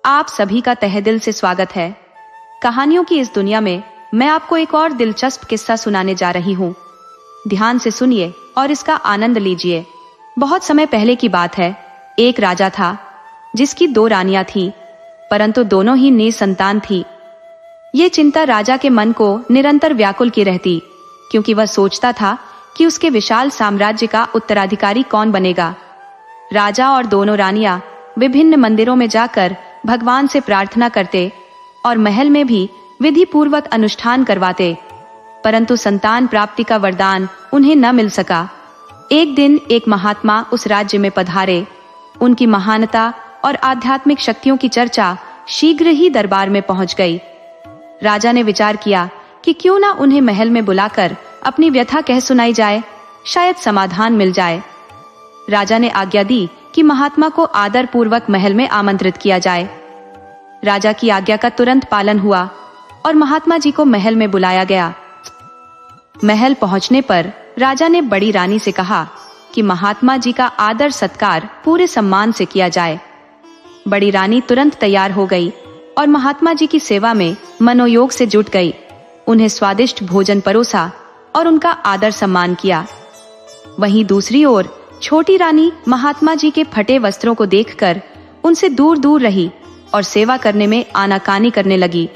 आप सभी का तहे दिल से स्वागत है। कहानियों की इस दुनिया में मैं आपको एक और दिलचस्प किस्सा सुनाने जा रही हूँ। ध्यान से सुनिए और इसका आनंद लीजिए। बहुत समय पहले की बात है। एक राजा था जिसकी 2 रानियां थीं, परंतु दोनों ही निसंतान थी। ये चिंता राजा के मन को निरंतर व्याकुल की रहती, क्योंकि वह सोचता था कि उसके विशाल साम्राज्य का उत्तराधिकारी कौन बनेगा। राजा और दोनों रानियां विभिन्न मंदिरों में जाकर भगवान से प्रार्थना करते और महल में भी विधि पूर्वक अनुष्ठान करवाते, परंतु संतान प्राप्ति का वरदान उन्हें न मिल सका। एक दिन एक महात्मा उस राज्य में पधारे। उनकी महानता और आध्यात्मिक शक्तियों की चर्चा शीघ्र ही दरबार में पहुंच गई। राजा ने विचार किया कि क्यों ना उन्हें महल में बुलाकर अपनी व्यथा कह सुनाई जाए, शायद समाधान मिल जाए। राजा ने आज्ञा दी कि महात्मा को आदर पूर्वक महल में आमंत्रित किया जाए। राजा की आज्ञा का तुरंत पालन हुआ और महात्मा जी को महल में बुलाया गया। महल पहुंचने पर राजा ने बड़ी रानी से कहा कि महात्मा जी का आदर सत्कार पूरे सम्मान से किया जाए। बड़ी रानी तुरंत तैयार हो गई और महात्मा जी की सेवा में मनोयोग से जुट गई। उन्हें स्वादिष्ट भोजन परोसा और उनका आदर सम्मान किया। वहीं दूसरी ओर छोटी रानी महात्मा जी के फटे वस्त्रों को देखकर उनसे दूर दूर रही और सेवा करने में आनाकानी करने लगी।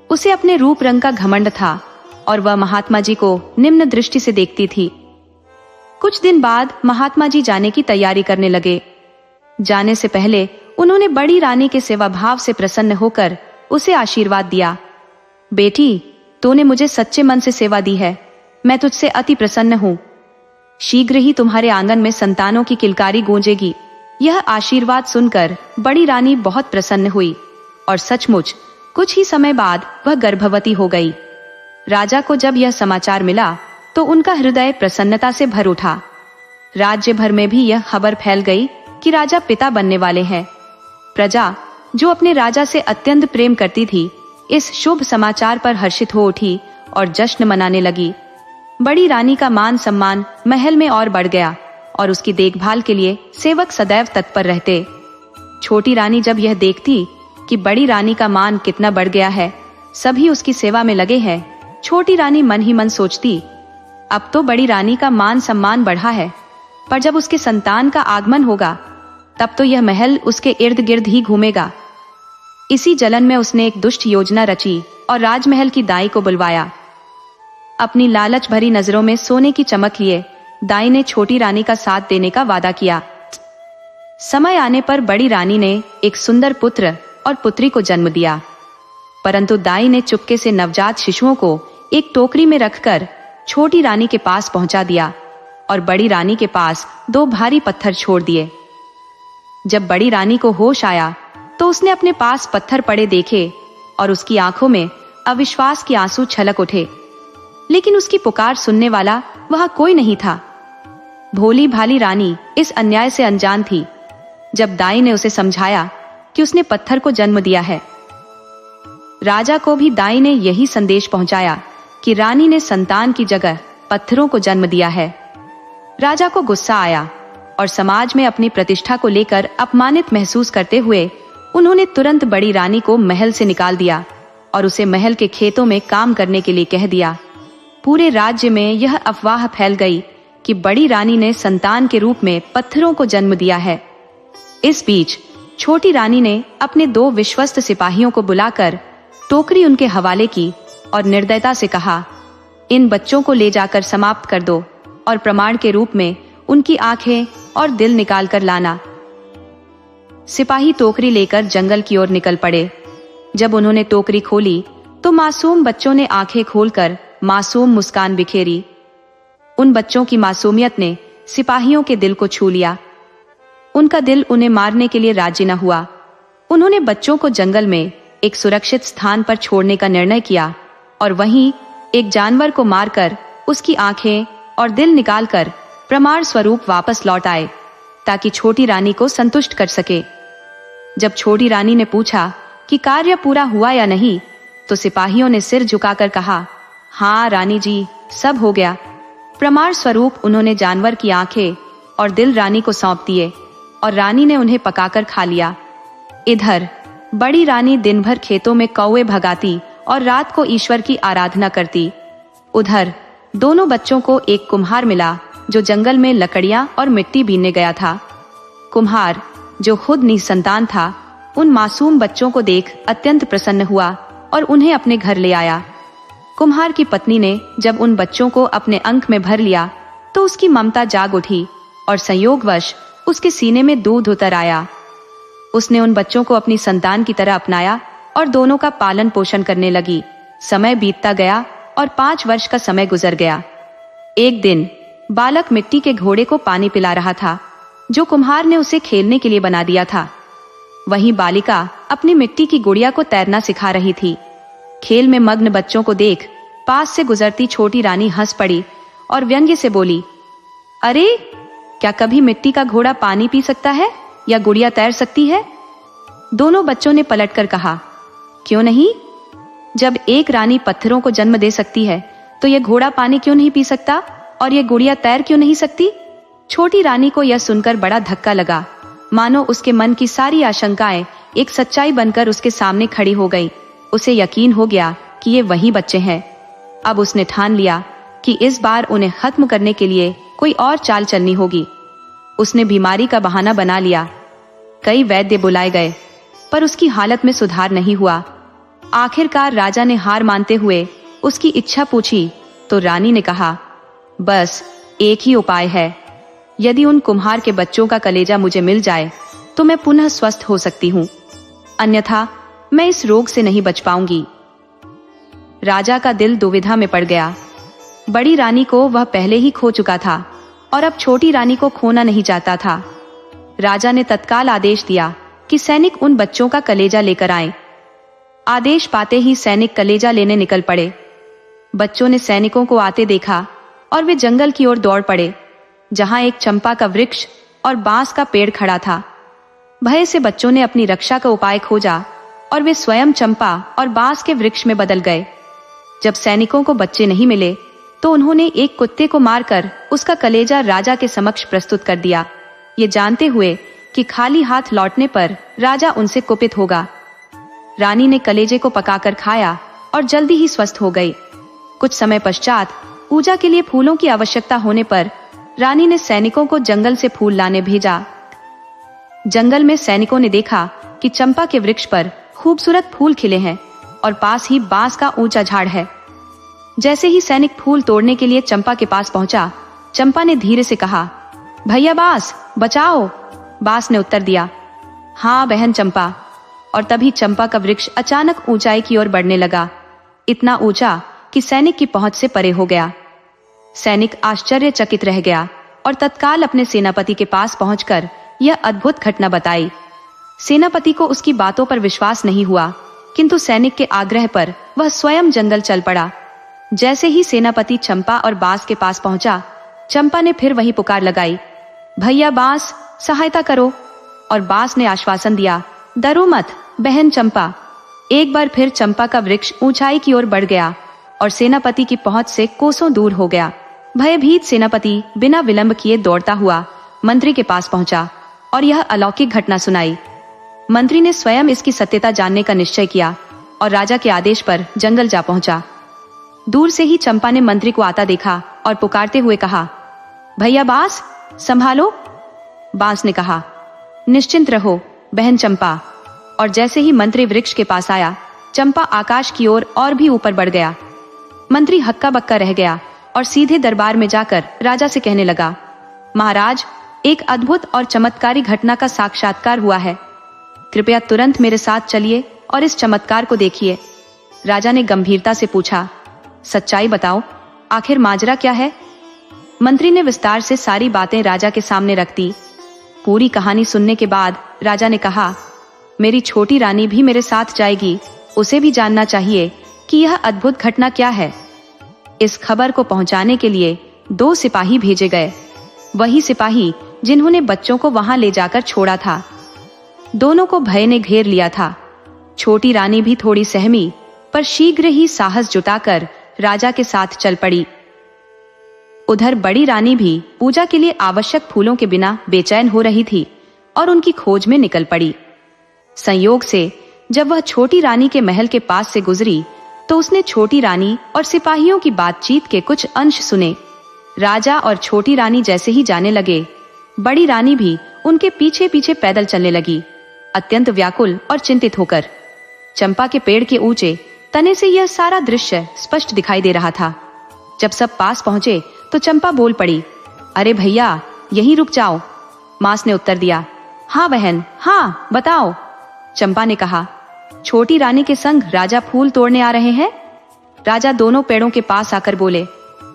उसे अपने रूप रंग का घमंड था और वह महात्मा जी को निम्न दृष्टि से देखती थी। कुछ दिन बाद महात्मा जी जाने की तैयारी करने लगे। जाने से पहले उन्होंने बड़ी रानी के सेवा भाव से प्रसन्न होकर उसे आशीर्वाद दिया। बेटी, तूने मुझे सच्चे मन से सेवा दी है। मैं तुझसे अति प्रसन्न हूँ। शीघ्र ही तुम्हारे आंगन में संतानों की किलकारी गूंजेगी। यह आशीर्वाद सुनकर बड़ी रानी बहुत प्रसन्न हुई और सचमुच कुछ ही समय बाद वह गर्भवती हो गई। राजा को जब यह समाचार मिला तो उनका हृदय प्रसन्नता से भर उठा। राज्य भर में भी यह खबर फैल गई कि राजा पिता बनने वाले हैं। प्रजा, जो अपने राजा से अत्यंत प्रेम करती थी, इस शुभ समाचार पर हर्षित हो उठी और जश्न मनाने लगी। बड़ी रानी का मान सम्मान महल में और बढ़ गया और उसकी देखभाल के लिए सेवक सदैव तत्पर रहते। छोटी रानी जब यह देखती कि बड़ी रानी का मान कितना बढ़ गया है, सभी उसकी सेवा में लगे हैं, छोटी रानी मन ही मन सोचती, अब तो बड़ी रानी का मान सम्मान बढ़ा है, पर जब उसके संतान का आगमन होगा तब तो यह महल उसके इर्द गिर्द ही घूमेगा। इसी जलन में उसने एक दुष्ट योजना रची और राजमहल की दाई को बुलवाया। अपनी लालच भरी नजरों में सोने की चमक लिए दाई ने छोटी रानी का साथ देने का वादा किया। समय आने पर बड़ी रानी ने एक सुंदर पुत्र और पुत्री को जन्म दिया, परंतु दाई ने चुपके से नवजात शिशुओं को एक टोकरी में रखकर छोटी रानी के पास पहुंचा दिया और बड़ी रानी के पास 2 भारी पत्थर छोड़ दिए। जब बड़ी रानी को होश आया तो उसने अपने पास पत्थर पड़े देखे और उसकी आंखों में अविश्वास के आंसू छलक उठे, लेकिन उसकी पुकार सुनने वाला वहां कोई नहीं था। भोली भाली रानी इस अन्याय से अनजान थी। जब दाई ने उसे समझाया कि उसने पत्थर को जन्म दिया है, राजा को भी दाई ने यही संदेश पहुंचाया कि रानी ने संतान की जगह पत्थरों को जन्म दिया है। राजा को गुस्सा आया और समाज में अपनी प्रतिष्ठा को लेकर अपमानित महसूस करते हुए उन्होंने तुरंत बड़ी रानी को महल से निकाल दिया और उसे महल के खेतों में काम करने के लिए कह दिया। पूरे राज्य में यह अफवाह फैल गई कि बड़ी रानी ने संतान के रूप में पत्थरों को जन्म दिया है। इस बीच छोटी रानी ने अपने 2 विश्वस्त सिपाहियों को बुलाकर टोकरी उनके हवाले की और निर्दयता से कहा, इन बच्चों को ले जाकर समाप्त कर दो और प्रमाण के रूप में उनकी आंखें और दिल निकाल कर लाना। सिपाही टोकरी लेकर जंगल की ओर निकल पड़े। जब उन्होंने टोकरी खोली तो मासूम बच्चों ने आंखें खोलकर मासूम मुस्कान बिखेरी। उन बच्चों की मासूमियत ने सिपाहियों के दिल को छू लिया। उनका दिल उन्हें मारने के लिए राजी न हुआ। उन्होंने बच्चों को जंगल में एक सुरक्षित स्थान पर छोड़ने का निर्णय किया और वहीं एक जानवर को मारकर उसकी आंखें और दिल निकालकर प्रमाण स्वरूप वापस लौट आए ताकि छोटी रानी को संतुष्ट कर सके। जब छोटी रानी ने पूछा कि कार्य पूरा हुआ या नहीं, तो सिपाहियों ने सिर झुकाकर कहा, हाँ रानी जी, सब हो गया। प्रमाण स्वरूप उन्होंने जानवर की आंखें और दिल रानी को सौंप दिए और रानी ने उन्हें पकाकर खा लिया। इधर बड़ी रानी दिन भर खेतों में कौवे भगाती और रात को ईश्वर की आराधना करती। उधर दोनों बच्चों को एक कुम्हार मिला जो जंगल में लकड़ियां और मिट्टी बीनने गया था। कुम्हार, जो खुद निसंतान था, उन मासूम बच्चों को देख अत्यंत प्रसन्न हुआ और उन्हें अपने घर ले आया। कुम्हार की पत्नी ने जब उन बच्चों को अपने अंक में भर लिया तो उसकी ममता जाग उठी और संयोगवश उसके सीने में दूध उतर आया। उसने उन बच्चों को अपनी संतान की तरह अपनाया और दोनों का पालन पोषण करने लगी। समय बीतता गया और 5 वर्ष का समय गुजर गया। एक दिन बालक मिट्टी के घोड़े को पानी पिला रहा था जो कुम्हार ने उसे खेलने के लिए बना दिया था। वहीं बालिका अपनी मिट्टी की गुड़िया को तैरना सिखा रही थी। खेल में मग्न बच्चों को देख पास से गुजरती छोटी रानी हंस पड़ी और व्यंग्य से बोली, अरे, क्या कभी मिट्टी का घोड़ा पानी पी सकता है या गुड़िया तैर सकती है? दोनों बच्चों ने पलटकर कहा, क्यों नहीं? जब एक रानी पत्थरों को जन्म दे सकती है तो यह घोड़ा पानी क्यों नहीं पी सकता और यह गुड़िया तैर क्यों नहीं सकती? छोटी रानी को यह सुनकर बड़ा धक्का लगा, मानो उसके मन की सारी आशंकाएं एक सच्चाई बनकर उसके सामने खड़ी हो गई। उसे यकीन हो गया कि ये वही बच्चे हैं। अब उसने ठान लिया कि इस बार उन्हें खत्म करने के लिए कोई और चाल चलनी होगी। उसने बीमारी का बहाना बना लिया। कई वैद्य बुलाए गए पर उसकी हालत में सुधार नहीं हुआ। आखिरकार राजा ने हार मानते हुए उसकी इच्छा पूछी तो रानी ने कहा, बस एक ही उपाय है। यदि उन कुम्हार के बच्चों का कलेजा मुझे मिल जाए तो मैं पुनः स्वस्थ हो सकती हूँ, अन्यथा मैं इस रोग से नहीं बच पाऊंगी। राजा का दिल दुविधा में पड़ गया। बड़ी रानी को वह पहले ही खो चुका था और अब छोटी रानी को खोना नहीं चाहता था। राजा ने तत्काल आदेश दिया कि सैनिक उन बच्चों का कलेजा लेकर आएं। आदेश पाते ही सैनिक कलेजा लेने निकल पड़े। बच्चों ने सैनिकों को आते देखा और वे जंगल की ओर दौड़ पड़े जहां एक चंपा का वृक्ष और बांस का पेड़ खड़ा था। भय से बच्चों ने अपनी रक्षा का उपाय खोजा और वे स्वयं चंपा और बांस के वृक्ष में बदल गए। जब सैनिकों को बच्चे नहीं मिले तो उन्होंने एक कुत्ते को मारकर उसका कलेजा राजा के समक्ष प्रस्तुत कर दिया, ये जानते हुए कि खाली हाथ लौटने पर राजा उनसे कुपित होगा। रानी ने कलेजे को पकाकर खाया और जल्दी ही स्वस्थ हो गई। कुछ समय पश्चात पूजा के लिए फूलों की आवश्यकता होने पर रानी ने सैनिकों को जंगल से फूल लाने भेजा। जंगल में सैनिकों ने देखा कि चंपा के वृक्ष पर खूबसूरत फूल खिले हैं और पास ही बांस का ऊंचा झाड़ है। जैसे ही सैनिक फूल तोड़ने के लिए चंपा के पास पहुंचा, चंपा ने धीरे से कहा, भैया बांस, बचाओ। बांस ने उत्तर दिया, हाँ बहन चंपा। और तभी चंपा का वृक्ष अचानक ऊंचाई की ओर बढ़ने लगा, इतना ऊंचा कि सैनिक की पहुंच से परे हो गया। सैनिक आश्चर्यचकित रह गया और तत्काल अपने सेनापति के पास पहुंचकर यह अद्भुत घटना बताई। सेनापति को उसकी बातों पर विश्वास नहीं हुआ, किंतु सैनिक के आग्रह पर वह स्वयं जंगल चल पड़ा। जैसे ही सेनापति चंपा और बांस के पास पहुंचा, चंपा ने फिर वही पुकार लगाई, भैया बांस, सहायता करो। और बांस ने आश्वासन दिया, डरो मत बहन चंपा। एक बार फिर चंपा का वृक्ष ऊंचाई की ओर बढ़ गया और सेनापति की पहुंच से कोसों दूर हो गया। भयभीत सेनापति बिना विलंब किए दौड़ता हुआ मंत्री के पास पहुंचा और यह अलौकिक घटना सुनाई। मंत्री ने स्वयं इसकी सत्यता जानने का निश्चय किया और राजा के आदेश पर जंगल जा पहुंचा। दूर से ही चंपा ने मंत्री को आता देखा और पुकारते हुए कहा, भैया बांस, संभालो। बांस ने कहा, निश्चिंत रहो बहन चंपा। और जैसे ही मंत्री वृक्ष के पास आया, चंपा आकाश की ओर और भी ऊपर बढ़ गया। मंत्री हक्का बक्का रह गया और सीधे दरबार में जाकर राजा से कहने लगा, महाराज, एक अद्भुत और चमत्कारी घटना का साक्षात्कार हुआ है। कृपया तुरंत मेरे साथ चलिए और इस चमत्कार को देखिए। राजा ने गंभीरता से पूछा, सच्चाई बताओ, आखिर माजरा क्या है? मंत्री ने विस्तार से सारी बातें राजा के सामने रख दी। पूरी कहानी सुनने के बाद राजा ने कहा, मेरी छोटी रानी भी मेरे साथ जाएगी, उसे भी जानना चाहिए कि यह अद्भुत घटना क्या है। इस खबर को पहुंचाने के लिए 2 सिपाही भेजे गए, वही सिपाही जिन्होंने बच्चों को वहां ले जाकर छोड़ा था। दोनों को भय ने घेर लिया था। छोटी रानी भी थोड़ी सहमी, पर शीघ्र ही साहस जुटाकर राजा के साथ चल पड़ी। उधर बड़ी रानी भी पूजा के लिए आवश्यक फूलों के बिना बेचैन हो रही थी और उनकी खोज में निकल पड़ी। संयोग से जब वह छोटी रानी के महल के पास से गुजरी तो उसने छोटी रानी और सिपाहियों की बातचीत के कुछ अंश सुने। राजा और छोटी रानी जैसे ही जाने लगे, बड़ी रानी भी उनके पीछे पीछे पैदल चलने लगी, अत्यंत व्याकुल और चिंतित होकर। चंपा के पेड़ के ऊंचे तने से यह सारा दृश्य स्पष्ट दिखाई दे रहा था। जब सब पास पहुंचे तो चंपा बोल पड़ी, अरे भैया, यहीं रुक जाओ। मास ने उत्तर दिया, हाँ बहन, हाँ बताओ। चंपा ने कहा, छोटी रानी के संग राजा फूल तोड़ने आ रहे हैं। राजा दोनों पेड़ों के पास आकर बोले,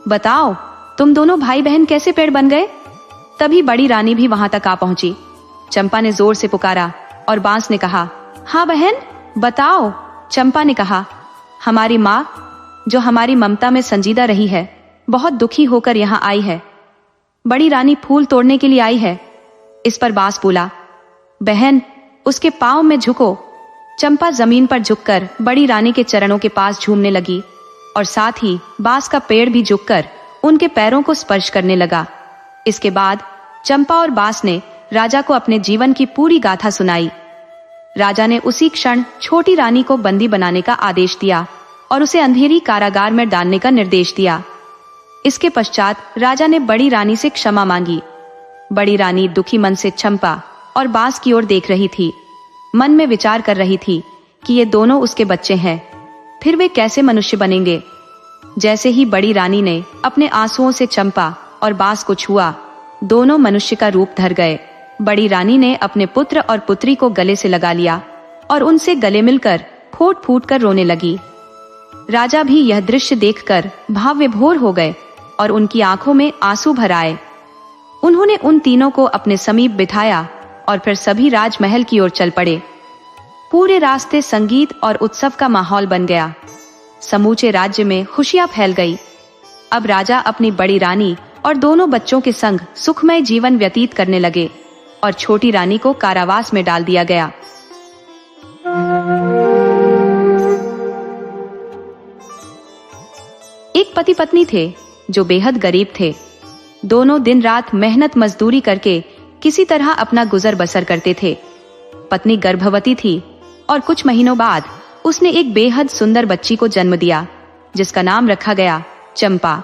बताओ तुम दोनों भाई बहन कैसे पेड़ बन गए। तभी बड़ी रानी भी वहां तक आ पहुंची। चंपा ने जोर से पुकारा और बांस ने कहा, हाँ बहन बताओ। चंपा ने कहा, हमारी माँ जो हमारी ममता में संजीदा रही है, बहुत दुखी होकर यहाँ आई है। बड़ी रानी फूल तोड़ने के लिए आई है। इस पर बांस बोला, बहन उसके पांव में झुको। चंपा जमीन पर झुककर बड़ी रानी के चरणों के पास झूमने लगी और साथ ही बांस का पेड़ भी झुककर उनके पैरों को स्पर्श करने लगा। इसके बाद चंपा और बांस ने राजा को अपने जीवन की पूरी गाथा सुनाई। राजा ने उसी क्षण छोटी रानी को बंदी बनाने का आदेश दिया और उसे अंधेरी कारागार में डालने का निर्देश दिया। इसके पश्चात राजा ने बड़ी रानी से क्षमा मांगी। बड़ी रानी दुखी मन से चंपा और बांस की ओर देख रही थी। मन में विचार कर रही थी कि ये दोनों उसके बच्चे हैं, फिर वे कैसे मनुष्य बनेंगे। जैसे ही बड़ी रानी ने अपने आंसुओं से चंपा और बांस को छुआ, दोनों मनुष्य का रूप धर गए। बड़ी रानी ने अपने पुत्र और पुत्री को गले से लगा लिया और उनसे गले मिलकर फूट फूट कर रोने लगी। राजा भी यह दृश्य देखकर भाव विभोर हो गए और उनकी आंखों में आंसू भर आए। उन्होंने उन तीनों को अपने समीप बिठाया और फिर सभी राजमहल की ओर चल पड़े। पूरे रास्ते संगीत और उत्सव का माहौल बन गया। समूचे राज्य में खुशियां फैल गई। अब राजा अपनी बड़ी रानी और दोनों बच्चों के संग सुखमय जीवन व्यतीत करने लगे और छोटी रानी को कारावास में डाल दिया गया। एक पति पत्नी थे जो बेहद गरीब थे। दोनों दिन रात मेहनत मजदूरी करके किसी तरह अपना गुजर बसर करते थे। पत्नी गर्भवती थी और कुछ महीनों बाद उसने एक बेहद सुंदर बच्ची को जन्म दिया, जिसका नाम रखा गया चंपा।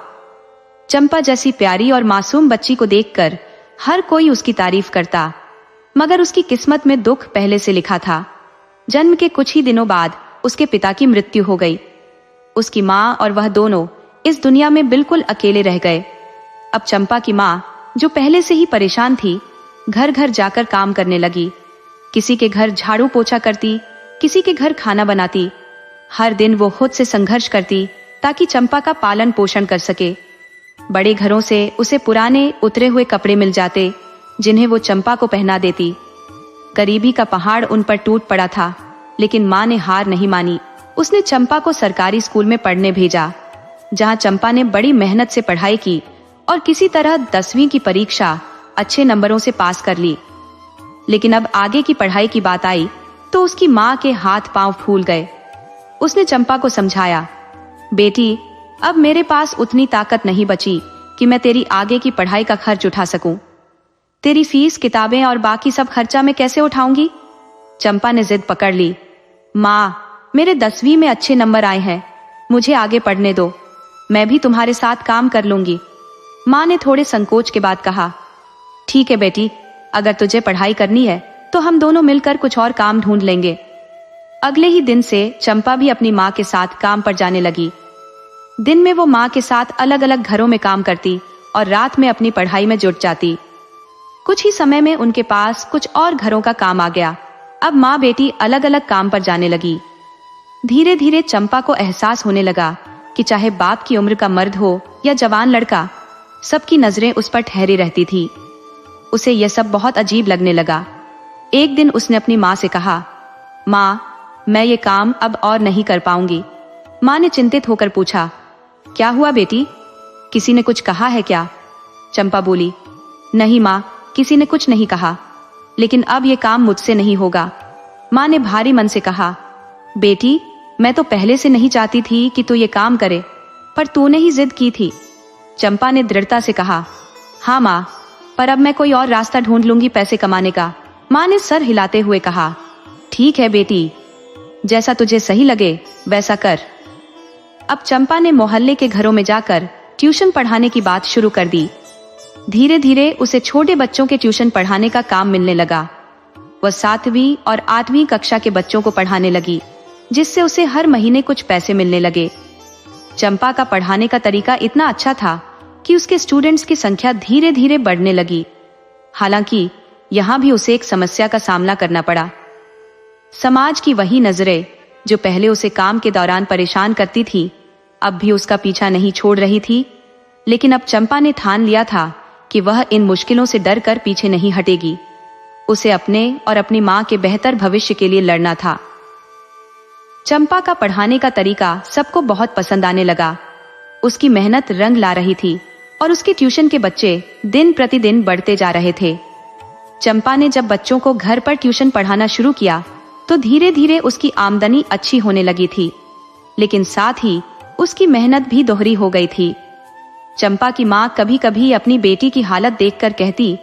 चंपा जैसी प्यारी और मासूम बच्ची को देखकर हर कोई उसकी तारीफ करता, मगर उसकी किस्मत में दुख पहले से लिखा था। जन्म के कुछ ही दिनों बाद उसके पिता की मृत्यु हो गई। उसकी माँ और वह दोनों इस दुनिया में बिल्कुल अकेले रह गए। अब चंपा की माँ, जो पहले से ही परेशान थी, घर घर जाकर काम करने लगी। किसी के घर झाड़ू पोछा करती, किसी के घर खाना बनाती। हर दिन वो खुद से संघर्ष करती ताकि चंपा का पालन पोषण कर सके। बड़े घरों से उसे पुराने उतरे हुए कपड़े मिल जाते, जिन्हें वो चंपा को पहना देती। गरीबी का पहाड़ उन पर टूट पड़ा था, लेकिन माँ ने हार नहीं मानी। उसने चंपा को सरकारी स्कूल में पढ़ने भेजा, जहाँ चंपा ने बड़ी मेहनत से पढ़ाई की और किसी तरह 10वीं की परीक्षा अच्छे नंबरों से पास कर ली। लेकिन अब आगे की पढ़ाई की बात आई तो उसकी माँ के हाथ पांव फूल गए। उसने चंपा को समझाया, बेटी, अब मेरे पास उतनी ताकत नहीं बची कि मैं तेरी आगे की पढ़ाई का खर्च उठा सकूं। तेरी फीस, किताबें और बाकी सब खर्चा मैं कैसे उठाऊंगी। चंपा ने जिद पकड़ ली, माँ, मेरे 10वीं में अच्छे नंबर आए हैं, मुझे आगे पढ़ने दो, मैं भी तुम्हारे साथ काम कर लूंगी। माँ ने थोड़े संकोच के बाद कहा, ठीक है बेटी, अगर तुझे पढ़ाई करनी है तो हम दोनों मिलकर कुछ और काम ढूंढ लेंगे। अगले ही दिन से चंपा भी अपनी माँ के साथ काम पर जाने लगी। दिन में वो माँ के साथ अलग अलग घरों में काम करती और रात में अपनी पढ़ाई में जुट जाती। कुछ ही समय में उनके पास कुछ और घरों का काम आ गया। अब माँ बेटी अलग अलग काम पर जाने लगी। धीरे धीरे चंपा को एहसास होने लगा कि चाहे बाप की उम्र का मर्द हो या जवान लड़का, सबकी नजरें उस पर ठहरी रहती थी। उसे यह सब बहुत अजीब लगने लगा। एक दिन उसने अपनी माँ से कहा, माँ, मैं ये काम अब और नहीं कर पाऊंगी। माँ ने चिंतित होकर पूछा, क्या हुआ बेटी, किसी ने कुछ कहा है क्या। चंपा बोली, नहीं माँ, किसी ने कुछ नहीं कहा, लेकिन अब ये काम मुझसे नहीं होगा। माँ ने भारी मन से कहा, बेटी, मैं तो पहले से नहीं चाहती थी कि तू ये काम करे, पर तूने ही जिद की थी। चंपा ने दृढ़ता से कहा, हाँ माँ, पर अब मैं कोई और रास्ता ढूंढ लूंगी पैसे कमाने का। माँ ने सर हिलाते हुए कहा, ठीक है बेटी, जैसा तुझे सही लगे वैसा कर। अब चंपा ने मोहल्ले के घरों में जाकर ट्यूशन पढ़ाने की बात शुरू कर दी। धीरे धीरे उसे छोटे बच्चों के ट्यूशन पढ़ाने का काम मिलने लगा। वह 7वीं और 8वीं कक्षा के बच्चों को पढ़ाने लगी, जिससे उसे हर महीने कुछ पैसे मिलने लगे। चंपा का पढ़ाने का तरीका इतना अच्छा था कि उसके स्टूडेंट्स की संख्या धीरे धीरे बढ़ने लगी। हालांकि यहाँ भी उसे एक समस्या का सामना करना पड़ा। समाज की वही नजरें जो पहले उसे काम के दौरान परेशान करती थी, अब भी उसका पीछा नहीं छोड़ रही थी। लेकिन अब चंपा ने ठान लिया था कि वह इन मुश्किलों से डर कर पीछे नहीं हटेगी। उसे अपने और अपनी मां के बेहतर भविष्य के लिए लड़ना था। चंपा का पढ़ाने का तरीका सबको बहुत पसंद आने लगा। उसकी मेहनत रंग ला रही थी और उसके ट्यूशन के बच्चे दिन प्रतिदिन बढ़ते जा रहे थे। चंपा ने जब बच्चों को घर पर ट्यूशन पढ़ाना शुरू किया तो धीरे धीरे उसकी आमदनी अच्छी होने लगी थी, लेकिन साथ ही उसकी मेहनत भी दोहरी हो गई थी। चंपा की माँ कभी कभी अपनी बेटी की हालत देखकर कहती,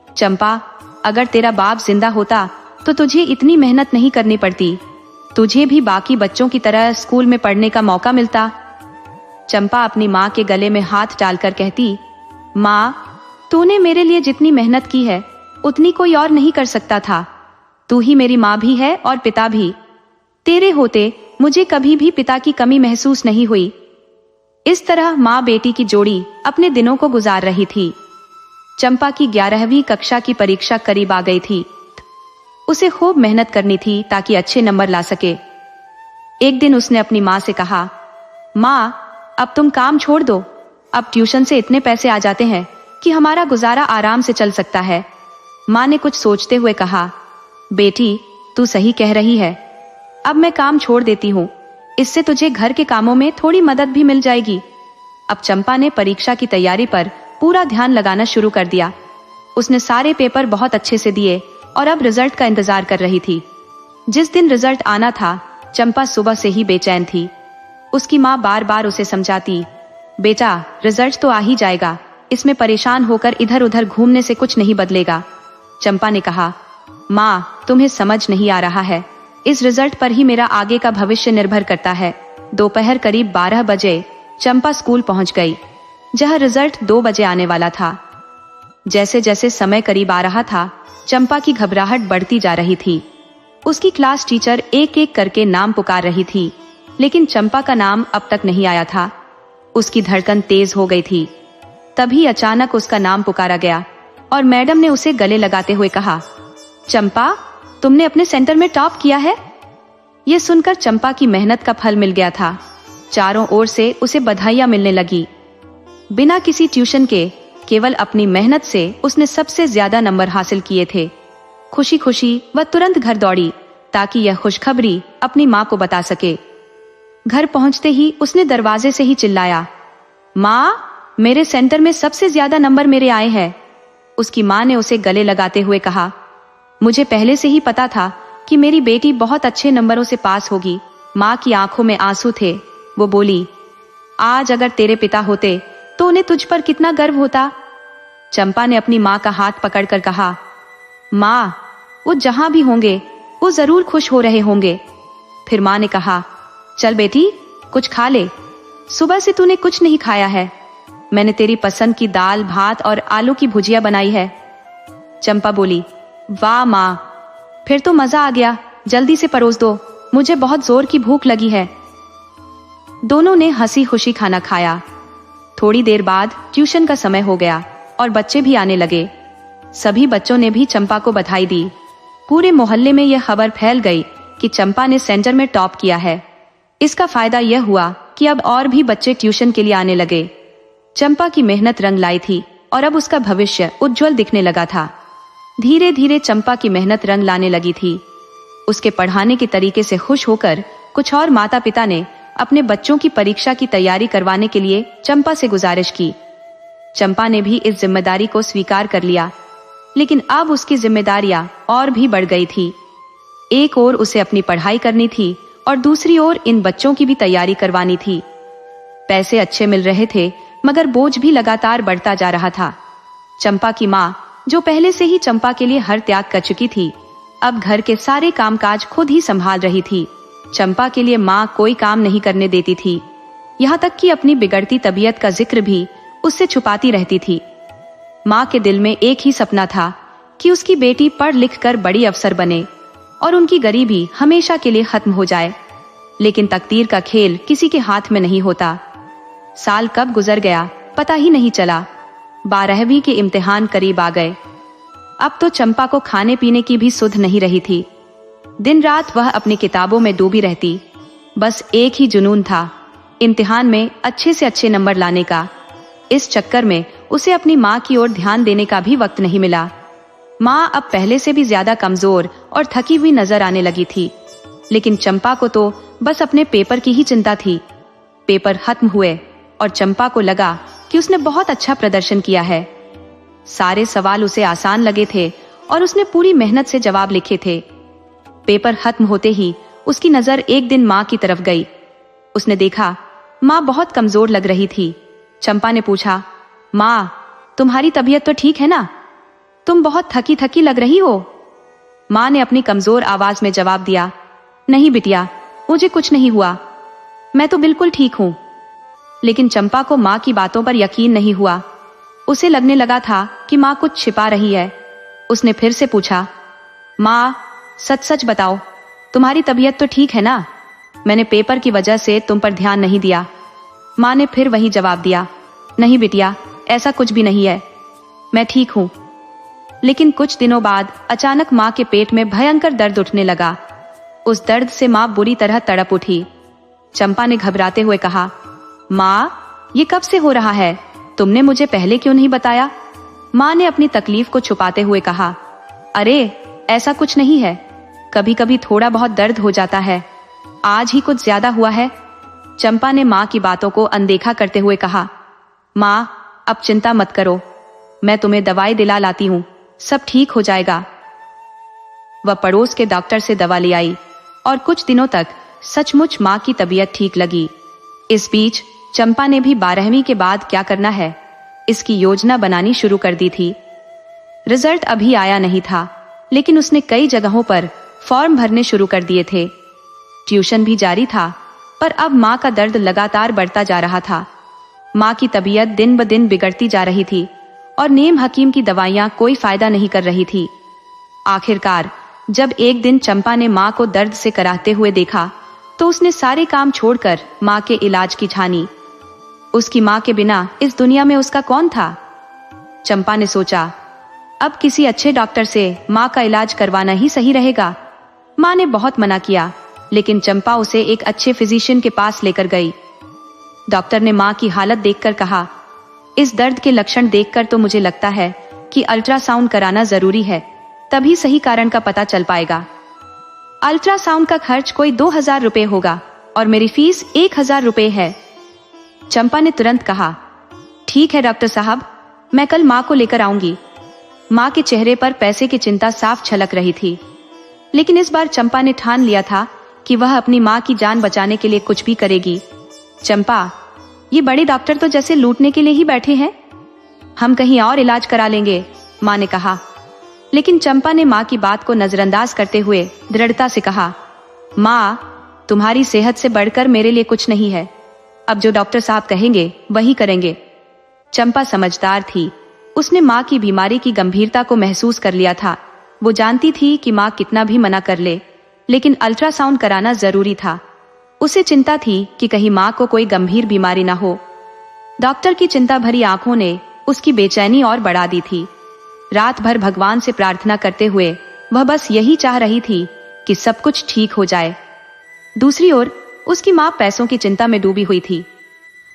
चंपा, अगर तेरा बाप जिंदा होता तो तुझे इतनी मेहनत नहीं करनी पड़ती, तुझे भी बाकी बच्चों की तरह स्कूल में पढ़ने का मौका मिलता। चंपा अपनी माँ के गले में हाथ डालकर कहती, माँ, तूने मेरे लिए जितनी मेहनत की है उतनी कोई और नहीं कर सकता था। तू ही मेरी माँ भी है और पिता भी। तेरे होते मुझे कभी भी पिता की कमी महसूस नहीं हुई। इस तरह माँ बेटी की जोड़ी अपने दिनों को गुजार रही थी। चंपा की 11वीं कक्षा की परीक्षा करीब आ गई थी। उसे खूब मेहनत करनी थी ताकि अच्छे नंबर ला सके। एक दिन उसने अपनी माँ से कहा, माँ, अब तुम काम छोड़ दो। अब ट्यूशन से इतने पैसे आ जाते हैं कि हमारा गुजारा आराम से चल सकता है। माँ ने कुछ सोचते हुए कहा, बेटी, तू सही कह रही है। अब मैं काम छोड़ देती हूँ, इससे तुझे घर के कामों में थोड़ी मदद भी मिल जाएगी। अब चंपा ने परीक्षा की तैयारी पर पूरा ध्यान लगाना शुरू कर दिया। उसने सारे पेपर बहुत अच्छे से दिए और अब रिजल्ट का इंतजार कर रही थी। जिस दिन रिजल्ट आना था, चंपा सुबह से ही बेचैन थी। उसकी माँ बार बार उसे समझाती, बेटा, रिजल्ट तो आ ही जाएगा, इसमें परेशान होकर इधर उधर घूमने से कुछ नहीं बदलेगा। चंपा ने कहा, माँ, तुम्हें समझ नहीं आ रहा है, इस रिजल्ट पर ही मेरा आगे का भविष्य निर्भर करता है। दोपहर करीब 12 बजे चंपा स्कूल पहुंच गई, जहां रिजल्ट 2 बजे आने वाला था। जैसे जैसे समय करीब आ रहा था, चंपा की घबराहट बढ़ती जा रही थी। उसकी क्लास टीचर एक एक करके नाम पुकार रही थी, लेकिन चंपा का नाम अब तक नहीं आया था। उसकी धड़कन तेज हो गई थी। तभी अचानक उसका नाम पुकारा गया और मैडम ने उसे गले लगाते हुए कहा, चंपा, तुमने अपने सेंटर में टॉप किया है। यह सुनकर चंपा की मेहनत का फल मिल गया था। चारों ओर से उसे बधाइयां मिलने लगी। बिना किसी ट्यूशन के, केवल अपनी मेहनत से उसने सबसे ज्यादा नंबर हासिल किए थे। खुशी खुशी वह तुरंत घर दौड़ी ताकि यह खुशखबरी अपनी माँ को बता सके। घर पहुंचते ही उसने दरवाजे से ही चिल्लाया, माँ, मेरे सेंटर में सबसे ज्यादा नंबर मेरे आए हैं। उसकी माँ ने उसे गले लगाते हुए कहा, मुझे पहले से ही पता था कि मेरी बेटी बहुत अच्छे नंबरों से पास होगी। माँ की आंखों में आंसू थे। वो बोली, आज अगर तेरे पिता होते तो उन्हें तुझ पर कितना गर्व होता। चंपा ने अपनी माँ का हाथ पकड़कर कहा, माँ, वो जहां भी होंगे वो जरूर खुश हो रहे होंगे। फिर माँ ने कहा, चल बेटी, कुछ खा ले, सुबह से तूने कुछ नहीं खाया है। मैंने तेरी पसंद की दाल भात और आलू की भुजिया बनाई है। चंपा बोली, वाह माँ, फिर तो मजा आ गया, जल्दी से परोस दो, मुझे बहुत जोर की भूख लगी है। दोनों ने हंसी खुशी खाना खाया। थोड़ी देर बाद ट्यूशन का समय हो गया और बच्चे भी आने लगे। सभी बच्चों ने भी चंपा को बधाई दी। पूरे मोहल्ले में यह खबर फैल गई कि चंपा ने सेंटर में टॉप किया है। इसका फायदा यह हुआ कि अब और भी बच्चे ट्यूशन के लिए आने लगे। चंपा की मेहनत रंग लाई थी और अब उसका भविष्य उज्जवल दिखने लगा था। धीरे धीरे चंपा की मेहनत रंग लाने लगी थी। उसके पढ़ाने के तरीके से खुश होकर कुछ और माता पिता ने अपने बच्चों की परीक्षा की तैयारी करवाने के लिए चंपा से गुजारिश की। चंपा ने भी इस जिम्मेदारी को स्वीकार कर लिया, लेकिन अब उसकी जिम्मेदारियां और भी बढ़ गई थी। एक ओर उसे अपनी पढ़ाई करनी थी और दूसरी ओर इन बच्चों की भी तैयारी करवानी थी। पैसे अच्छे मिल रहे थे, मगर बोझ भी लगातार बढ़ता जा रहा था। चंपा की माँ, जो पहले से ही चंपा के लिए हर त्याग कर चुकी थी, अब घर के सारे कामकाज खुद ही संभाल रही थी। चंपा के लिए माँ कोई काम नहीं करने देती थी, यहाँ तक कि अपनी बिगड़ती तबीयत का जिक्र भी उससे छुपाती रहती थी। माँ के दिल में एक ही सपना था कि उसकी बेटी पढ़ लिख कर बड़ी अफसर बने और उनकी गरीबी हमेशा के लिए खत्म हो जाए। लेकिन तकदीर का खेल किसी के हाथ में नहीं होता। साल कब गुजर गया पता ही नहीं चला। 12वीं के इम्तिहान करीब आ गए। अब तो चंपा को खाने पीने की भी सुध नहीं रही थी। दिन रात वह अपनी किताबों में डूबी रहती। बस एक ही जुनून था, इम्तिहान में अच्छे से अच्छे नंबर लाने का। इस चक्कर में उसे अपनी माँ की ओर ध्यान देने का भी वक्त नहीं मिला। माँ अब पहले से भी ज्यादा कमजोर और थकी हुई नजर आने लगी थी। लेकिन चंपा को तो बस अपने पेपर की ही चिंता थी। पेपर खत्म हुए और चंपा को लगा कि उसने बहुत अच्छा प्रदर्शन किया है। सारे सवाल उसे आसान लगे थे और उसने पूरी मेहनत से जवाब लिखे थे। पेपर खत्म होते ही उसकी नजर एक दिन माँ की तरफ गई। उसने देखा माँ बहुत कमजोर लग रही थी। चंपा ने पूछा, माँ तुम्हारी तबीयत तो ठीक है ना? तुम बहुत थकी थकी लग रही हो। माँ ने अपनी कमजोर आवाज में जवाब दिया, नहीं बिटिया, मुझे कुछ नहीं हुआ, मैं तो बिल्कुल ठीक हूँ। लेकिन चंपा को माँ की बातों पर यकीन नहीं हुआ। उसे लगने लगा था कि माँ कुछ छिपा रही है। उसने फिर से पूछा, माँ सच सच बताओ, तुम्हारी तबीयत तो ठीक है ना? मैंने पेपर की वजह से तुम पर ध्यान नहीं दिया। माँ ने फिर वही जवाब दिया, नहीं बिटिया, ऐसा कुछ भी नहीं है, मैं ठीक हूँ। लेकिन कुछ दिनों बाद अचानक माँ के पेट में भयंकर दर्द उठने लगा। उस दर्द से माँ बुरी तरह तड़प उठी। चंपा ने घबराते हुए कहा, माँ ये कब से हो रहा है? तुमने मुझे पहले क्यों नहीं बताया? माँ ने अपनी तकलीफ को छुपाते हुए कहा, अरे ऐसा कुछ नहीं है, कभी कभी थोड़ा बहुत दर्द हो जाता है, आज ही कुछ ज्यादा हुआ है। चंपा ने माँ की बातों को अनदेखा करते हुए कहा, माँ अब चिंता मत करो, मैं तुम्हें दवाई दिला लाती हूँ, सब ठीक हो जाएगा। वह पड़ोस के डॉक्टर से दवा ले आई और कुछ दिनों तक सचमुच माँ की तबीयत ठीक लगी। इस बीच चंपा ने भी 12वीं के बाद क्या करना है इसकी योजना बनानी शुरू कर दी थी। रिजल्ट अभी आया नहीं था, लेकिन उसने कई जगहों पर फॉर्म भरने शुरू कर दिए थे। ट्यूशन भी जारी था, पर अब माँ का दर्द लगातार बढ़ता जा रहा था। माँ की तबीयत दिन ब दिन बिगड़ती जा रही थी और नीम हकीम की दवाइयाँ कोई फायदा नहीं कर रही थी। आखिरकार जब एक दिन चंपा ने माँ को दर्द से कराते हुए देखा तो उसने सारे काम छोड़कर माँ के इलाज की ठानी। उसकी माँ के बिना इस दुनिया में उसका कौन था? चंपा ने सोचा, अब किसी अच्छे डॉक्टर से माँ का इलाज करवाना ही सही रहेगा। माँ ने बहुत मना किया, लेकिन चंपा उसे एक अच्छे फिजिशियन के पास लेकर गई। डॉक्टर ने माँ की हालत देखकर कहा, इस दर्द के लक्षण देखकर तो मुझे लगता है कि अल्ट्रासाउंड कराना जरूरी है, तभी सही कारण का पता चल पाएगा। अल्ट्रासाउंड का खर्च कोई 2000 रुपए होगा और मेरी फीस 1000 रुपए है। चंपा ने तुरंत कहा, ठीक है डॉक्टर साहब, मैं कल माँ को लेकर आऊंगी। माँ के चेहरे पर पैसे की चिंता साफ छलक रही थी, लेकिन इस बार चंपा ने ठान लिया था कि वह अपनी माँ की जान बचाने के लिए कुछ भी करेगी। चंपा, ये बड़े डॉक्टर तो जैसे लूटने के लिए ही बैठे हैं, हम कहीं और इलाज करा लेंगे, माँ ने कहा। लेकिन चंपा ने माँ की बात को नजरअंदाज करते हुए दृढ़ता से कहा, माँ तुम्हारी सेहत से बढ़कर मेरे लिए कुछ नहीं है, अब जो डॉक्टर साहब कहेंगे वही करेंगे। चंपा समझदार थी, उसने माँ की बीमारी की गंभीरता को महसूस कर लिया था। वो जानती थी कि माँ कितना भी मना कर ले, लेकिन अल्ट्रासाउंड कराना जरूरी था। उसे चिंता थी कि कहीं माँ को कोई गंभीर बीमारी ना हो। डॉक्टर की चिंता भरी आंखों ने उसकी बेचैनी और बढ़ा दी थी। रात भर भगवान से प्रार्थना करते हुए वह बस यही चाह रही थी कि सब कुछ ठीक हो जाए। दूसरी ओर उसकी माँ पैसों की चिंता में डूबी हुई थी।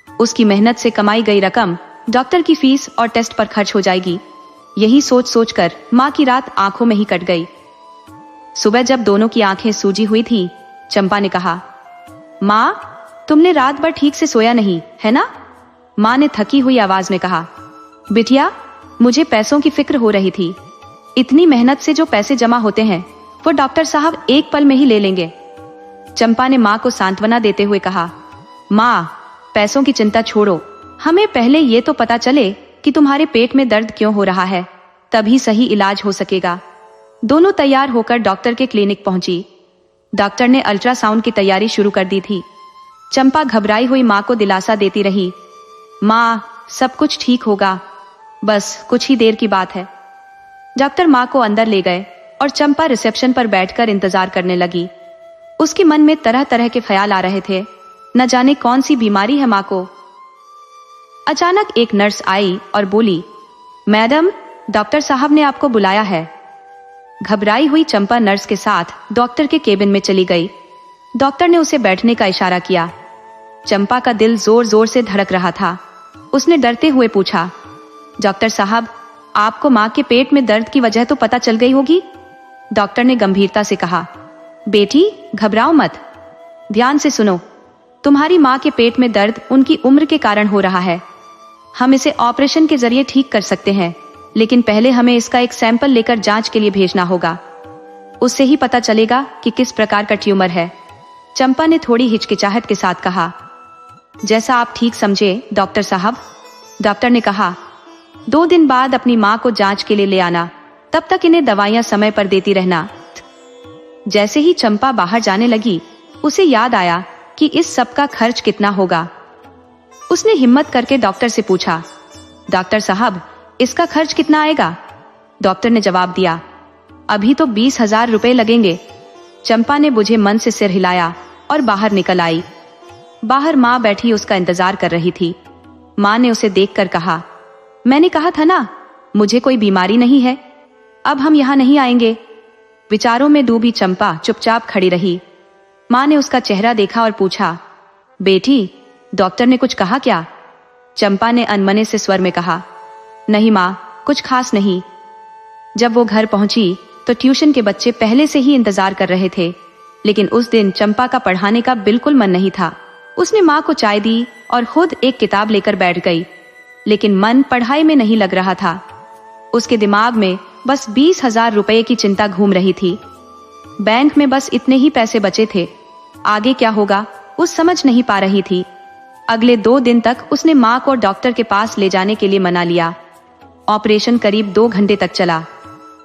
उसकी मेहनत से कमाई गई रकम डॉक्टर की फीस और टेस्ट पर खर्च हो जाएगी, यही सोच सोचकर माँ की रात आंखों में ही कट गई। सुबह जब दोनों की आंखें सूजी हुई थी, चंपा ने कहा, माँ तुमने रात भर ठीक से सोया नहीं है ना? माँ ने थकी हुई आवाज में कहा, बिटिया मुझे पैसों की फिक्र हो रही थी। इतनी मेहनत से जो पैसे जमा होते हैं वो डॉक्टर साहब एक पल में ही ले लेंगे। चंपा ने माँ को सांत्वना देते हुए कहा, माँ पैसों की चिंता छोड़ो, हमें पहले ये तो पता चले कि तुम्हारे पेट में दर्द क्यों हो रहा है, तभी सही इलाज हो सकेगा। दोनों तैयार होकर डॉक्टर के क्लिनिक पहुंची। डॉक्टर ने अल्ट्रासाउंड की तैयारी शुरू कर दी थी। चंपा घबराई हुई माँ को दिलासा देती रही, माँ सब कुछ ठीक होगा, बस कुछ ही देर की बात है। डॉक्टर माँ को अंदर ले गए और चंपा रिसेप्शन पर बैठकर इंतजार करने लगी। उसके मन में तरह तरह के ख्याल आ रहे थे, न जाने कौन सी बीमारी है माँ को। अचानक एक नर्स आई और बोली, मैडम डॉक्टर साहब ने आपको बुलाया है। घबराई हुई चंपा नर्स के साथ डॉक्टर के केबिन में चली गई। डॉक्टर ने उसे बैठने का इशारा किया। चंपा का दिल जोर जोर से धड़क रहा था। उसने डरते हुए पूछा, डॉक्टर साहब आपको माँ के पेट में दर्द की वजह तो पता चल गई होगी? डॉक्टर ने गंभीरता से कहा, बेटी घबराओ मत, ध्यान से सुनो। तुम्हारी माँ के पेट में दर्द उनकी उम्र के कारण हो रहा है। हम इसे ऑपरेशन के जरिए ठीक कर सकते हैं, लेकिन पहले हमें इसका एक सैंपल लेकर जांच के लिए भेजना होगा। उससे ही पता चलेगा कि किस प्रकार का ट्यूमर है। चंपा ने थोड़ी हिचकिचाहट के साथ कहा, जैसा आप ठीक समझे डॉक्टर साहब। डॉक्टर ने कहा, 2 दिन बाद अपनी माँ को जांच के लिए ले आना, तब तक इन्हें दवाइयां समय पर देती रहना। जैसे ही चंपा बाहर जाने लगी, उसे याद आया कि इस सब का खर्च कितना होगा। उसने हिम्मत करके डॉक्टर से पूछा, डॉक्टर साहब इसका खर्च कितना आएगा? डॉक्टर ने जवाब दिया, अभी तो 20,000 रुपए लगेंगे। चंपा ने बुझे मन से सिर हिलाया और बाहर निकल आई। बाहर माँ बैठी उसका इंतजार कर रही थी। माँ ने उसे देखकर कहा, मैंने कहा था ना मुझे कोई बीमारी नहीं है, अब हम यहाँ नहीं आएंगे। विचारों में डूबी चंपा चुपचाप खड़ी रही। माँ ने उसका चेहरा देखा और पूछा, बेटी डॉक्टर ने कुछ कहा क्या? चंपा ने अनमने से स्वर में कहा, नहीं माँ कुछ खास नहीं। जब वो घर पहुंची तो ट्यूशन के बच्चे पहले से ही इंतजार कर रहे थे, लेकिन उस दिन चंपा का पढ़ाने का बिल्कुल मन नहीं था। उसने माँ को चाय दी और खुद एक किताब लेकर बैठ गई, लेकिन मन पढ़ाई में नहीं लग रहा था। उसके दिमाग में बस 20,000 रुपए की चिंता घूम रही थी। बैंक में बस इतने ही पैसे बचे थे, आगे क्या होगा उस समझ नहीं पा रही थी। अगले 2 दिन तक उसने माँ को डॉक्टर के पास ले जाने के लिए मना लिया। ऑपरेशन करीब 2 घंटे तक चला।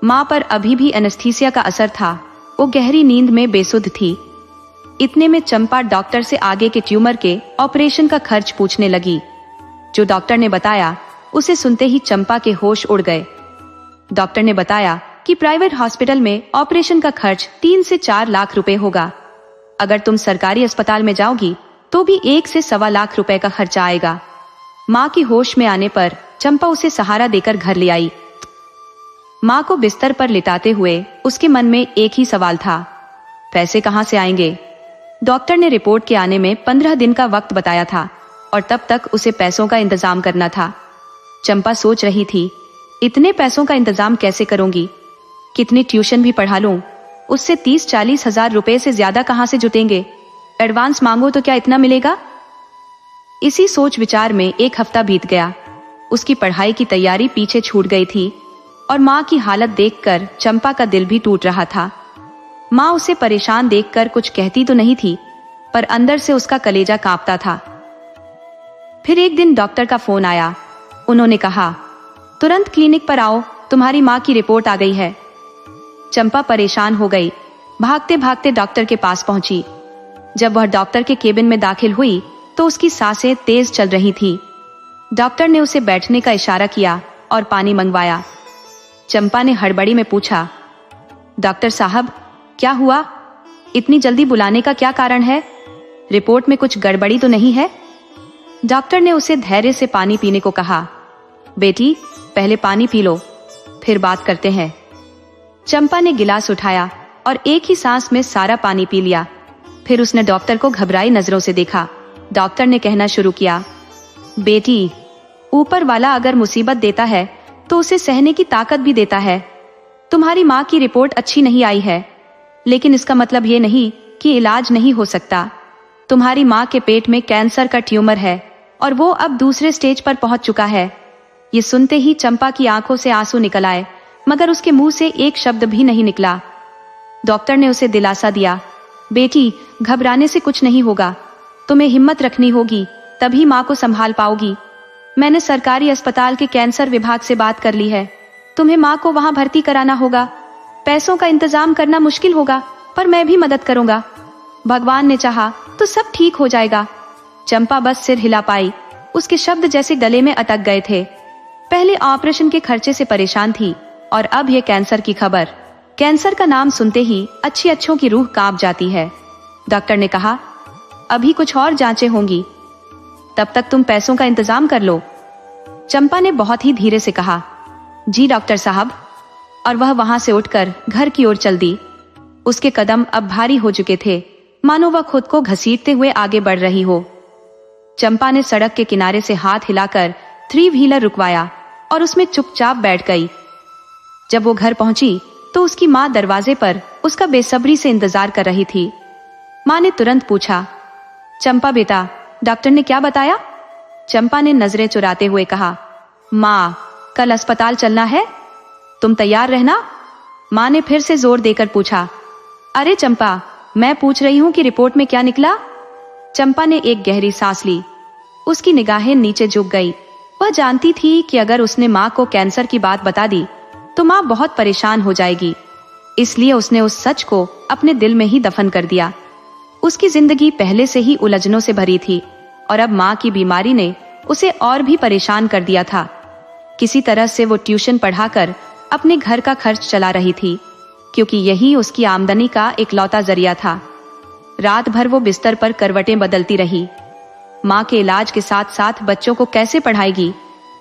माँ पर अभी भी एनेस्थीसिया का असर था। वो गहरी नींद में बेसुध थी। इतने में चंपा डॉक्टर से आगे के ट्यूमर के ऑपरेशन का खर्च पूछने लगी। जो डॉक्टर ने बताया उसे सुनते ही चंपा के होश उड़ गए। डॉक्टर ने बताया कि प्राइवेट हॉस्पिटल में ऑपरेशन का खर्च 3 से 4 लाख रुपए होगा। अगर तुम सरकारी अस्पताल में जाओगी तो भी 1 से 1.25 लाख रुपए का खर्चा आएगा। माँ की होश में आने पर चंपा उसे सहारा देकर घर ले आई। माँ को बिस्तर पर लिटाते हुए उसके मन में एक ही सवाल था, पैसे कहाँ से आएंगे? डॉक्टर ने रिपोर्ट के आने में 15 दिन का वक्त बताया था और तब तक उसे पैसों का इंतजाम करना था। चंपा सोच रही थी, इतने पैसों का इंतजाम कैसे करूंगी? कितनी ट्यूशन भी पढ़ा लूं, उससे 30-40 हजार रुपए से ज्यादा कहां से जुटेंगे? एडवांस मांगो तो क्या इतना मिलेगा? इसी सोच विचार में 1 हफ्ता बीत गया। उसकी पढ़ाई की तैयारी पीछे छूट गई थी और माँ की हालत देखकर चंपा का दिल भी टूट रहा था। माँ उसे परेशान देखकर कुछ कहती तो नहीं थी, पर अंदर से उसका कलेजा कांपता था। फिर एक दिन डॉक्टर का फोन आया। उन्होंने कहा, तुरंत क्लिनिक पर आओ, तुम्हारी माँ की रिपोर्ट आ गई है। चंपा परेशान हो गई। भागते भागते डॉक्टर के पास पहुंची। जब वह डॉक्टर के केबिन में दाखिल हुई तो उसकी सांसें तेज चल रही थी। डॉक्टर ने उसे बैठने का इशारा किया और पानी मंगवाया। चंपा ने हड़बड़ी में पूछा, डॉक्टर साहब क्या हुआ? इतनी जल्दी बुलाने का क्या कारण है? रिपोर्ट में कुछ गड़बड़ी तो नहीं है? डॉक्टर ने उसे धैर्य से पानी पीने को कहा। बेटी पहले पानी पी लो, फिर बात करते हैं। चंपा ने गिलास उठाया और एक ही सांस में सारा पानी पी लिया। फिर उसने डॉक्टर को घबराई नजरों से देखा। डॉक्टर ने कहना शुरू किया, बेटी ऊपर वाला अगर मुसीबत देता है तो उसे सहने की ताकत भी देता है। तुम्हारी माँ की रिपोर्ट अच्छी नहीं आई है, लेकिन इसका मतलब ये नहीं कि इलाज नहीं हो सकता। तुम्हारी माँ के पेट में कैंसर का ट्यूमर है और वो अब दूसरे स्टेज पर पहुंच चुका है। ये सुनते ही चंपा की आंखों से आंसू निकल आए, मगर उसके मुंह से एक शब्द भी नहीं निकला। डॉक्टर ने उसे दिलासा दिया, बेटी घबराने से कुछ नहीं होगा, तुम्हें हिम्मत रखनी होगी, तभी माँ को संभाल पाओगी। मैंने सरकारी अस्पताल के कैंसर विभाग से बात कर ली है। तुम्हें माँ को वहां भर्ती कराना होगा। पैसों का इंतजाम करना मुश्किल होगा, पर मैं भी मदद करूंगा। भगवान ने चाहा तो सब ठीक हो जाएगा। चंपा बस सिर हिला पाई। उसके शब्द जैसे गले में अटक गए थे। पहले ऑपरेशन के खर्चे से परेशान थी और अब ये कैंसर की खबर। कैंसर का नाम सुनते ही अच्छी अच्छों की रूह कांप जाती है। डॉक्टर ने कहा, अभी कुछ और जांचें होंगी, तब तक तुम पैसों का इंतजाम कर लो। चंपा ने बहुत ही धीरे से कहा, जी डॉक्टर साहब, और वह वहां से उठकर घर की ओर चल दी। उसके कदम अब भारी हो चुके थे, मानो वह खुद को घसीटते हुए आगे बढ़ रही हो। चंपा ने सड़क के किनारे से हाथ हिलाकर 3 व्हीलर रुकवाया और उसमें चुपचाप बैठ गई। जब वो घर पहुंची तो उसकी माँ दरवाजे पर उसका बेसब्री से इंतजार कर रही थी। माँ ने तुरंत पूछा, चंपा बेटा, डॉक्टर ने क्या बताया? चंपा ने नजरें चुराते हुए कहा, माँ, कल अस्पताल चलना है, तुम तैयार रहना। माँ ने फिर से जोर देकर पूछा, अरे चंपा, मैं पूछ रही हूँ कि रिपोर्ट में क्या निकला? चंपा ने एक गहरी सांस ली। उसकी निगाहें नीचे झुक गई। वह जानती थी कि अगर उसने माँ को कैंसर की बात बता दी तो माँ बहुत परेशान हो जाएगी। इसलिए उसने उस सच को अपने दिल में ही दफन कर दिया। उसकी जिंदगी पहले से ही उलझनों से भरी थी और अब माँ की बीमारी ने उसे और भी परेशान कर दिया था। किसी तरह से वो ट्यूशन पढ़ाकर अपने घर का खर्च चला रही थी, क्योंकि यही उसकी आमदनी का इकलौता जरिया था। रात भर वो बिस्तर पर करवटें बदलती रही। माँ के इलाज के साथ साथ बच्चों को कैसे पढ़ाएगी,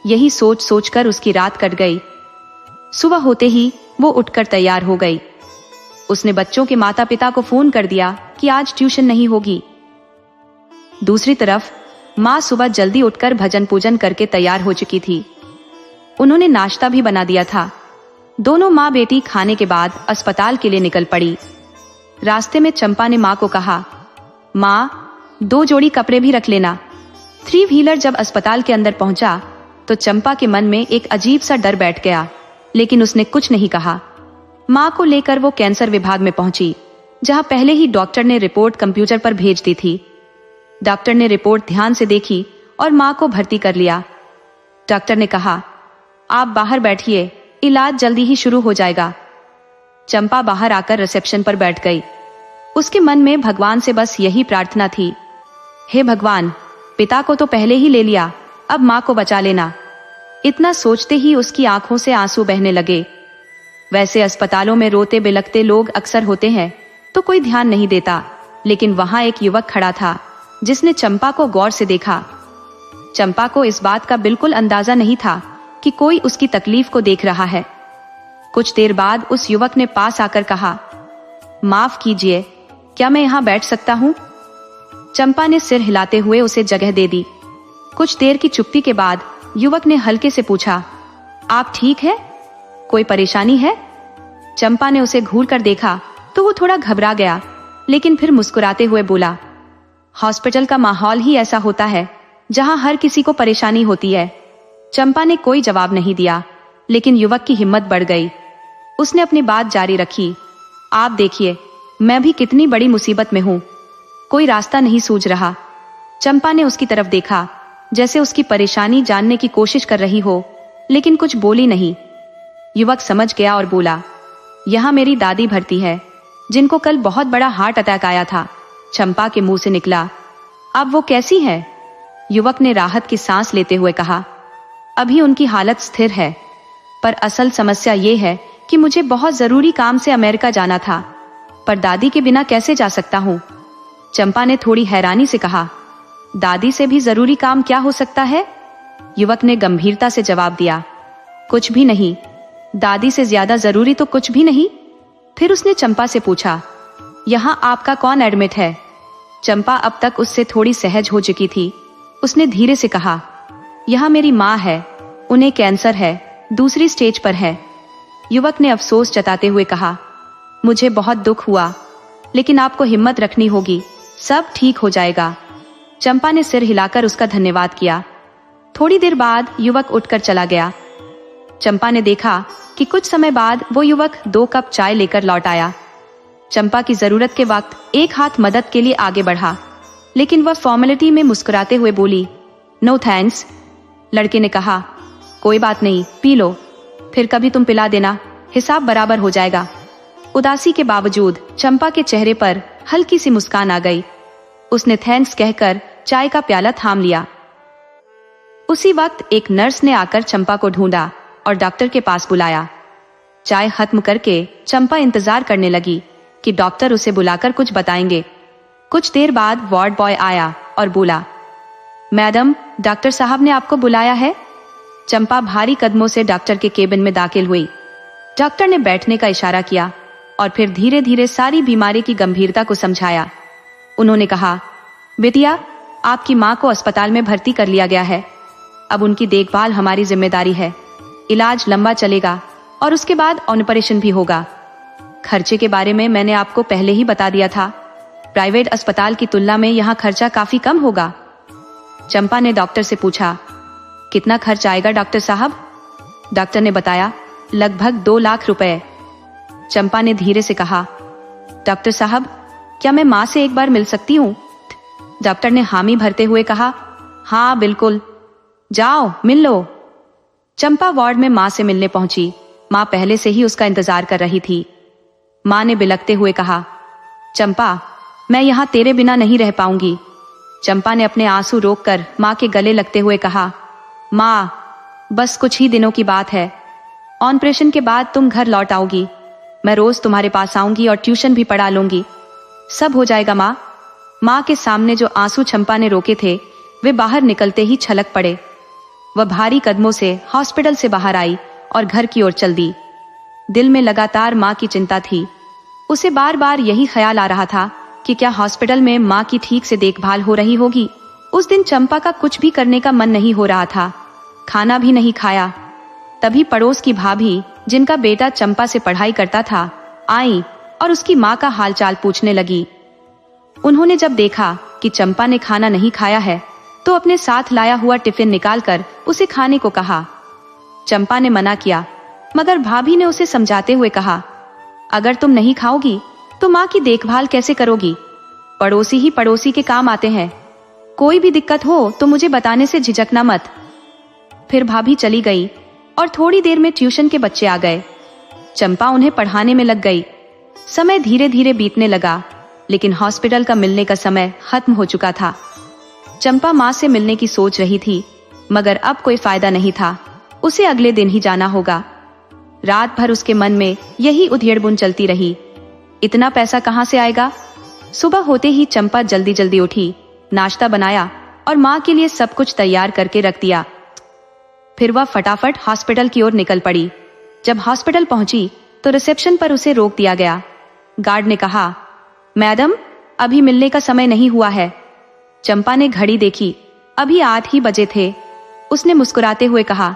यही सोच सोचकर उसकी रात कट गई। सुबह होते ही वो उठकर तैयार हो गई। उसने बच्चों के माता पिता को फोन कर दिया कि आज ट्यूशन नहीं होगी। दूसरी तरफ माँ सुबह जल्दी उठकर भजन पूजन करके तैयार हो चुकी थी। उन्होंने नाश्ता भी बना दिया था। दोनों माँ बेटी खाने के बाद अस्पताल के लिए निकल पड़ी। रास्ते में चंपा ने माँ को कहा, माँ, 2 जोड़ी कपड़े भी रख लेना। 3 व्हीलर जब अस्पताल के अंदर पहुंचा तो चंपा के मन में एक अजीब सा डर बैठ गया, लेकिन उसने कुछ नहीं कहा। माँ को लेकर वो कैंसर विभाग में पहुंची, जहां पहले ही डॉक्टर ने रिपोर्ट कंप्यूटर पर भेज दी थी। डॉक्टर ने रिपोर्ट ध्यान से देखी और माँ को भर्ती कर लिया। डॉक्टर ने कहा, आप बाहर बैठिए, इलाज जल्दी ही शुरू हो जाएगा। चंपा बाहर आकर रिसेप्शन पर बैठ गई। उसके मन में भगवान से बस यही प्रार्थना थी, हे भगवान, पिता को तो पहले ही ले लिया, अब माँ को बचा लेना। इतना सोचते ही उसकी आंखों से आंसू बहने लगे। वैसे अस्पतालों में रोते बिलखते लोग अक्सर होते हैं तो कोई ध्यान नहीं देता, लेकिन वहां एक युवक खड़ा था जिसने चंपा को गौर से देखा। चंपा को इस बात का बिल्कुल अंदाजा नहीं था कि कोई उसकी तकलीफ को देख रहा है। कुछ देर बाद उस युवक ने पास आकर कहा, माफ कीजिए, क्या मैं यहाँ बैठ सकता हूँ? चंपा ने सिर हिलाते हुए उसे जगह दे दी। कुछ देर की चुप्पी के बाद युवक ने हल्के से पूछा, आप ठीक है? कोई परेशानी है? चंपा ने उसे घूर कर देखा तो वो थोड़ा घबरा गया, लेकिन फिर मुस्कुराते हुए बोला, हॉस्पिटल का माहौल ही ऐसा होता है जहां हर किसी को परेशानी होती है। चंपा ने कोई जवाब नहीं दिया, लेकिन युवक की हिम्मत बढ़ गई। उसने अपनी बात जारी रखी, आप देखिए, मैं भी कितनी बड़ी मुसीबत में हूँ, कोई रास्ता नहीं सूझ रहा। चंपा ने उसकी तरफ देखा, जैसे उसकी परेशानी जानने की कोशिश कर रही हो, लेकिन कुछ बोली नहीं। युवक समझ गया और बोला, यहाँ मेरी दादी भर्ती है, जिनको कल बहुत बड़ा हार्ट अटैक आया था। चंपा के मुंह से निकला, अब वो कैसी है? युवक ने राहत की सांस लेते हुए कहा, अभी उनकी हालत स्थिर है, पर असल समस्या ये है कि मुझे बहुत जरूरी काम से अमेरिका जाना था, पर दादी के बिना कैसे जा सकता हूँ? चंपा ने थोड़ी हैरानी से कहा, दादी से भी जरूरी काम क्या हो सकता है? युवक ने गंभीरता से जवाब दिया, कुछ भी नहीं, दादी से ज्यादा जरूरी तो कुछ भी नहीं। फिर उसने चंपा से पूछा, यहाँ आपका कौन एडमिट है? चंपा अब तक उससे थोड़ी सहज हो चुकी थी। उसने धीरे से कहा, यहाँ मेरी माँ है, उन्हें कैंसर है, दूसरी स्टेज पर है। युवक ने अफसोस जताते हुए कहा, मुझे बहुत दुख हुआ, लेकिन आपको हिम्मत रखनी होगी, सब ठीक हो जाएगा। चंपा ने सिर हिलाकर उसका धन्यवाद किया। थोड़ी देर बाद युवक उठकर चला गया। चंपा ने देखा कि कुछ समय बाद वो युवक 2 कप चाय लेकर लौट आया। चंपा की जरूरत के वक्त एक हाथ मदद के लिए आगे बढ़ा, लेकिन वह फॉर्मेलिटी में मुस्कुराते हुए बोली, नो थैंक्स। लड़के ने कहा, कोई बात नहीं, पी लो, फिर कभी तुम पिला देना, हिसाब बराबर हो जाएगा। उदासी के बावजूद चंपा के चेहरे पर हल्की सी मुस्कान आ गई। उसने थैंक्स कहकर चाय का प्याला थाम लिया। उसी वक्त एक नर्स ने आकर चंपा को ढूंढा और डॉक्टर के पास बुलाया। चाय खत्म करके चंपा इंतजार करने लगी कि डॉक्टर उसे बुलाकर कुछ बताएंगे। कुछ देर बाद वार्ड बॉय आया और बोला, मैडम, डॉक्टर साहब ने आपको बुलाया है। चंपा भारी कदमों से डॉक्टर के केबिन में दाखिल हुई। डॉक्टर ने बैठने का इशारा किया और फिर धीरे धीरे सारी बीमारी की गंभीरता को समझाया। उन्होंने कहा, बेटिया, आपकी माँ को अस्पताल में भर्ती कर लिया गया है। अब उनकी देखभाल हमारी जिम्मेदारी है। इलाज लंबा चलेगा और उसके बाद ऑपरेशन भी होगा। खर्चे के बारे में मैंने आपको पहले ही बता दिया था। प्राइवेट अस्पताल की तुलना में यहाँ खर्चा काफी कम होगा। चंपा ने डॉक्टर से पूछा, कितना खर्च आएगा डॉक्टर साहब? डॉक्टर ने बताया, लगभग 2 लाख रुपए। चंपा ने धीरे से कहा, डॉक्टर साहब, क्या मैं माँ से एक बार मिल सकती हूँ? डॉक्टर ने हामी भरते हुए कहा, हाँ बिल्कुल, जाओ मिल लो। चंपा वार्ड में माँ से मिलने पहुंची। माँ पहले से ही उसका इंतजार कर रही थी। माँ ने बिलखते हुए कहा, चंपा, मैं यहाँ तेरे बिना नहीं रह पाऊंगी। चंपा ने अपने आंसू रोककर माँ के गले लगते हुए कहा, माँ, बस कुछ ही दिनों की बात है। ऑपरेशन के बाद तुम घर लौट आओगी। मैं रोज तुम्हारे पास आऊंगी और ट्यूशन भी पढ़ा लूंगी। सब हो जाएगा माँ। माँ के सामने जो आंसू चंपा ने रोके थे वे बाहर निकलते ही छलक पड़े। वह भारी कदमों से हॉस्पिटल से बाहर आई और घर की ओर चल दी। दिल में लगातार माँ की चिंता थी। उसे बार बार यही ख्याल आ रहा था कि क्या हॉस्पिटल में माँ की ठीक से देखभाल हो रही होगी। उस दिन चंपा का कुछ भी करने का मन नहीं हो रहा था, खाना भी नहीं खाया। तभी पड़ोस की भाभी, जिनका बेटा चंपा से पढ़ाई करता था, आई और उसकी माँ का हालचाल पूछने लगी। उन्होंने जब देखा कि चंपा ने खाना नहीं खाया है तो अपने साथ लाया हुआ टिफिन निकालकर उसे खाने को कहा। चंपा ने मना किया, मगर भाभी ने उसे समझाते हुए कहा, अगर तुम नहीं खाओगी तो माँ की देखभाल कैसे करोगी? पड़ोसी ही पड़ोसी के काम आते हैं। कोई भी दिक्कत हो तो मुझे बताने से झिझकना मत। फिर भाभी चली गई और थोड़ी देर में ट्यूशन के बच्चे आ गए। चंपा उन्हें पढ़ाने में लग गई। समय धीरे धीरे बीतने लगा, लेकिन हॉस्पिटल का मिलने का समय खत्म हो चुका था। चंपा माँ से मिलने की सोच रही थी, मगर अब कोई फायदा नहीं था। उसे अगले दिन ही जाना होगा। रात भर उसके मन में यही उधेड़बुन चलती रही। इतना पैसा कहाँ से आएगा? सुबह होते ही चंपा जल्दी जल्दी उठी, नाश्ता बनाया और माँ के लिए सब कुछ तैयार करके रख दिया। फिर वह फटाफट हॉस्पिटल की ओर निकल पड़ी। जब हॉस्पिटल पहुंची तो रिसेप्शन पर उसे रोक दिया गया। गार्ड ने कहा, मैडम, अभी मिलने का समय नहीं हुआ है। चंपा ने घड़ी देखी, अभी 8 ही बजे थे। उसने मुस्कुराते हुए कहा,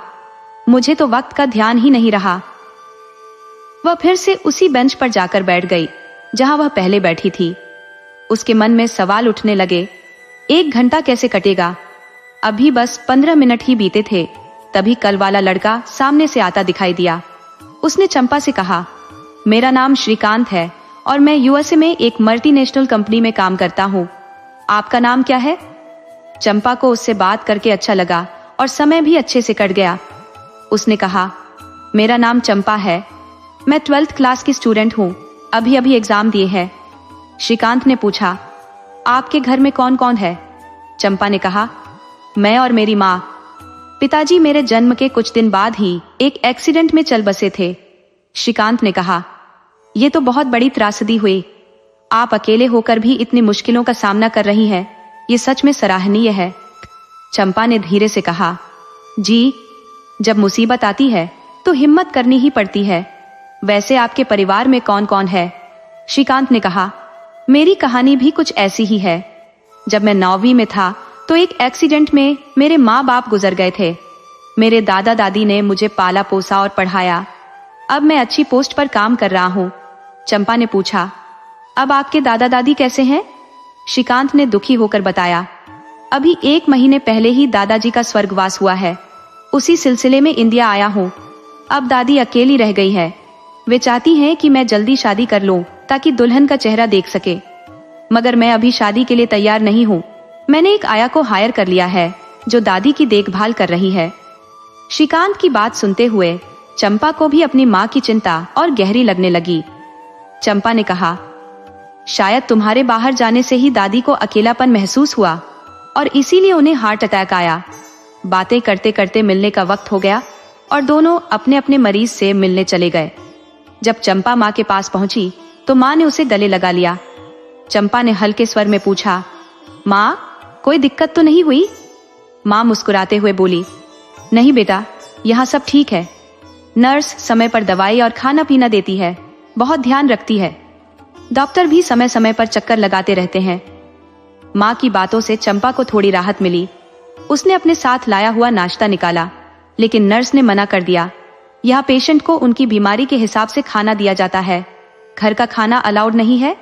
मुझे तो वक्त का ध्यान ही नहीं रहा। वह फिर से उसी बेंच पर जाकर बैठ गई जहां वह पहले बैठी थी। उसके मन में सवाल उठने लगे, 1 घंटा कैसे कटेगा? अभी बस 15 मिनट ही बीते थे। तभी कल वाला लड़का सामने से आता दिखाई दिया। उसने चंपा से कहा, मेरा नाम श्रीकांत है और मैं यूएसए में एक मल्टीनेशनल कंपनी में काम करता हूँ। आपका नाम क्या है? चंपा को उससे बात करके अच्छा लगा और समय भी अच्छे से कट गया। उसने कहा, मेरा नाम चंपा है। मैं 12th क्लास की स्टूडेंट हूँ, अभी अभी एग्जाम दिए हैं। श्रीकांत ने पूछा, आपके घर में कौन कौन है? चंपा ने कहा, मैं और मेरी माँ। पिताजी मेरे जन्म के कुछ दिन बाद ही एक एक्सीडेंट में चल बसे थे। श्रीकांत ने कहा, ये तो बहुत बड़ी त्रासदी हुई। आप अकेले होकर भी इतनी मुश्किलों का सामना कर रही हैं, ये सच में सराहनीय है। चंपा ने धीरे से कहा, जी, जब मुसीबत आती है तो हिम्मत करनी ही पड़ती है। वैसे आपके परिवार में कौन कौन है? श्रीकांत ने कहा, मेरी कहानी भी कुछ ऐसी ही है। जब मैं 9वीं में था तो एक एक्सीडेंट में मेरे माँ बाप गुजर गए थे। मेरे दादा दादी ने मुझे पाला पोसा और पढ़ाया। अब मैं अच्छी पोस्ट पर काम कर रहा हूँ। चंपा ने पूछा, अब आपके दादा दादी कैसे हैं? श्रीकांत ने दुखी होकर बताया, अभी 1 महीने पहले ही दादाजी का स्वर्गवास हुआ है। उसी सिलसिले में इंडिया आया हूँ। अब दादी अकेली रह गई है। वे चाहती हैं कि मैं जल्दी शादी कर लूं ताकि दुल्हन का चेहरा देख सके, मगर मैं अभी शादी के लिए तैयार नहीं हूँ। मैंने एक आया को हायर कर लिया है जो दादी की देखभाल कर रही है। श्रीकांत की बात सुनते हुए चंपा को भी अपनी माँ की चिंता और गहरी लगने लगी। चंपा ने कहा, शायद तुम्हारे बाहर जाने से ही दादी को अकेलापन महसूस हुआ और इसीलिए उन्हें हार्ट अटैक आया। बातें करते करते मिलने का वक्त हो गया और दोनों अपने अपने मरीज से मिलने चले गए। जब चंपा माँ के पास पहुंची तो माँ ने उसे गले लगा लिया। चंपा ने हल्के स्वर में पूछा, माँ, कोई दिक्कत तो नहीं हुई? माँ मुस्कुराते हुए बोली, नहीं बेटा, यहाँ सब ठीक है। नर्स समय पर दवाई और खाना पीना देती है, बहुत ध्यान रखती है। डॉक्टर भी समय समय पर चक्कर लगाते रहते हैं। माँ की बातों से चंपा को थोड़ी राहत मिली। उसने अपने साथ लाया हुआ नाश्ता निकाला, लेकिन नर्स ने मना कर दिया। यह पेशेंट को उनकी बीमारी के हिसाब से खाना दिया जाता है, घर का खाना अलाउड नहीं है।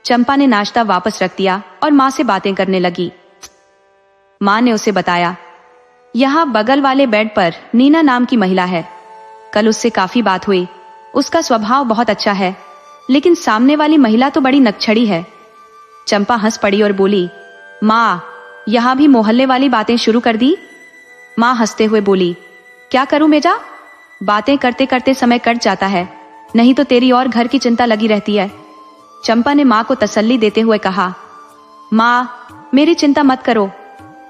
चंपा ने नाश्ता वापस रख दिया और माँ से बातें करने लगी। माँ ने उसे बताया, यहाँ बगल वाले बेड पर नीना नाम की महिला है, कल उससे काफी बात हुई। उसका स्वभाव बहुत अच्छा है, लेकिन सामने वाली महिला तो बड़ी नकछड़ी है। चंपा हंस पड़ी और बोली, माँ, यहाँ भी मोहल्ले वाली बातें शुरू कर दी? माँ हंसते हुए बोली, क्या करूं बेटा, बातें करते करते समय कट जाता है, नहीं तो तेरी और घर की चिंता लगी रहती है। चंपा ने माँ को तसल्ली देते हुए कहा, माँ, मेरी चिंता मत करो।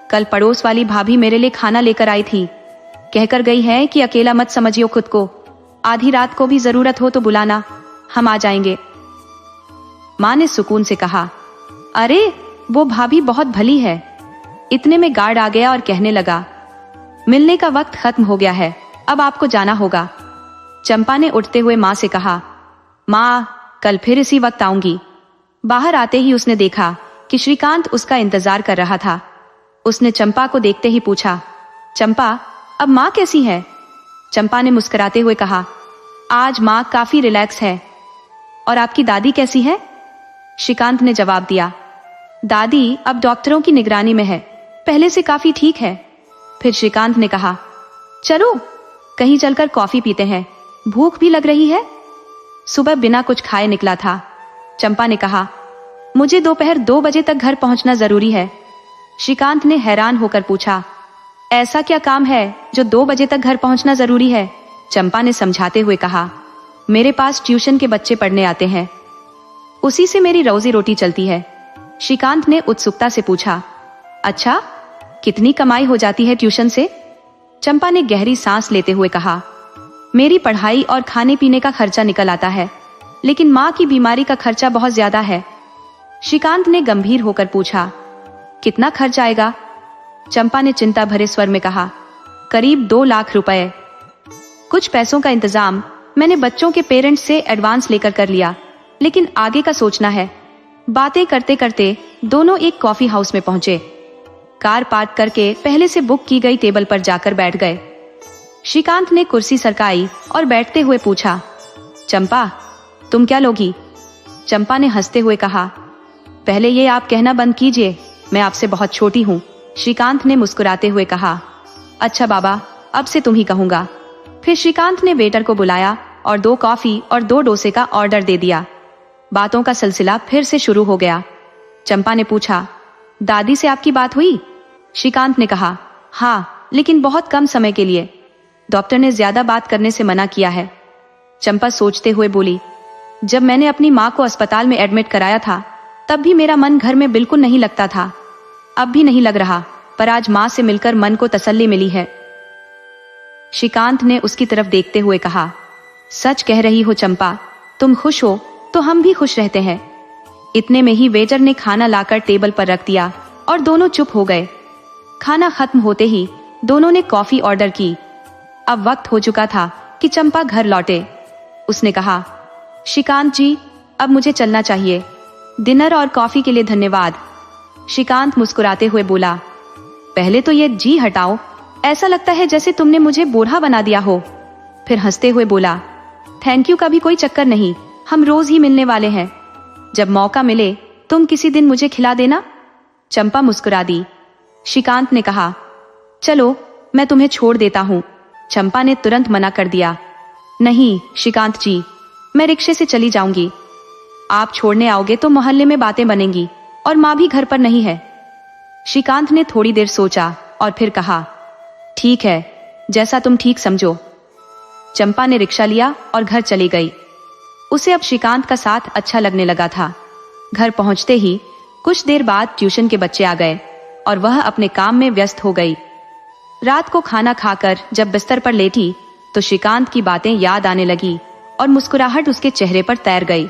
कल पड़ोस वाली भाभी मेरे लिए खाना लेकर आई थी, कहकर गई है कि अकेला मत समझियो खुद को, आधी रात को भी जरूरत हो तो बुलाना, हम आ जाएंगे। माँ ने सुकून से कहा, अरे वो भाभी बहुत भली है। इतने में गार्ड आ गया और कहने लगा, मिलने का वक्त खत्म हो गया है, अब आपको जाना होगा। चंपा ने उठते हुए माँ से कहा, माँ, कल फिर इसी वक्त आऊंगी। बाहर आते ही उसने देखा कि श्रीकांत उसका इंतजार कर रहा था। उसने चंपा को देखते ही पूछा, चंपा, अब माँ कैसी है? चंपा ने मुस्कुराते हुए कहा, आज माँ काफी रिलैक्स है। और आपकी दादी कैसी है? श्रीकांत ने जवाब दिया, दादी अब डॉक्टरों की निगरानी में है, पहले से काफी ठीक है। फिर श्रीकांत ने कहा, चलो कहीं चलकर कॉफी पीते हैं, भूख भी लग रही है। सुबह बिना कुछ खाए निकला था। चंपा ने कहा, मुझे दोपहर 2 बजे तक घर पहुंचना जरूरी है। श्रीकांत ने हैरान होकर पूछा, ऐसा क्या काम है जो 2 बजे तक घर पहुंचना जरूरी है? चंपा ने समझाते हुए कहा, मेरे पास ट्यूशन के बच्चे पढ़ने आते हैं, उसी से मेरी रोजी रोटी चलती है। श्रीकांत ने उत्सुकता से पूछा, अच्छा, कितनी कमाई हो जाती है ट्यूशन से? चंपा ने गहरी सांस लेते हुए कहा, मेरी पढ़ाई और खाने पीने का खर्चा निकल आता है, लेकिन माँ की बीमारी का खर्चा बहुत ज्यादा है। श्रीकांत ने गंभीर होकर पूछा, कितना खर्च आएगा? चंपा ने चिंता भरे स्वर में कहा, करीब 2 लाख रुपए। कुछ पैसों का इंतजाम मैंने बच्चों के पेरेंट्स से एडवांस लेकर कर लिया, लेकिन आगे का सोचना है। बातें करते करते दोनों एक कॉफी हाउस में पहुंचे। कार पार्क करके पहले से बुक की गई टेबल पर जाकर बैठ गए। श्रीकांत ने कुर्सी सरकाई और बैठते हुए पूछा, चंपा, तुम क्या लोगी? चंपा ने हंसते हुए कहा, पहले ये आप कहना बंद कीजिए, मैं आपसे बहुत छोटी हूँ। श्रीकांत ने मुस्कुराते हुए कहा, अच्छा बाबा, अब से तुम ही कहूंगा। फिर श्रीकांत ने वेटर को बुलाया और 2 कॉफी और 2 डोसे का ऑर्डर दे दिया। बातों का सिलसिला फिर से शुरू हो गया। चंपा ने पूछा, दादी से आपकी बात हुई? श्रीकांत ने कहा, हाँ, लेकिन बहुत कम समय के लिए। डॉक्टर ने ज्यादा बात करने से मना किया है। चंपा सोचते हुए बोली, जब मैंने अपनी माँ को अस्पताल में एडमिट कराया था, तब भी मेरा मन घर में बिल्कुल नहीं लगता था। अब भी नहीं लग रहा, पर आज माँ से मिलकर मन को तसल्ली मिली है। श्रीकांत ने उसकी तरफ देखते हुए कहा, सच कह रही हो चंपा, तुम खुश हो तो हम भी खुश रहते हैं। इतने में ही वेटर ने खाना लाकर टेबल पर रख दिया और दोनों चुप हो गए। खाना खत्म होते ही दोनों ने कॉफी ऑर्डर की। अब वक्त हो चुका था कि चंपा घर लौटे। उसने कहा, श्रीकांत जी, अब मुझे चलना चाहिए। डिनर और कॉफी के लिए धन्यवाद। श्रीकांत मुस्कुराते हुए बोला, पहले तो ये जी हटाओ, ऐसा लगता है जैसे तुमने मुझे बूढ़ा बना दिया हो। फिर हंसते हुए बोला, थैंक यू का भी कोई चक्कर नहीं, हम रोज ही मिलने वाले हैं। जब मौका मिले तुम किसी दिन मुझे खिला देना। चंपा मुस्कुरा दी। श्रीकांत ने कहा, चलो मैं तुम्हें छोड़ देता हूँ। चंपा ने तुरंत मना कर दिया, नहीं श्रीकांत जी, मैं रिक्शे से चली जाऊंगी। आप छोड़ने आओगे तो मोहल्ले में बातें बनेंगी और माँ भी घर पर नहीं है। श्रीकांत ने थोड़ी देर सोचा और फिर कहा, ठीक है, जैसा तुम ठीक समझो। चंपा ने रिक्शा लिया और घर चली गई। उसे अब श्रीकांत का साथ अच्छा लगने लगा था। घर पहुंचते ही कुछ देर बाद ट्यूशन के बच्चे आ गए और वह अपने काम में व्यस्त हो गई। रात को खाना खाकर जब बिस्तर पर लेटी तो श्रीकांत की बातें याद आने लगी और मुस्कुराहट उसके चेहरे पर तैर गई।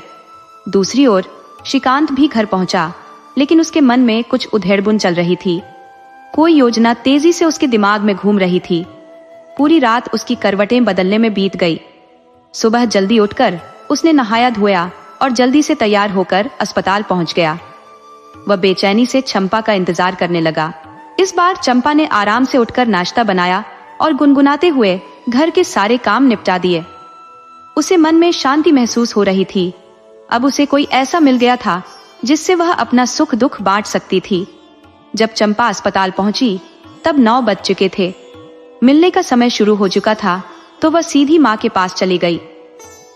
दूसरी ओर श्रीकांत भी घर पहुंचा, लेकिन उसके मन में कुछ उधेड़बुन चल रही थी। कोई योजना तेजी से उसके दिमाग में घूम रही थी। पूरी रात उसकी करवटें बदलने में बीत गई। सुबह जल्दी उठकर उसने नहाया धोया और जल्दी से तैयार होकर अस्पताल पहुंच गया। वह बेचैनी से चंपा का इंतजार करने लगा। इस बार चंपा ने आराम से उठकर नाश्ता बनाया और गुनगुनाते हुए घर के सारे काम निपटा दिए। उसे मन में शांति महसूस हो रही थी। अब उसे कोई ऐसा मिल गया था जिससे वह अपना सुख दुख बांट सकती थी। जब चंपा अस्पताल पहुंची तब 9 बज चुके थे। मिलने का समय शुरू हो चुका था तो वह सीधी माँ के पास चली गई।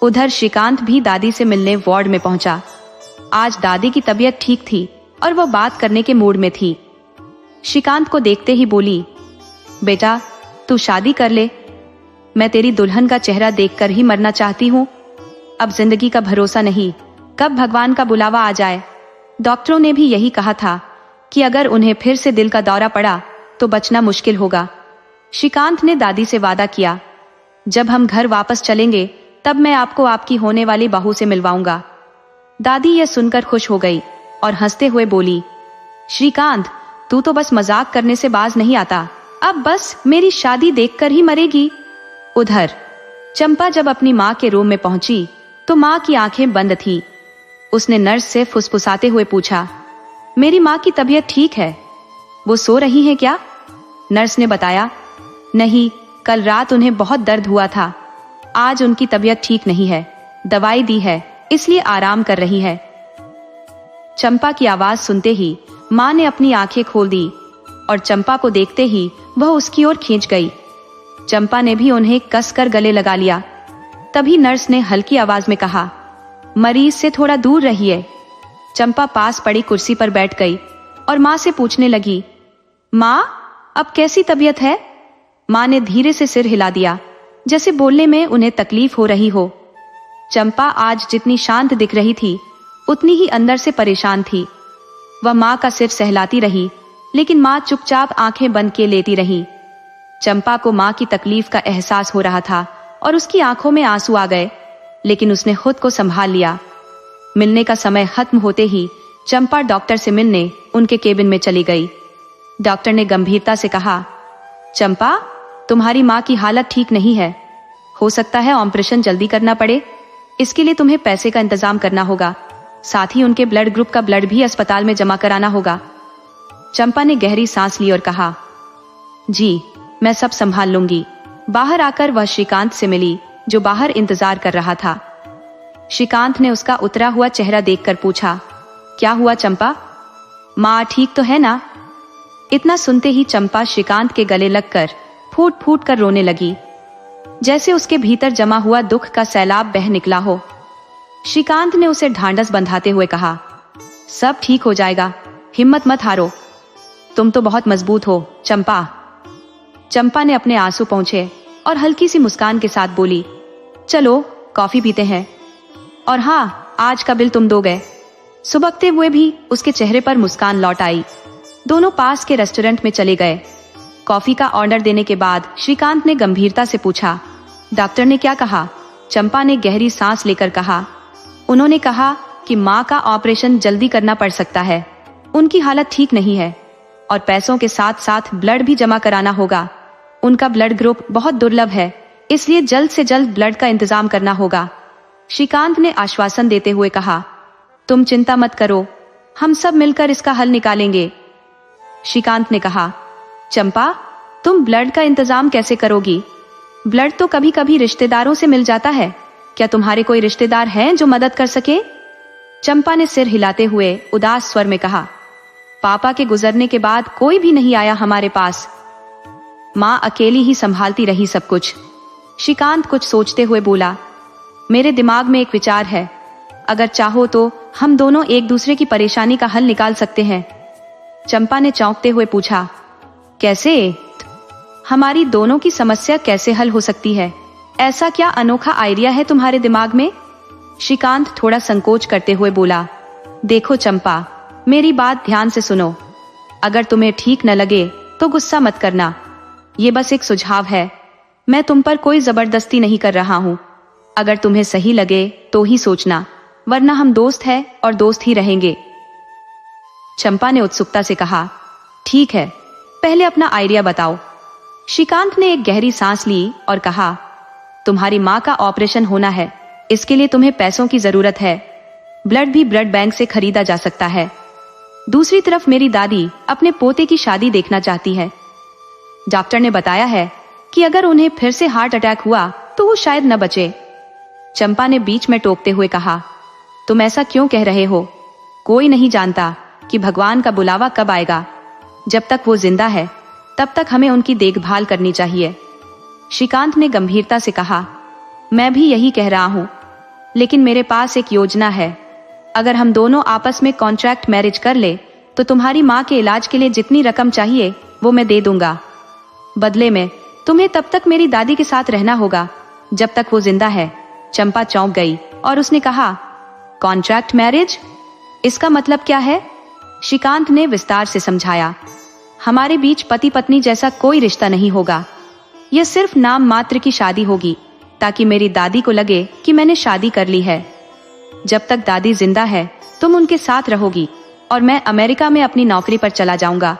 उधर श्रीकांत भी दादी से मिलने वार्ड में पहुंचा। आज दादी की तबीयत ठीक थी और वह बात करने के मूड में थी। श्रीकांत को देखते ही बोली, बेटा तू शादी कर ले। मैं तेरी दुल्हन का चेहरा देखकर ही मरना चाहती हूँ। अब जिंदगी का भरोसा नहीं, कब भगवान का बुलावा आ जाए। डॉक्टरों ने भी यही कहा था कि अगर उन्हें फिर से दिल का दौरा पड़ा तो बचना मुश्किल होगा। श्रीकांत ने दादी से वादा किया, जब हम घर वापस चलेंगे तब मैं आपको आपकी होने वाली बहू से मिलवाऊंगा। दादी यह सुनकर खुश हो गई और हंसते हुए बोली, श्रीकांत तू तो बस मजाक करने से बाज नहीं आता, अब बस मेरी शादी देखकर ही मरेगी। उधर चंपा जब अपनी माँ के रूम में पहुंची तो माँ की आंखें बंद थी। उसने नर्स से फुसफुसाते हुए पूछा, मेरी माँ की तबीयत ठीक है, वो सो रही हैं क्या? नर्स ने बताया, नहीं, कल रात उन्हें बहुत दर्द हुआ था। आज उनकी तबीयत ठीक नहीं है, दवाई दी है इसलिए आराम कर रही है। चंपा की आवाज सुनते ही माँ ने अपनी आंखें खोल दी और चंपा को देखते ही वह उसकी ओर खींच गई। चंपा ने भी उन्हें कसकर गले लगा लिया। तभी नर्स ने हल्की आवाज में कहा, मरीज से थोड़ा दूर रहिए। चंपा पास पड़ी कुर्सी पर बैठ गई और माँ से पूछने लगी, माँ अब कैसी तबीयत है? माँ ने धीरे से सिर हिला दिया, जैसे बोलने में उन्हें तकलीफ हो रही हो। चंपा आज जितनी शांत दिख रही थी उतनी ही अंदर से परेशान थी। वह माँ का सिर सहलाती रही, लेकिन माँ चुपचाप आंखें बंद किए लेती रही। चंपा को माँ की तकलीफ का एहसास हो रहा था और उसकी आंखों में आंसू आ गए, लेकिन उसने खुद को संभाल लिया। मिलने का समय खत्म होते ही चंपा डॉक्टर से मिलने उनके केबिन में चली गई। डॉक्टर ने गंभीरता से कहा, चंपा तुम्हारी माँ की हालत ठीक नहीं है, हो सकता है ऑपरेशन जल्दी करना पड़े। इसके लिए तुम्हें पैसे का इंतजाम करना होगा, साथ ही उनके ब्लड ग्रुप का ब्लड भी अस्पताल में जमा कराना होगा। चंपा ने गहरी सांस ली और कहा, जी मैं सब संभाल लूंगी। बाहर आकर वह श्रीकांत से मिली जो बाहर इंतजार कर रहा था। श्रीकांत ने उसका उतरा हुआ चेहरा देखकर पूछा, क्या हुआ चंपा, माँ ठीक तो है ना? इतना सुनते ही चंपा श्रीकांत के गले लगकर फूट फूट कर रोने लगी, जैसे उसके भीतर जमा हुआ दुख का सैलाब बह निकला हो। श्रीकांत ने उसे ढांढस बंधाते हुए कहा, सब ठीक हो जाएगा, हिम्मत मत हारो, तुम तो बहुत मजबूत हो चंपा। चंपा ने अपने आंसू पोंछे और हल्की सी मुस्कान के साथ बोली, चलो कॉफी पीते हैं, और हाँ आज का बिल तुम दोगे। सुबकते हुए भी उसके चेहरे पर मुस्कान लौट आई। दोनों पास के रेस्टोरेंट में चले गए। कॉफी का ऑर्डर देने के बाद श्रीकांत ने गंभीरता से पूछा, डॉक्टर ने क्या कहा? चंपा ने गहरी सांस लेकर कहा, उन्होंने कहा कि माँ का ऑपरेशन जल्दी करना पड़ सकता है, उनकी हालत ठीक नहीं है और पैसों के साथ साथ ब्लड भी जमा कराना होगा। उनका ब्लड ग्रुप बहुत दुर्लभ है, इसलिए जल्द से जल्द ब्लड का इंतजाम करना होगा। श्रीकांत ने आश्वासन देते हुए कहा, तुम चिंता मत करो, हम सब मिलकर इसका हल निकालेंगे। श्रीकांत ने कहा, चंपा तुम ब्लड का इंतजाम कैसे करोगी? ब्लड तो कभी कभी रिश्तेदारों से मिल जाता है, क्या तुम्हारे कोई रिश्तेदार हैं जो मदद कर सके? चंपा ने सिर हिलाते हुए उदास स्वर में कहा, पापा के गुजरने के बाद कोई भी नहीं आया हमारे पास, माँ अकेली ही संभालती रही सब कुछ। श्रीकांत कुछ सोचते हुए बोला, मेरे दिमाग में एक विचार है, अगर चाहो तो हम दोनों एक दूसरे की परेशानी का हल निकाल सकते हैं। चंपा ने चौंकते हुए पूछा, कैसे? हमारी दोनों की समस्या कैसे हल हो सकती है? ऐसा क्या अनोखा आइडिया है तुम्हारे दिमाग में? श्रीकांत थोड़ा संकोच करते हुए बोला, देखो चंपा, मेरी बात ध्यान से सुनो। अगर तुम्हें ठीक न लगे तो गुस्सा मत करना, ये बस एक सुझाव है। मैं तुम पर कोई जबरदस्ती नहीं कर रहा हूँ। अगर तुम्हें सही लगे तो ही सोचना, वरना हम दोस्त हैं और दोस्त ही रहेंगे। चंपा ने उत्सुकता से कहा, ठीक है, पहले अपना आइडिया बताओ। श्रीकांत ने एक गहरी सांस ली और कहा, तुम्हारी माँ का ऑपरेशन होना है, इसके लिए तुम्हें पैसों की जरूरत है। ब्लड भी ब्लड बैंक से खरीदा जा सकता है। दूसरी तरफ मेरी दादी अपने पोते की शादी देखना चाहती है। डॉक्टर ने बताया है कि अगर उन्हें फिर से हार्ट अटैक हुआ तो वो शायद न बचे। चंपा ने बीच में टोकते हुए कहा, तुम ऐसा क्यों कह रहे हो? कोई नहीं जानता कि भगवान का बुलावा कब आएगा। जब तक वो जिंदा है तब तक हमें उनकी देखभाल करनी चाहिए। श्रीकांत ने गंभीरता से कहा, मैं भी यही कह रहा हूं, लेकिन मेरे पास एक योजना है। अगर हम दोनों आपस में कॉन्ट्रैक्ट मैरिज कर ले तो तुम्हारी माँ के इलाज के लिए जितनी रकम चाहिए वो मैं दे दूंगा। बदले में तुम्हें तब तक मेरी दादी के साथ रहना होगा जब तक वो जिंदा है। चंपा चौंक गई और उसने कहा, कॉन्ट्रैक्ट मैरिज? इसका मतलब क्या है? श्रीकांत ने विस्तार से समझाया, हमारे बीच पति पत्नी जैसा कोई रिश्ता नहीं होगा। यह सिर्फ नाम मात्र की शादी होगी, ताकि मेरी दादी को लगे कि मैंने शादी कर ली है। जब तक दादी जिंदा है तुम उनके साथ रहोगी और मैं अमेरिका में अपनी नौकरी पर चला जाऊंगा।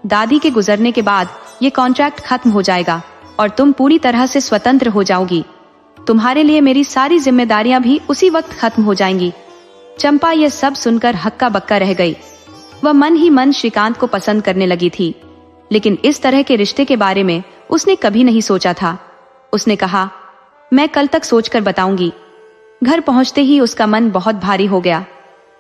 दादी के गुजरने के बाद ये कॉन्ट्रैक्ट खत्म हो जाएगा और तुम पूरी तरह से स्वतंत्र हो जाओगी। तुम्हारे लिए मेरी सारी जिम्मेदारियां भी उसी वक्त खत्म हो जाएंगी। चंपा यह सब सुनकर हक्का बक्का रह गई। वह मन ही मन श्रीकांत को पसंद करने लगी थी, लेकिन इस तरह के रिश्ते के बारे में उसने कभी नहीं सोचा था। उसने कहा, मैं कल तक सोचकर बताऊंगी। घर पहुंचते ही उसका मन बहुत भारी हो गया।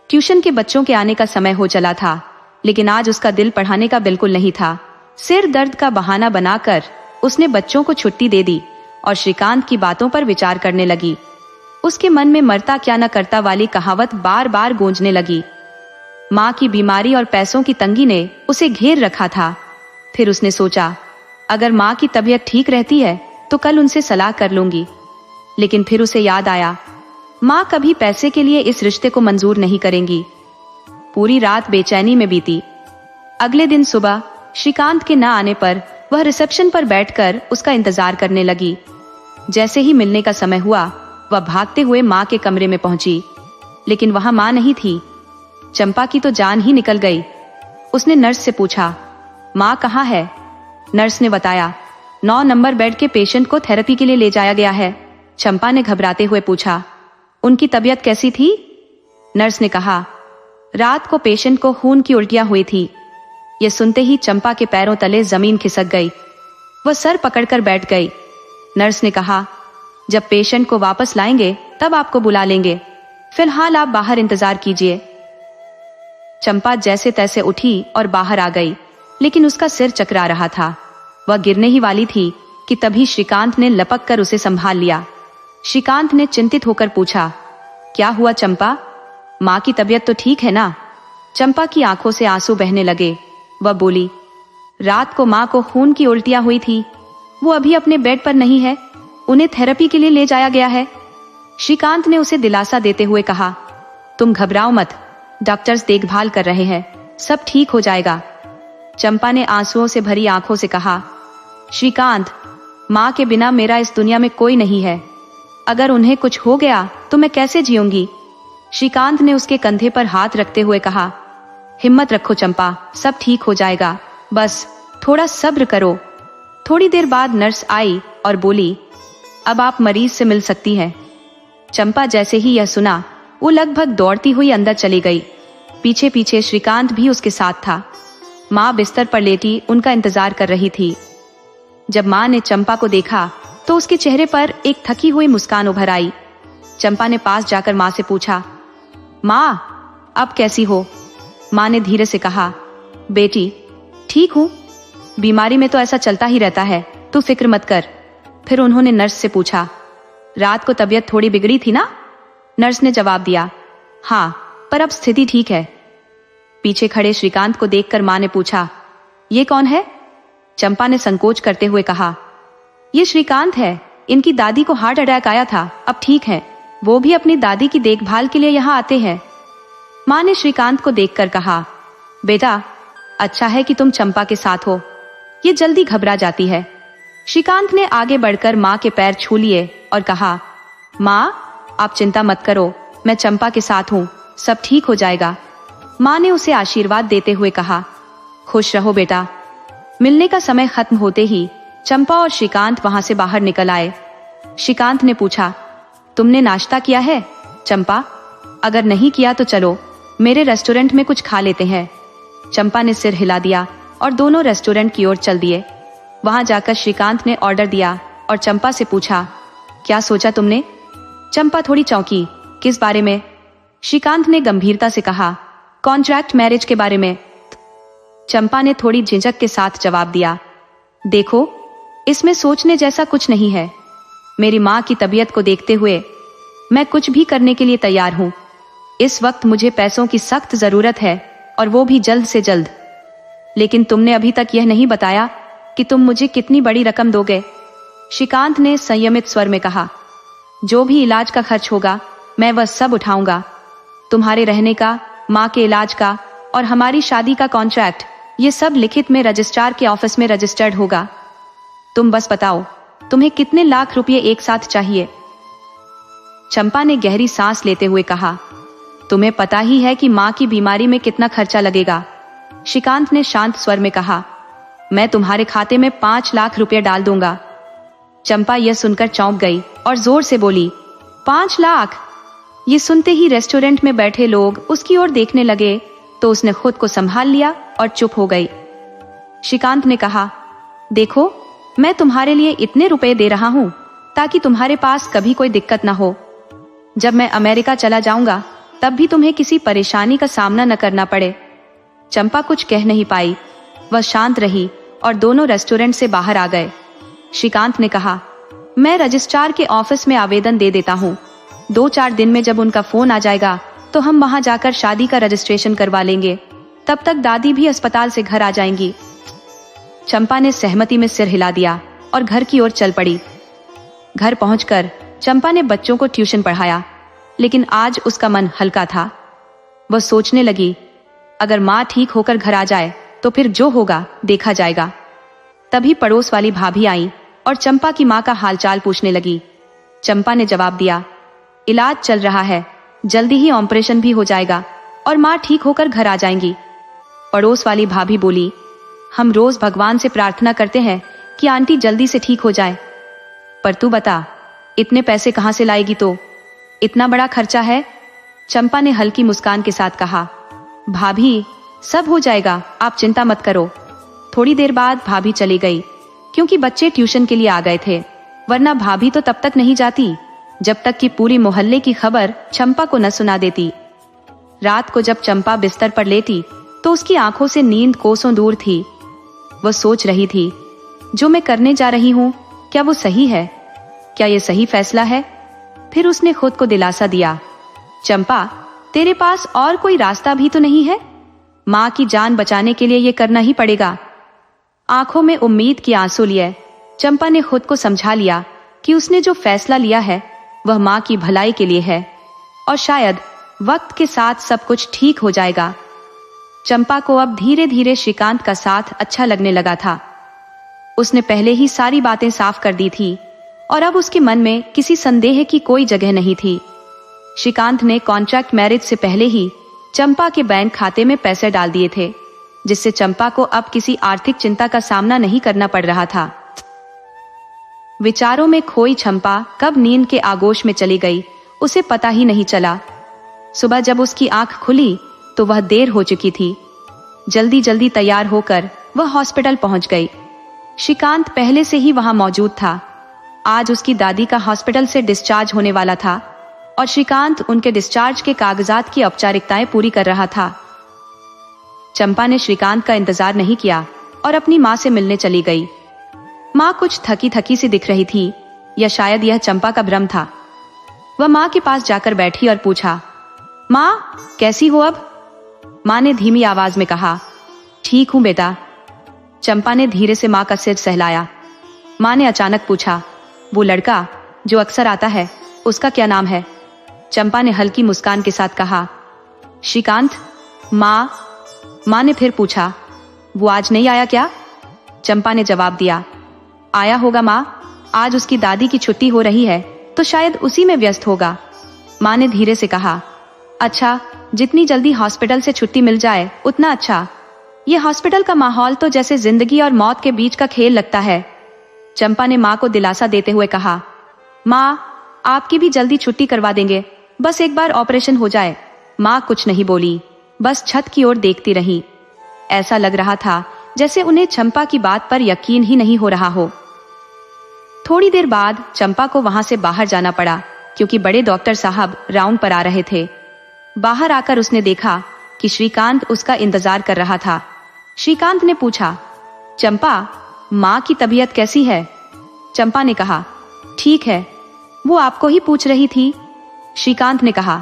ट्यूशन के बच्चों के आने का समय हो चला था, लेकिन आज उसका दिल पढ़ाने का बिल्कुल नहीं था। सिर दर्द का बहाना बनाकर उसने बच्चों को छुट्टी दे दी और श्रीकांत की बातों पर विचार करने लगी। उसके मन में मरता क्या न करता वाली कहावत बार बार गूंजने लगी। माँ की बीमारी और पैसों की तंगी ने उसे घेर रखा था। फिर उसने सोचा, अगर माँ की तबीयत ठीक रहती है तो कल उनसे सलाह कर लूंगी। लेकिन फिर उसे याद आया, माँ कभी पैसे के लिए इस रिश्ते को मंजूर नहीं करेंगी। पूरी रात बेचैनी में बीती। अगले दिन सुबह श्रीकांत के न आने पर वह रिसेप्शन पर बैठकर उसका इंतजार करने लगी। जैसे ही मिलने का समय हुआ, वह भागते हुए माँ के कमरे में पहुंची, लेकिन वहां माँ नहीं थी। चंपा की तो जान ही निकल गई। उसने नर्स से पूछा, माँ कहाँ है? नर्स ने बताया, 9 नंबर बेड के पेशेंट को थेरेपी के लिए ले जाया गया है। चंपा ने घबराते हुए पूछा, उनकी तबीयत कैसी थी? नर्स ने कहा, रात को पेशेंट को खून की उल्टियां हुई थी। यह सुनते ही चंपा के पैरों तले जमीन खिसक गई। वह सर पकड़कर बैठ गई। नर्स ने कहा, जब पेशेंट को वापस लाएंगे तब आपको बुला लेंगे, फिलहाल आप बाहर इंतजार कीजिए। चंपा जैसे तैसे उठी और बाहर आ गई, लेकिन उसका सिर चकरा रहा था। वह गिरने ही वाली थी कि तभी श्रीकांत ने लपक कर उसे संभाल लिया। श्रीकांत ने चिंतित होकर पूछा, क्या हुआ चंपा? माँ की तबीयत तो ठीक है ना? चंपा की आंखों से आंसू बहने लगे। वह बोली, रात को माँ को खून की उल्टियां हुई थी। वो अभी अपने बेड पर नहीं है, उन्हें थेरेपी के लिए ले जाया गया है। श्रीकांत ने उसे दिलासा देते हुए कहा, तुम घबराओ मत, डॉक्टर्स देखभाल कर रहे हैं, सब ठीक हो जाएगा। चंपा ने आंसुओं से भरी आंखों से कहा, श्रीकांत, माँ के बिना मेरा इस दुनिया में कोई नहीं है। अगर उन्हें कुछ हो गया तो मैं कैसे जीऊंगी? श्रीकांत ने उसके कंधे पर हाथ रखते हुए कहा, हिम्मत रखो चंपा, सब ठीक हो जाएगा, बस थोड़ा सब्र करो। थोड़ी देर बाद नर्स आई और बोली, अब आप मरीज से मिल सकती हैं। चंपा जैसे ही यह सुना, वो लगभग दौड़ती हुई अंदर चली गई। पीछे पीछे श्रीकांत भी उसके साथ था। माँ बिस्तर पर लेटी उनका इंतजार कर रही थी। जब माँ ने चंपा को देखा तो उसके चेहरे पर एक थकी हुई मुस्कान उभर आई। चंपा ने पास जाकर माँ से पूछा, माँ अब कैसी हो? माँ ने धीरे से कहा, बेटी ठीक हूँ, बीमारी में तो ऐसा चलता ही रहता है, तू फिक्र मत कर। फिर उन्होंने नर्स से पूछा, रात को तबीयत थोड़ी बिगड़ी थी ना? नर्स ने जवाब दिया, हाँ, पर अब स्थिति ठीक है। पीछे खड़े श्रीकांत को देखकर माँ ने पूछा, ये कौन है? चंपा ने संकोच करते हुए कहा, ये श्रीकांत है, इनकी दादी को हार्ट अटैक आया था, अब ठीक है। वो भी अपनी दादी की देखभाल के लिए यहाँ आते हैं। माँ ने श्रीकांत को देखकर कहा, बेटा अच्छा है कि तुम चंपा के साथ हो, ये जल्दी घबरा जाती है। श्रीकांत ने आगे बढ़कर माँ के पैर छू लिए और कहा, माँ आप चिंता मत करो, मैं चंपा के साथ हूँ, सब ठीक हो जाएगा। माँ ने उसे आशीर्वाद देते हुए कहा, खुश रहो बेटा। मिलने का समय खत्म होते ही चंपा और श्रीकांत वहां से बाहर निकल आए। श्रीकांत ने पूछा, तुमने नाश्ता किया है चंपा? अगर नहीं किया तो चलो मेरे रेस्टोरेंट में कुछ खा लेते हैं। चंपा ने सिर हिला दिया और दोनों रेस्टोरेंट की ओर चल दिए। वहां जाकर श्रीकांत ने ऑर्डर दिया और चंपा से पूछा, क्या सोचा तुमने? चंपा थोड़ी चौंकी, किस बारे में? श्रीकांत ने गंभीरता से कहा, कॉन्ट्रैक्ट मैरिज के बारे में। चंपा ने थोड़ी झिझक के साथ जवाब दिया, देखो इसमें सोचने जैसा कुछ नहीं है। मेरी माँ की तबीयत को देखते हुए मैं कुछ भी करने के लिए तैयार हूँ। इस वक्त मुझे पैसों की सख्त जरूरत है और वो भी जल्द से जल्द। लेकिन तुमने अभी तक यह नहीं बताया कि तुम मुझे कितनी बड़ी रकम दोगे। श्रीकांत ने संयमित स्वर में कहा, जो भी इलाज का खर्च होगा मैं वह सब उठाऊंगा। तुम्हारे रहने का, माँ के इलाज का और हमारी शादी का कॉन्ट्रैक्ट, ये सब लिखित में रजिस्ट्रार के ऑफिस में रजिस्टर्ड होगा। तुम बस बताओ तुम्हें कितने लाख रुपए एक साथ चाहिए? चंपा ने गहरी सांस लेते हुए कहा, तुम्हें पता ही है कि माँ की बीमारी में कितना खर्चा लगेगा। श्रीकांत ने शांत स्वर में कहा, मैं तुम्हारे खाते में 5 लाख रुपए डाल दूंगा। चंपा यह सुनकर चौंक गई और जोर से बोली, 5 लाख? ये सुनते ही रेस्टोरेंट में बैठे लोग उसकी ओर देखने लगे तो उसने खुद को संभाल लिया और चुप हो गई। श्रीकांत ने कहा, देखो मैं तुम्हारे लिए इतने रुपए दे रहा हूं ताकि तुम्हारे पास कभी कोई दिक्कत ना हो। जब मैं अमेरिका चला जाऊंगा तब भी तुम्हें किसी परेशानी का सामना न करना पड़े। चंपा कुछ कह नहीं पाई, वह शांत रही और दोनों रेस्टोरेंट से बाहर आ गए। श्रीकांत ने कहा, मैं रजिस्ट्रार के ऑफिस में आवेदन दे देता हूँ। 2-4 दिन में जब उनका फोन आ जाएगा तो हम वहां जाकर शादी का रजिस्ट्रेशन करवा लेंगे। तब तक दादी भी अस्पताल से घर आ जाएंगी। चंपा ने सहमति में सिर हिला दिया और घर की ओर चल पड़ी। घर पहुंचकर चंपा ने बच्चों को ट्यूशन पढ़ाया, लेकिन आज उसका मन हल्का था। वह सोचने लगी, अगर माँ ठीक होकर घर आ जाए तो फिर जो होगा देखा जाएगा। तभी पड़ोस वाली भाभी आई और चंपा की माँ का हालचाल पूछने लगी। चंपा ने जवाब दिया, इलाज चल रहा है, जल्दी ही ऑपरेशन भी हो जाएगा और माँ ठीक होकर घर आ जाएंगी। पड़ोस वाली भाभी बोली, हम रोज भगवान से प्रार्थना करते हैं कि आंटी जल्दी से ठीक हो जाए, पर तू बता इतने पैसे कहां से लाएगी? तो इतना बड़ा खर्चा है। चंपा ने हल्की मुस्कान के साथ कहा, भाभी सब हो जाएगा, आप चिंता मत करो। थोड़ी देर बाद भाभी चली गई क्योंकि बच्चे ट्यूशन के लिए आ गए थे, वरना भाभी तो तब तक नहीं जाती जब तक कि पूरी मोहल्ले की खबर चंपा को न सुना देती। रात को जब चंपा बिस्तर पर लेटी तो उसकी आंखों से नींद कोसों दूर थी। वह सोच रही थी, जो मैं करने जा रही हूँ क्या वो सही है? क्या ये सही फैसला है? फिर उसने खुद को दिलासा दिया, चंपा तेरे पास और कोई रास्ता भी तो नहीं है। माँ की जान बचाने के लिए ये करना ही पड़ेगा। आंखों में उम्मीद की आंसू लिए चंपा ने खुद को समझा लिया कि उसने जो फैसला लिया है वह माँ की भलाई के लिए है और शायद वक्त के साथ सब कुछ ठीक हो जाएगा। चंपा को अब धीरे धीरे श्रीकांत का साथ अच्छा लगने लगा था। उसने पहले ही सारी बातें साफ कर दी थी और अब उसके मन में किसी संदेह की कोई जगह नहीं थी। श्रीकांत ने कॉन्ट्रैक्ट मैरिज से पहले ही चंपा के बैंक खाते में पैसे डाल दिए थे, जिससे चंपा को अब किसी आर्थिक चिंता का सामना नहीं करना पड़ रहा था। विचारों में खोई चंपा कब नींद के आगोश में चली गई उसे पता ही नहीं चला। सुबह जब उसकी आंख खुली तो वह देर हो चुकी थी। जल्दी जल्दी तैयार होकर वह हॉस्पिटल पहुंच गई। श्रीकांत पहले से ही वहां मौजूद था। आज उसकी दादी का हॉस्पिटल से डिस्चार्ज होने वाला था और श्रीकांत उनके डिस्चार्ज के कागजात की औपचारिकताएं पूरी कर रहा था। चंपा ने श्रीकांत का इंतजार नहीं किया और अपनी माँ से मिलने चली गई। माँ कुछ थकी थकी सी दिख रही थी, या शायद यह चंपा का भ्रम था। वह माँ के पास जाकर बैठी और पूछा, माँ कैसी हो अब? माँ ने धीमी आवाज में कहा, ठीक हूं बेटा। चंपा ने धीरे से माँ का सिर सहलाया। माँ ने अचानक पूछा, वो लड़का जो अक्सर आता है उसका क्या नाम है? चंपा ने हल्की मुस्कान के साथ कहा। श्रीकांत, माँ ने फिर पूछा, वो आज नहीं आया क्या? चंपा ने जवाब दिया, आया होगा माँ, आज उसकी दादी की छुट्टी हो रही है तो शायद उसी में व्यस्त होगा। माँ ने धीरे से कहा, अच्छा, जितनी जल्दी हॉस्पिटल से छुट्टी मिल जाए उतना अच्छा। ये हॉस्पिटल का माहौल तो जैसे जिंदगी और मौत के बीच का खेल लगता है। चंपा ने माँ को दिलासा देते हुए कहा, माँ, आपकी भी जल्दी छुट्टी करवा देंगे, बस एक बार ऑपरेशन हो जाए। माँ कुछ नहीं बोली, बस छत की ओर देखती रही। ऐसा लग रहा था जैसे उन्हें चंपा की बात पर यकीन ही नहीं हो रहा हो। थोड़ी देर बाद चंपा को वहां से बाहर जाना पड़ा क्योंकि बड़े डॉक्टर साहब राउंड पर आ रहे थे। बाहर आकर उसने देखा कि श्रीकांत उसका इंतजार कर रहा था। श्रीकांत ने पूछा, चंपा, माँ की तबीयत कैसी है? चंपा ने कहा, ठीक है, वो आपको ही पूछ रही थी। श्रीकांत ने कहा,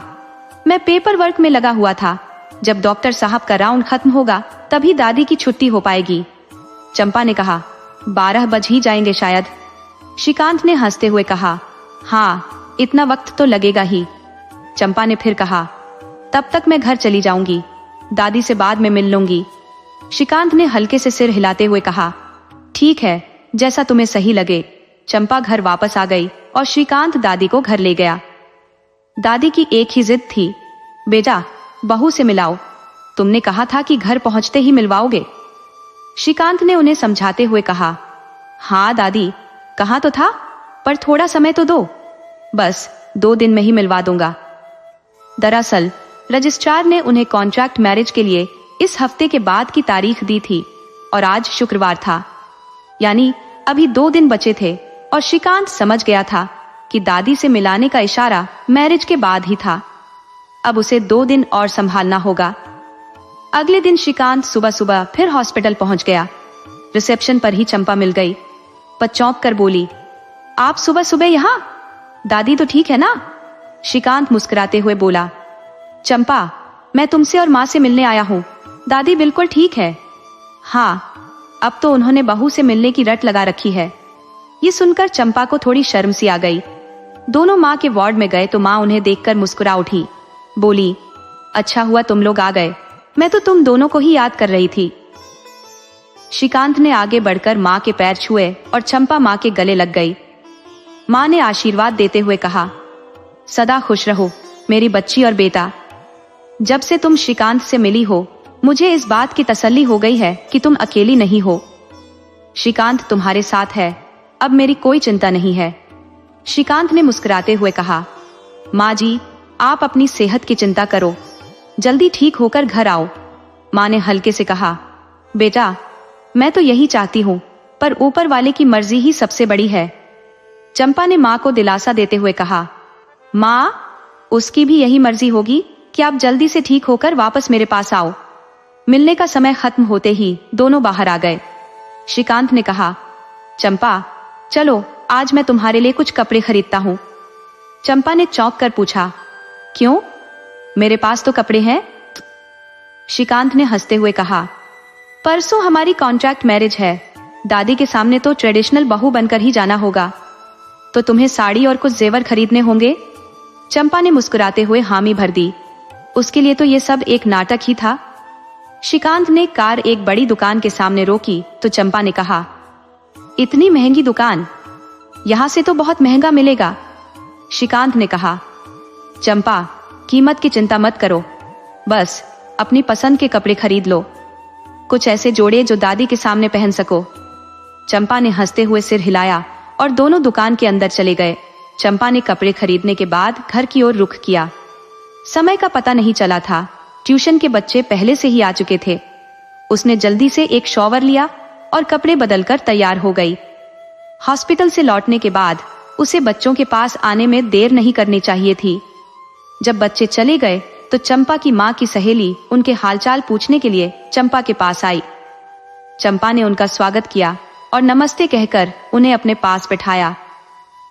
मैं पेपर वर्क में लगा हुआ था, जब डॉक्टर साहब का राउंड खत्म होगा तभी दादी की छुट्टी हो पाएगी। चंपा ने कहा, 12 बज ही जाएंगे शायद। श्रीकांत ने हंसते हुए कहा, हाँ, इतना वक्त तो लगेगा ही। चंपा ने फिर कहा, तब तक मैं घर चली जाऊंगी, दादी से बाद में मिल लूंगी। श्रीकांत ने हल्के से सिर हिलाते हुए कहा, ठीक है, जैसा तुम्हें सही लगे। चंपा घर वापस आ गई और श्रीकांत दादी को घर ले गया। दादी की एक ही जिद थी, बेटा, बहू से मिलाओ, तुमने कहा था कि घर पहुंचते ही मिलवाओगे। श्रीकांत ने उन्हें समझाते हुए कहा, हाँ दादी, कहा तो था, पर थोड़ा समय तो दो, बस 2 दिन में ही मिलवा दूंगा। दरअसल रजिस्ट्रार ने उन्हें कॉन्ट्रैक्ट मैरिज के लिए इस हफ्ते के बाद की तारीख दी थी और आज शुक्रवार था, यानी अभी 2 दिन बचे थे और श्रीकांत समझ गया था कि दादी से मिलाने का इशारा मैरिज के बाद ही था। अब उसे 2 दिन और संभालना होगा। अगले दिन श्रीकांत सुबह सुबह फिर हॉस्पिटल पहुंच गया। रिसेप्शन पर ही चंपा मिल गई। पर चौंक कर बोली, आप सुबह सुबह यहाँ? दादी तो ठीक है ना? श्रीकांत मुस्कुराते हुए बोला, चंपा, मैं तुमसे और माँ से मिलने आया हूँ, दादी बिल्कुल ठीक है। हाँ, अब तो उन्होंने बहू से मिलने की रट लगा रखी है। ये सुनकर चंपा को थोड़ी शर्म सी आ गई। दोनों माँ के वार्ड में गए तो माँ उन्हें देखकर मुस्कुरा उठी, बोली, अच्छा हुआ तुम लोग आ गए, मैं तो तुम दोनों को ही याद कर रही थी। श्रीकांत ने आगे बढ़कर माँ के पैर छुए और चंपा माँ के गले लग गई। माँ ने आशीर्वाद देते हुए कहा, सदा खुश रहो मेरी बच्ची और बेटा। जब से तुम श्रीकांत से मिली हो, मुझे इस बात की तसल्ली हो गई है कि तुम अकेली नहीं हो। श्रीकांत तुम्हारे साथ है, अब मेरी कोई चिंता नहीं है। श्रीकांत ने मुस्कुराते हुए कहा, माँ जी, आप अपनी सेहत की चिंता करो, जल्दी ठीक होकर घर आओ। माँ ने हल्के से कहा, बेटा, मैं तो यही चाहती हूँ, पर ऊपर वाले की मर्जी ही सबसे बड़ी है। चंपा ने माँ को दिलासा देते हुए कहा, माँ, उसकी भी यही मर्जी होगी कि आप जल्दी से ठीक होकर वापस मेरे पास आओ। मिलने का समय खत्म होते ही दोनों बाहर आ गए। श्रीकांत ने कहा, चंपा, चलो आज मैं तुम्हारे लिए कुछ कपड़े खरीदता हूँ। चंपा ने चौंक कर पूछा, क्यों, मेरे पास तो कपड़े हैं। श्रीकांत ने हंसते हुए कहा, परसों हमारी कॉन्ट्रैक्ट मैरिज है, दादी के सामने तो ट्रेडिशनल बहू बनकर ही जाना होगा, तो तुम्हें साड़ी और कुछ जेवर खरीदने होंगे। चंपा ने मुस्कुराते हुए हामी भर दी, उसके लिए तो ये सब एक नाटक ही था। श्रीकांत ने कार एक बड़ी दुकान के सामने रोकी तो चंपा ने कहा, इतनी महंगी दुकान, यहां से तो बहुत महंगा मिलेगा। श्रीकांत ने कहा, चंपा, कीमत की चिंता मत करो, बस अपनी पसंद के कपड़े खरीद लो, कुछ ऐसे जोड़े जो दादी के सामने पहन सको। चंपा ने हंसते हुए सिर हिलाया और दोनों दुकान के अंदर चले गए। चंपा ने कपड़े खरीदने के बाद घर की ओर रुख किया। समय का पता नहीं चला था, ट्यूशन के बच्चे पहले से ही आ चुके थे। उसने जल्दी से एक शॉवर लिया और कपड़े बदलकर तैयार हो गई। हॉस्पिटल से लौटने के बाद उसे बच्चों के पास आने में देर नहीं करनी चाहिए थी। जब बच्चे चले गए तो चंपा की माँ की सहेली उनके हालचाल पूछने के लिए चंपा के पास आई। चंपा ने उनका स्वागत किया और नमस्ते कहकर उन्हें अपने पास बैठाया।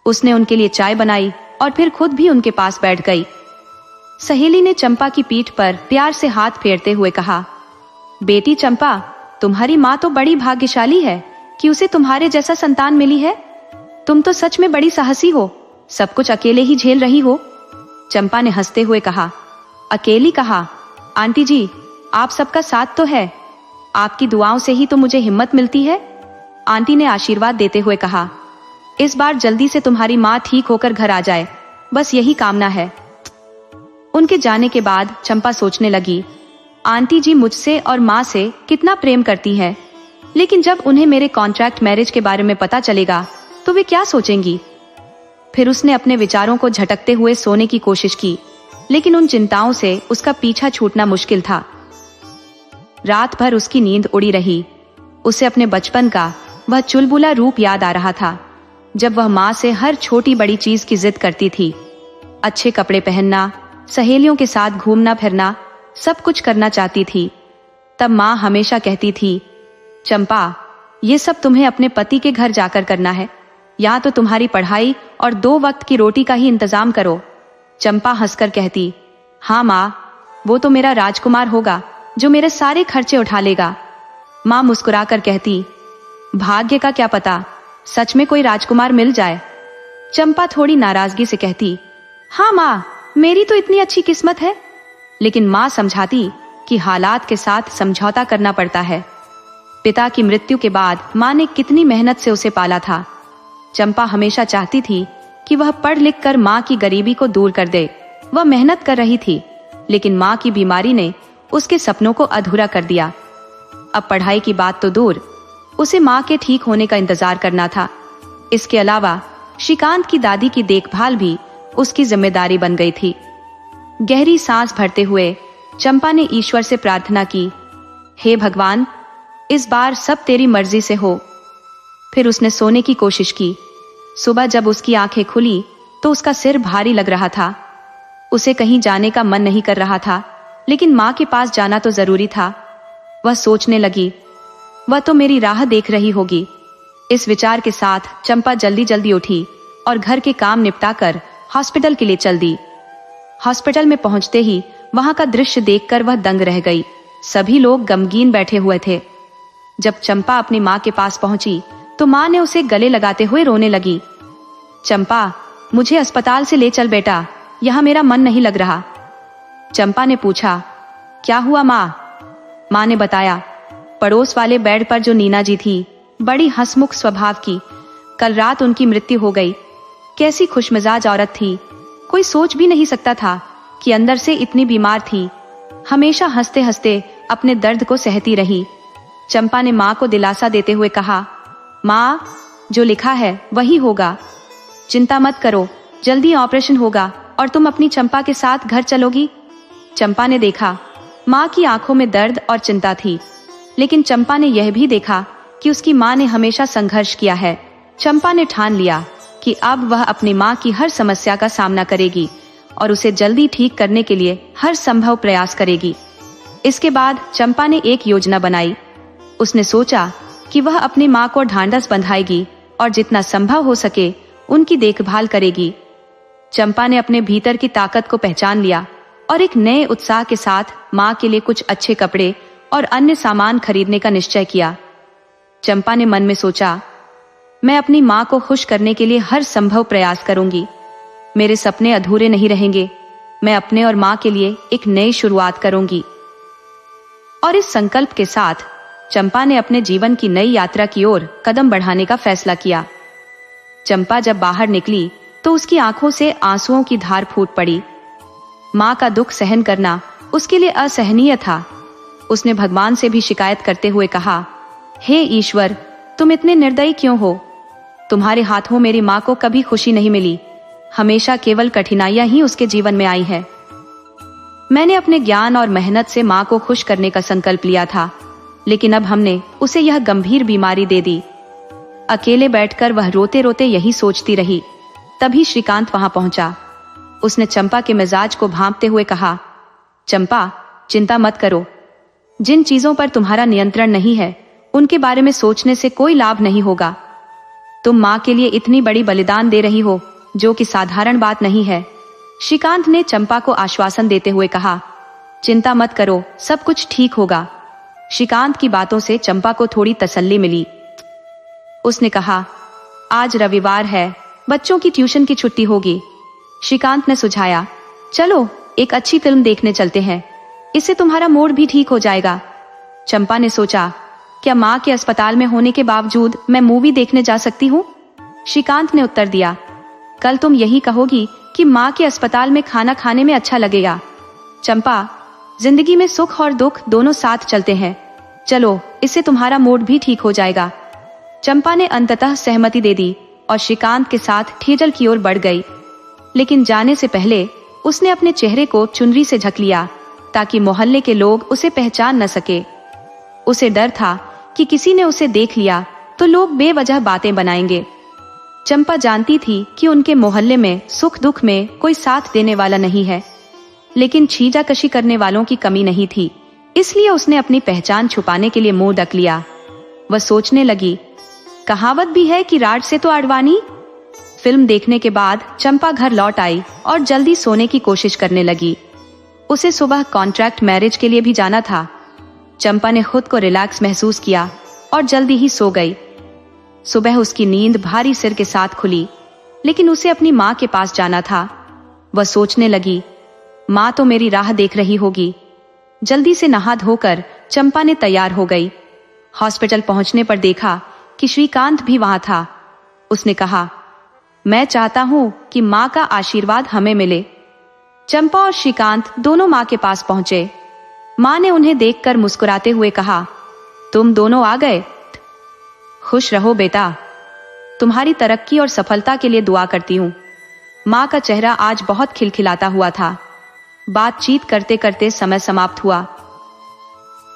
उसने उनके लिए चाय बनाई और फिर खुद भी उनके पास बैठ गई। सहेली ने चंपा की पीठ पर प्यार से हाथ फेरते हुए कहा, बेटी चंपा, तुम्हारी माँ तो बड़ी भाग्यशाली है कि उसे तुम्हारे जैसा संतान मिली है। तुम तो सच में बड़ी साहसी हो, सब कुछ अकेले ही झेल रही हो। चंपा ने हंसते हुए कहा। अकेली कहा? आंटी जी, आप सबका साथ तो है, आपकी दुआओं से ही तो मुझे हिम्मत मिलती है। आंटी ने आशीर्वाद देते हुए कहा, इस बार जल्दी से तुम्हारी माँ ठीक होकर घर आ जाए, बस यही कामना है। उनके जाने के बाद चंपा सोचने लगी, आंटी जी मुझसे और माँ से कितना प्रेम करती है, लेकिन जब उन्हें मेरे कॉन्ट्रैक्ट मैरिज के बारे में पता चलेगा तो वे क्या सोचेंगी। फिर उसने अपने विचारों को झटकते हुए सोने की कोशिश की, लेकिन उन चिंताओं से उसका पीछा छूटना मुश्किल था। रात भर उसकी नींद उड़ी रही। उसे अपने बचपन का वह चुलबुला रूप याद आ रहा था, जब वह माँ से हर छोटी बड़ी चीज की जिद करती थी। अच्छे कपड़े पहनना, सहेलियों के साथ घूमना फिरना, सब कुछ करना चाहती थी। तब माँ हमेशा कहती थी, चंपा, ये सब तुम्हें अपने पति के घर जाकर करना है, या तो तुम्हारी पढ़ाई और 2 वक्त की रोटी का ही इंतजाम करो। चंपा हंसकर कहती, हाँ माँ, वो तो मेरा राजकुमार होगा जो मेरे सारे खर्चे उठा लेगा। माँ मुस्कुराकर कहती, भाग्य का क्या पता, सच में कोई राजकुमार मिल जाए। चंपा थोड़ी नाराजगी से कहती, हाँ माँ, मेरी तो इतनी अच्छी किस्मत है। लेकिन माँ समझाती कि हालात के साथ समझौता करना पड़ता है। पिता की मृत्यु के बाद माँ ने कितनी मेहनत से उसे पाला था। चंपा हमेशा चाहती थी कि वह पढ़ लिख कर माँ की गरीबी को दूर कर दे। वह मेहनत कर रही थी, लेकिन माँ की बीमारी ने उसके सपनों को अधूरा कर दिया। अब पढ़ाई की बात तो दूर, उसे माँ के ठीक होने का इंतजार करना था। इसके अलावा श्रीकांत की दादी की देखभाल भी उसकी जिम्मेदारी बन गई थी। गहरी सांस भरते हुए चंपा ने ईश्वर से प्रार्थना की, हे भगवान, इस बार सब तेरी मर्जी से हो। फिर उसने सोने की कोशिश की। सुबह जब उसकी आंखें खुली तो उसका सिर भारी लग रहा था। उसे कहीं जाने का मन नहीं कर रहा था, लेकिन माँ के पास जाना तो जरूरी था। वह सोचने लगी, वह तो मेरी राह देख रही होगी। इस विचार के साथ चंपा जल्दी जल्दी उठी और घर के काम निपटाकर हॉस्पिटल के लिए चल दी। हॉस्पिटल में पहुंचते ही वहां का दृश्य देखकर वह दंग रह गई। सभी लोग गमगीन बैठे हुए थे। जब चंपा अपनी माँ के पास पहुंची तो माँ ने उसे गले लगाते हुए रोने लगी। चंपा, मुझे अस्पताल से ले चल बेटा, यहाँ मेरा मन नहीं लग रहा। चंपा ने पूछा, क्या हुआ माँ? माँ ने बताया, पड़ोस वाले बेड पर जो नीना जी थी, बड़ी हंसमुख स्वभाव की, कल रात उनकी मृत्यु हो गई। कैसी खुशमिजाज औरत थी, कोई सोच भी नहीं सकता था कि अंदर से इतनी बीमार थी। हमेशा हंसते हंसते अपने दर्द को सहती रही। चंपा ने माँ को दिलासा देते हुए कहा, माँ, जो लिखा है वही होगा, चिंता मत करो, जल्दी ऑपरेशन होगा और तुम अपनी चंपा के साथ घर चलोगी। चंपा ने देखा माँ की आंखों में दर्द और चिंता थी, लेकिन चंपा ने यह भी देखा कि उसकी माँ ने हमेशा संघर्ष किया है। चंपा ने ठान लिया कि अब वह अपनी माँ की हर समस्या का सामना करेगी और उसे जल्दी ठीक करने के लिए हर संभव प्रयास करेगी। इसके बाद चंपा ने एक योजना बनाई। उसने सोचा कि वह अपनी माँ को ढांढस बंधाएगी और जितना संभव हो सके उनकी देखभाल करेगी। चंपा ने अपने भीतर की ताकत को पहचान लिया और एक नए उत्साह के साथ माँ के लिए कुछ अच्छे कपड़े और अन्य सामान खरीदने का निश्चय किया। चंपा ने मन में सोचा, मैं अपनी माँ को खुश करने के लिए हर संभव प्रयास करूंगी। मेरे सपने अधूरे नहीं रहेंगे। मैं अपने और माँ के लिए एक नई शुरुआत करूंगी। और इस संकल्प के साथ चंपा ने अपने जीवन की नई यात्रा की ओर कदम बढ़ाने का फैसला किया। चंपा जब बाहर निकली तो उसकी आंखों से आंसुओं की धार फूट पड़ी। माँ का दुख सहन करना उसके लिए असहनीय था। उसने भगवान से भी शिकायत करते हुए कहा, हे ईश्वर, तुम इतने निर्दयी क्यों हो? तुम्हारे हाथों मेरी माँ को कभी खुशी नहीं मिली। हमेशा केवल कठिनाइयां ही उसके जीवन में आई है। मैंने अपने ज्ञान और मेहनत से माँ को खुश करने का संकल्प लिया था, लेकिन अब हमने उसे यह गंभीर बीमारी दे दी। अकेले बैठकर वह रोते रोते यही सोचती रही। तभी श्रीकांत वहां पहुंचा। उसने चंपा के मिजाज को भांपते हुए कहा, चंपा, चिंता मत करो। जिन चीजों पर तुम्हारा नियंत्रण नहीं है उनके बारे में सोचने से कोई लाभ नहीं होगा। तुम माँ के लिए इतनी बड़ी बलिदान दे रही हो, जो कि साधारण बात नहीं है। श्रीकांत ने चंपा को आश्वासन देते हुए कहा, चिंता मत करो, सब कुछ ठीक होगा। श्रीकांत की बातों से चंपा को थोड़ी तसल्ली मिली। उसने कहा, आज रविवार है, बच्चों की ट्यूशन की छुट्टी होगी। श्रीकांत ने सुझाया, चलो एक अच्छी फिल्म देखने चलते हैं, इससे तुम्हारा मूड भी ठीक हो जाएगा। चंपा ने सोचा, क्या माँ के अस्पताल में होने के बावजूद मैं मूवी देखने जा सकती हूँ? श्रीकांत ने उत्तर दिया, कल तुम यही कहोगी कि माँ के अस्पताल में खाना खाने में अच्छा लगेगा। चंपा, जिंदगी में सुख और दुख दोनों साथ चलते हैं, चलो इससे तुम्हारा मूड भी ठीक हो जाएगा। चंपा ने अंततः सहमति दे दी और श्रीकांत के साथ ठेजल की ओर बढ़ गई। लेकिन जाने से पहले उसने अपने चेहरे को चुनरी से ढक लिया ताकि मोहल्ले के लोग उसे पहचान न सके। उसे डर था कि किसी ने उसे देख लिया तो लोग बेवजह बातें बनाएंगे। चंपा जानती थी कि उनके मोहल्ले में सुख दुख में कोई साथ देने वाला नहीं है, लेकिन छींटाकशी करने वालों की कमी नहीं थी, इसलिए उसने अपनी पहचान छुपाने के लिए मुंह ढक लिया। वह सोचने लगी, कहावत भी है कि राज से तो आड़वानी। फिल्म देखने के बाद चंपा घर लौट आई और जल्दी सोने की कोशिश करने लगी। उसे सुबह कॉन्ट्रैक्ट मैरिज के लिए भी जाना था। चंपा ने खुद को रिलैक्स महसूस किया और जल्दी ही सो गई। सुबह उसकी नींद भारी सिर के साथ खुली, लेकिन उसे अपनी माँ के पास जाना था। वह सोचने लगी, माँ तो मेरी राह देख रही होगी। जल्दी से नहा धोकर चंपा ने तैयार हो गई। हॉस्पिटल पहुंचने पर देखा कि श्रीकांत भी वहां था। उसने कहा, मैं चाहता हूं कि माँ का आशीर्वाद हमें मिले। चंपा और श्रीकांत दोनों माँ के पास पहुंचे। माँ ने उन्हें देखकर मुस्कुराते हुए कहा, तुम दोनों आ गए, खुश रहो बेटा, तुम्हारी तरक्की और सफलता के लिए दुआ करती हूँ। माँ का चेहरा आज बहुत खिलखिलाता हुआ था। बातचीत करते करते समय समाप्त हुआ।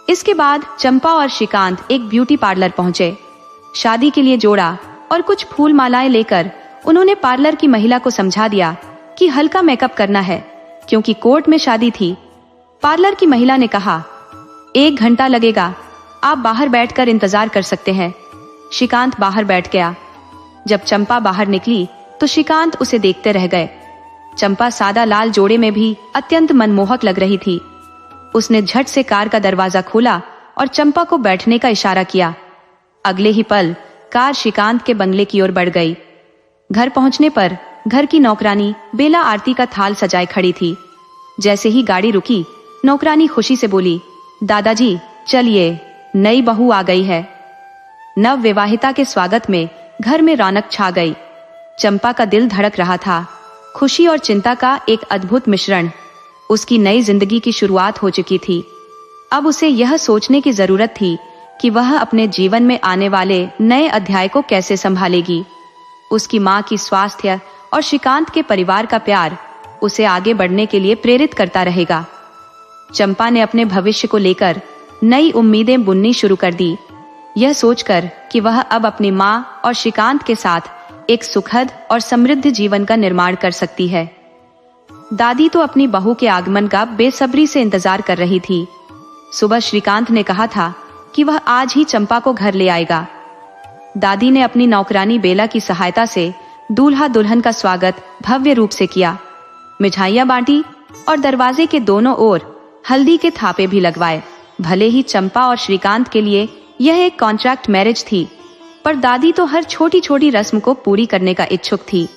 इसके बाद चंपा और श्रीकांत एक ब्यूटी पार्लर पहुंचे। शादी के लिए जोड़ा और कुछ फूल मालाएं लेकर उन्होंने पार्लर की महिला को समझा दिया कि हल्का मेकअप करना है, क्योंकि कोर्ट में शादी थी। पार्लर की महिला ने कहा, 1 घंटा लगेगा, आप बाहर बैठकर इंतजार कर सकते हैं। श्रीकांत बाहर बैठ गया। जब चंपा बाहर निकली तो श्रीकांत उसे देखते रह गए। चंपा सादा लाल जोड़े में भी अत्यंत मनमोहक लग रही थी। उसने झट से कार का दरवाजा खोला और चंपा को बैठने का इशारा किया। अगले ही पल कार श्रीकांत के बंगले की ओर बढ़ गई। घर पहुंचने पर घर की नौकरानी बेला आरती का थाल सजाए खड़ी थी। जैसे ही गाड़ी रुकी, नौकरानी खुशी से बोली, दादाजी चलिए, नई बहू आ गई है। नव विवाहिता के स्वागत में घर में रौनक छा गई। चंपा का दिल धड़क रहा था। खुशी और चिंता का एक अद्भुत मिश्रण। उसकी नई जिंदगी की शुरुआत हो चुकी थी। अब उसे यह सोचने की जरूरत थी कि वह अपने जीवन में आने वाले नए अध्याय को कैसे संभालेगी। उसकी माँ की स्वास्थ्य और श्रीकांत के परिवार का प्यार उसे आगे बढ़ने के लिए प्रेरित करता रहेगा। चंपा ने अपने भविष्य को लेकर नई उम्मीदें बुननी शुरू कर दी, यह सोचकर कि वह अब अपनी माँ और श्रीकांत के साथ एक सुखद और समृद्ध जीवन का निर्माण कर सकती है। दादी तो अपनी बहू के आगमन का बेसब्री से इंतजार कर रही थी। सुबह श्रीकांत ने कहा था कि वह आज ही चंपा को घर ले आएगा। दादी ने अपनी नौकरानी बेला की सहायता से दूल्हा दुल्हन का स्वागत भव्य रूप से किया। मिठाइयां बांटी और दरवाजे के दोनों ओर हल्दी के थापे भी लगवाए। भले ही चंपा और श्रीकांत के लिए यह एक कॉन्ट्रैक्ट मैरिज थी, पर दादी तो हर छोटी छोटी रस्म को पूरी करने का इच्छुक थी।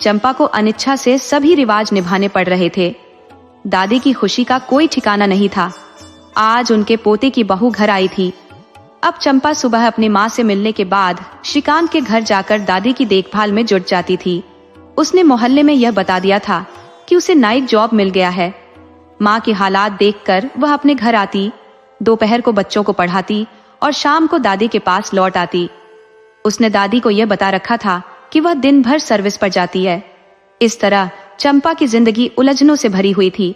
चंपा को अनिच्छा से सभी रिवाज निभाने पड़ रहे थे। दादी की खुशी का कोई ठिकाना नहीं था। आज उनके पोते की बहू घर आई थी। अब चंपा सुबह अपनी माँ से मिलने के बाद श्रीकांत के घर जाकर दादी की देखभाल में जुट जाती थी। उसने मोहल्ले में यह बता दिया था कि उसे नाइट जॉब मिल गया है। माँ के हालात देखकर वह अपने घर आती, दोपहर को बच्चों को पढ़ाती और शाम को दादी के पास लौट आती। उसने दादी को यह बता रखा था कि वह दिन भर सर्विस पर जाती है। इस तरह चंपा की जिंदगी उलझनों से भरी हुई थी।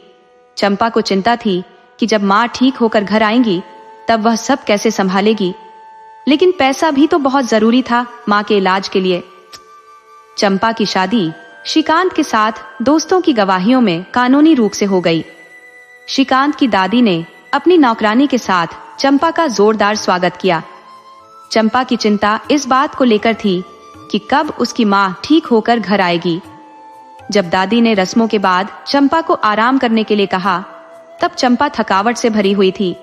चंपा को चिंता थी कि जब माँ ठीक होकर घर आएंगी तब वह सब कैसे संभालेगी, लेकिन पैसा भी तो बहुत जरूरी था माँ के इलाज के लिए। चंपा की शादी श्रीकांत के साथ दोस्तों की गवाहियों में कानूनी रूप से हो गई। श्रीकांत की दादी ने अपनी नौकरानी के साथ चंपा का जोरदार स्वागत किया। चंपा की चिंता इस बात को लेकर थी कि कब उसकी माँ ठीक होकर घर आएगी। जब दादी ने रस्मों के बाद चंपा को आराम करने के लिए कहा, तब चंपा थकावट से भरी हुई थी।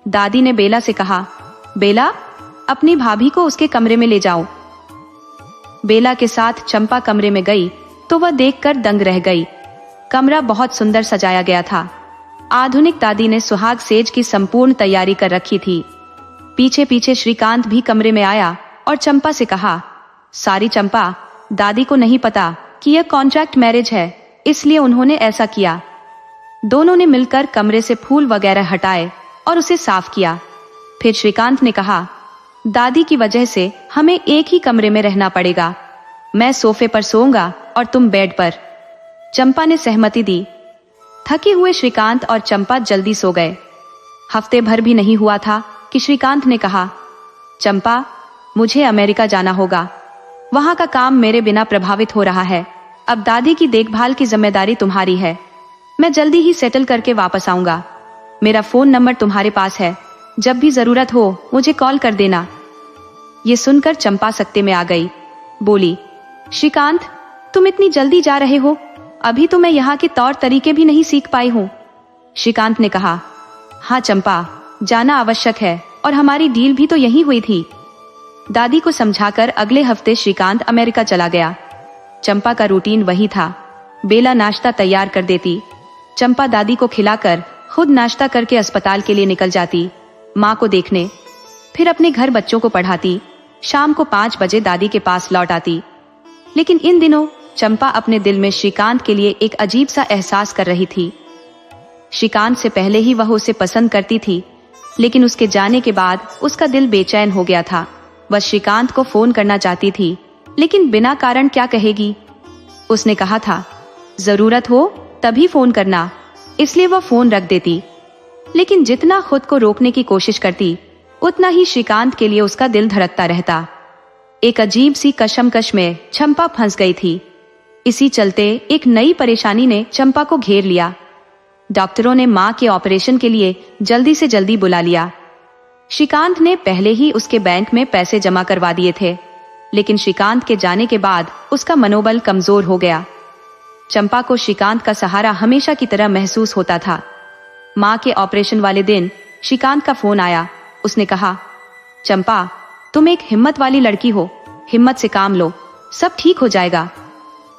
दादी ने बेला से कहा, बेला, अपनी भाभी को उसके कमरे में ले जाओ। बेला के साथ चंपा कमरे में गई तो वह देखकर दंग रह गई। कमरा बहुत सुंदर सजाया गया था। आधुनिक दादी ने सुहाग सेज की संपूर्ण तैयारी कर रखी थी। पीछे पीछे श्रीकांत भी कमरे में आया और चंपा से कहा, सारी चंपा, दादी को नहीं पता कि यह कॉन्ट्रैक्ट मैरिज है, इसलिए उन्होंने ऐसा किया। दोनों ने मिलकर कमरे से फूल वगैरह हटाए और उसे साफ किया। फिर श्रीकांत ने कहा, दादी की वजह से हमें एक ही कमरे में रहना पड़ेगा। मैं सोफे पर सोऊंगा और तुम बेड पर। चंपा ने सहमति दी। थके हुए श्रीकांत और चंपा जल्दी सो गए। हफ्ते भर भी नहीं हुआ था कि श्रीकांत ने कहा, चंपा, मुझे अमेरिका जाना होगा। वहां का काम मेरे बिना प्रभावित हो रहा है। अब दादी की देखभाल की जिम्मेदारी तुम्हारी है। मैं जल्दी ही सेटल करके वापस आऊंगा। मेरा फोन नंबर तुम्हारे पास है, जब भी जरूरत हो मुझे कॉल कर देना। ये सुनकर चंपा सकते में आ गई। बोली, श्रीकांत, तुम इतनी जल्दी जा रहे हो? अभी तो मैं यहाँ के तौर तरीके भी नहीं सीख पाई हूँ। श्रीकांत ने कहा, हाँ चंपा, जाना आवश्यक है और हमारी डील भी तो यहीं हुई थी। दादी को समझाकर अगले हफ्ते श्रीकांत अमेरिका चला गया। चंपा का रूटीन वही था। बेला नाश्ता तैयार कर देती। चंपा दादी को खिलाकर खुद नाश्ता करके अस्पताल के लिए निकल जाती, माँ को देखने। फिर अपने घर बच्चों को पढ़ाती। शाम को 5 बजे दादी के पास लौट आती। लेकिन इन दिनों चंपा अपने दिल में श्रीकांत के लिए एक अजीब सा एहसास कर रही थी। श्रीकांत से पहले ही वह उसे पसंद करती थी, लेकिन उसके जाने के बाद उसका दिल बेचैन हो गया था। वह श्रीकांत को फोन करना चाहती थी, लेकिन बिना कारण क्या कहेगी। उसने कहा था, जरूरत हो तभी फोन करना, इसलिए वह फोन रख देती। लेकिन जितना खुद को रोकने की कोशिश करती, उतना ही श्रीकांत के लिए उसका दिल धड़कता रहता। एक अजीब सी कशमकश में चंपा फंस गई थी। इसी चलते एक नई परेशानी ने चंपा को घेर लिया। डॉक्टरों ने मां के ऑपरेशन के लिए जल्दी से जल्दी बुला लिया। श्रीकांत ने पहले ही उसके बैंक में पैसे जमा करवा दिए थे, लेकिन श्रीकांत के जाने के बाद उसका मनोबल कमजोर हो गया। चंपा को श्रीकांत का सहारा हमेशा की तरह महसूस होता था। मां के ऑपरेशन वाले दिन श्रीकांत का फोन आया। उसने कहा, चंपा, तुम एक हिम्मत वाली लड़की हो, हिम्मत से काम लो, सब ठीक हो जाएगा।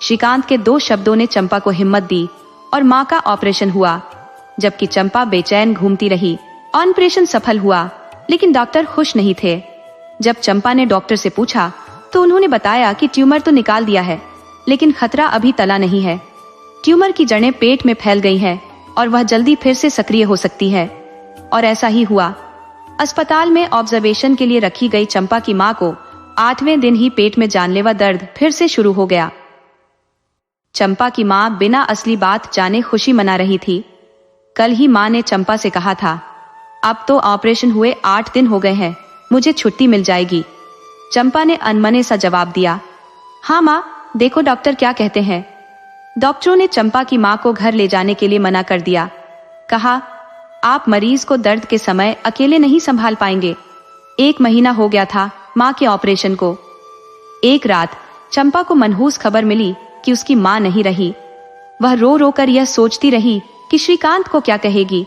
श्रीकांत के 2 शब्दों ने चंपा को हिम्मत दी और मां का ऑपरेशन हुआ। जबकि चंपा बेचैन घूमती रही। ऑपरेशन सफल हुआ, लेकिन डॉक्टर खुश नहीं थे। जब चंपा ने डॉक्टर से पूछा तो उन्होंने बताया कि ट्यूमर तो निकाल दिया है, लेकिन खतरा अभी टला नहीं है। ट्यूमर की जड़ें पेट में फैल गई हैं और वह जल्दी फिर से सक्रिय हो सकती है। और ऐसा ही हुआ। अस्पताल में ऑब्जर्वेशन के लिए रखी गई चंपा की मां को 8वें दिन ही पेट में जानलेवा दर्द फिर से शुरू हो गया। चंपा की मां बिना असली बात जाने खुशी मना रही थी। कल ही मां ने चंपा से कहा था, अब तो ऑपरेशन हुए 8 दिन हो गए हैं, मुझे छुट्टी मिल जाएगी। चंपा ने अनमने सा जवाब दिया, हाँ मां, देखो डॉक्टर क्या कहते हैं। डॉक्टरों ने चंपा की मां को घर ले जाने के लिए मना कर दिया। कहा, आप मरीज को दर्द के समय अकेले नहीं संभाल पाएंगे। 1 महीना हो गया था मां के ऑपरेशन को। एक रात चंपा को मनहूस खबर मिली कि उसकी मां नहीं रही। वह रो रो कर यह सोचती रही कि श्रीकांत को क्या कहेगी।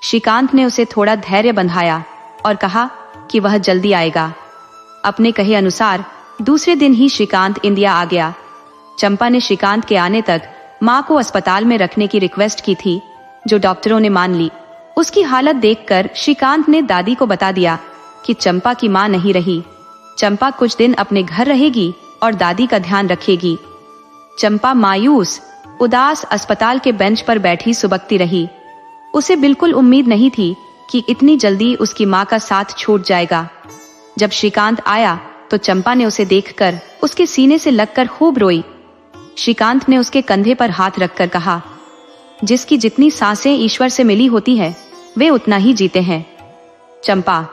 श्रीकांत ने उसे थोड़ा धैर्य बंधाया और कहा कि वह जल्दी आएगा। अपने कहे अनुसार दूसरे दिन ही श्रीकांत इंडिया आ गया। चंपा ने श्रीकांत के आने तक मां को अस्पताल में रखने की रिक्वेस्ट की थी, जो डॉक्टरों ने मान ली। उसकी हालत देखकर श्रीकांत ने दादी को बता दिया कि चंपा की मां नहीं रही। चंपा कुछ दिन अपने घर रहेगी और दादी का ध्यान रखेगी। चंपा मायूस, उदास अस्पताल के बेंच पर बैठी सुबकती रही। उसे बिल्कुल उम्मीद नहीं थी कि इतनी जल्दी उसकी मां का साथ छूट जाएगा। जब श्रीकांत आया तो चंपा ने उसे देखकर उसके सीने से लगकर खूब रोई। श्रीकांत ने उसके कंधे पर हाथ रखकर कहा, जिसकी जितनी सांसें ईश्वर से मिली होती है, वे उतना ही जीते हैं। चंपा,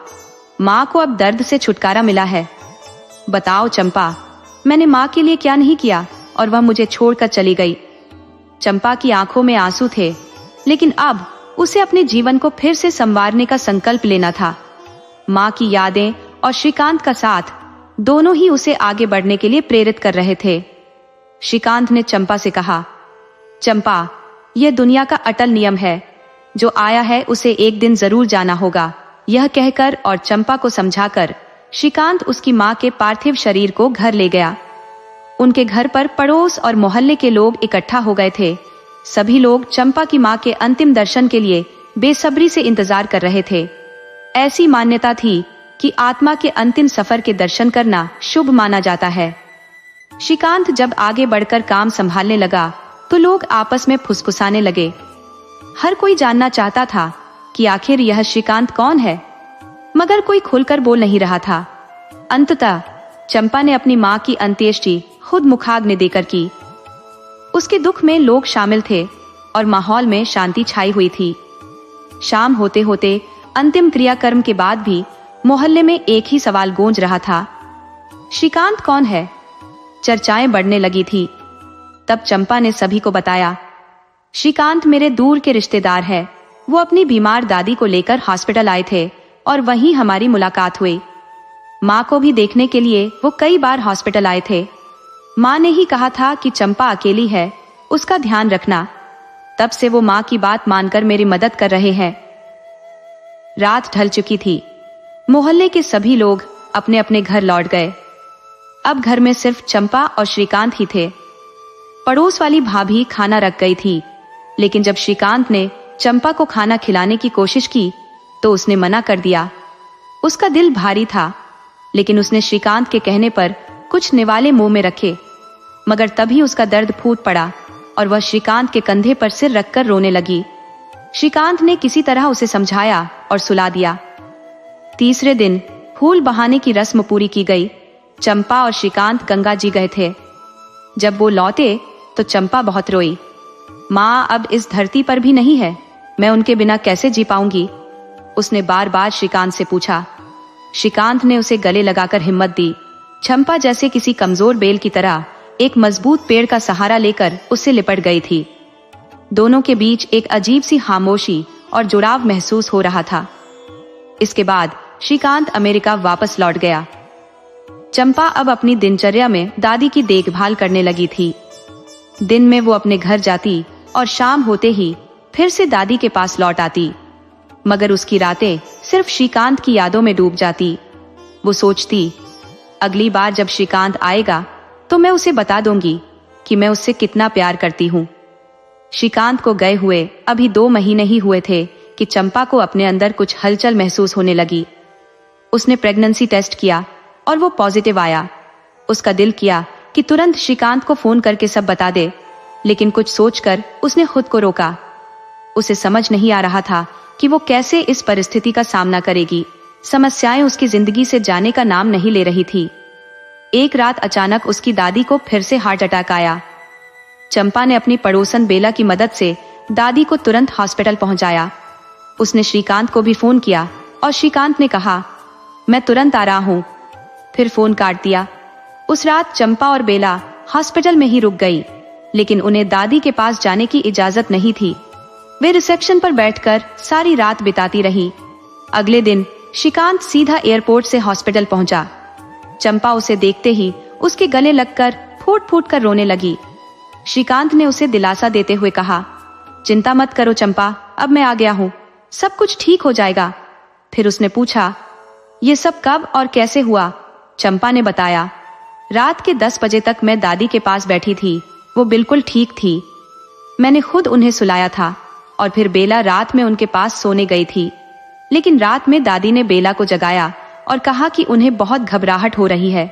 मां को अब दर्द से छुटकारा मिला है। बताओ चंपा, मैंने मां के लिए क्या नहीं किया और वह मुझे छोड़कर चली गई। चंपा की आंखों में आंसू थे, लेकिन अब उसे अपने जीवन को फिर से संवारने का संकल्प लेना था। मां की यादें और श्रीकांत का साथ दोनों ही उसे आगे बढ़ने के लिए प्रेरित कर रहे थे। श्रीकांत ने चंपा से कहा, चंपा, यह दुनिया का अटल नियम है, जो आया है उसे एक दिन जरूर जाना होगा। यह कहकर और चंपा को समझाकर श्रीकांत उसकी मां के पार्थिव शरीर को घर ले गया। उनके घर पर पड़ोस और मोहल्ले के लोग इकट्ठा हो गए थे, सभी लोग चंपा की मां के अंतिम दर्शन के लिए बेसब्री से इंतजार कर रहे थे। ऐसी मान्यता थी कि आत्मा के अंतिम सफर के दर्शन करना शुभ माना जाता है। श्रीकांत जब आगे बढ़कर काम संभालने लगा तो लोग आपस में फुसफुसाने लगे। हर कोई जानना चाहता था कि आखिर यह श्रीकांत कौन है, मगर कोई खुलकर बोल नहीं रहा था। अंततः चंपा ने अपनी मां की अंत्येष्टि खुद मुखाग्नि देकर की। उसके दुख में लोग शामिल थे और माहौल में शांति छाई हुई थी। शाम होते होते अंतिम क्रियाकर्म के बाद भी मोहल्ले में एक ही सवाल गूंज रहा था, श्रीकांत कौन है? चर्चाएं बढ़ने लगी थी। तब चंपा ने सभी को बताया, श्रीकांत मेरे दूर के रिश्तेदार है। वो अपनी बीमार दादी को लेकर हॉस्पिटल आए थे और वहीं हमारी मुलाकात हुई। माँ को भी देखने के लिए वो कई बार हॉस्पिटल आए थे। माँ ने ही कहा था कि चंपा अकेली है, उसका ध्यान रखना। तब से वो माँ की बात मानकर मेरी मदद कर रहे हैं। रात ढल चुकी थी। मोहल्ले के सभी लोग अपने अपने घर लौट गए। अब घर में सिर्फ चंपा और श्रीकांत ही थे। पड़ोस वाली भाभी खाना रख गई थी, लेकिन जब श्रीकांत ने चंपा को खाना खिलाने की कोशिश की तो उसने मना कर दिया। उसका दिल भारी था, लेकिन उसने श्रीकांत के कहने पर कुछ निवाले मुंह में रखे। मगर तभी उसका दर्द फूट पड़ा और वह श्रीकांत के कंधे पर सिर रखकर रोने लगी। श्रीकांत ने किसी तरह उसे समझाया और सुला दिया। तीसरे दिन फूल बहाने की रस्म पूरी की गई। चंपा और श्रीकांत गंगा जी गए थे। जब वो लौटे तो चंपा बहुत रोई। माँ अब इस धरती पर भी नहीं है, मैं उनके बिना कैसे जी पाऊंगी? उसने बार बार श्रीकांत से पूछा। श्रीकांत ने उसे गले लगाकर हिम्मत दी। चंपा जैसे किसी कमजोर बेल की तरह एक मजबूत पेड़ का सहारा लेकर उससे लिपट गई थी। दोनों के बीच एक अजीब सी खामोशी और जुड़ाव महसूस हो रहा था। इसके बाद श्रीकांत अमेरिका वापस लौट गया। चंपा अब अपनी दिनचर्या में दादी की देखभाल करने लगी थी। दिन में वो अपने घर जाती और शाम होते ही फिर से दादी के पास लौट आती, मगर उसकी रातें सिर्फ श्रीकांत की यादों में डूब जाती। वो सोचती, अगली बार जब श्रीकांत आएगा तो मैं उसे बता दूंगी कि मैं उससे कितना प्यार करती हूँ। श्रीकांत को गए हुए अभी 2 महीने ही हुए थे कि चंपा को अपने अंदर कुछ हलचल महसूस होने लगी। उसने प्रेगनेंसी टेस्ट किया और वो पॉजिटिव आया। उसका दिल किया कि तुरंत श्रीकांत को फोन करके सब बता दे, लेकिन कुछ सोचकर उसने खुद को रोका। उसे समझ नहीं आ रहा था कि वो कैसे इस परिस्थिति का सामना करेगी। समस्याएं उसकी जिंदगी से जाने का नाम नहीं ले रही थी। एक रात अचानक उसकी दादी को फिर से हार्ट अटैक आया। चंपा ने अपनी पड़ोसन बेला की मदद से दादी को तुरंत हॉस्पिटल पहुंचाया। उसने श्रीकांत को भी फोन किया और श्रीकांत ने कहा, मैं तुरंत आ रहा हूं। फिर फोन काट दिया। उस रात चंपा और बेला हॉस्पिटल में ही रुक गई, लेकिन उन्हें दादी के पास जाने की इजाजत नहीं थी। वे रिसेप्शन पर बैठकर सारी रात बिताती रही। अगले दिन श्रीकांत सीधा एयरपोर्ट से हॉस्पिटल पहुंचा। चंपा उसे देखते ही उसके गले लगकर फूट फूट कर रोने लगी। श्रीकांत ने उसे दिलासा देते हुए कहा, चिंता मत करो चंपा, अब मैं आ गया हूँ, सब कुछ ठीक हो जाएगा। फिर उसने पूछा, ये सब कब और कैसे हुआ? चंपा ने बताया, रात के 10 बजे तक मैं दादी के पास बैठी थी, वो बिल्कुल ठीक थी। मैंने खुद उन्हें सुलाया था और फिर बेला रात में उनके पास सोने गई थी। लेकिन रात में दादी ने बेला को जगाया और कहा कि उन्हें बहुत घबराहट हो रही है।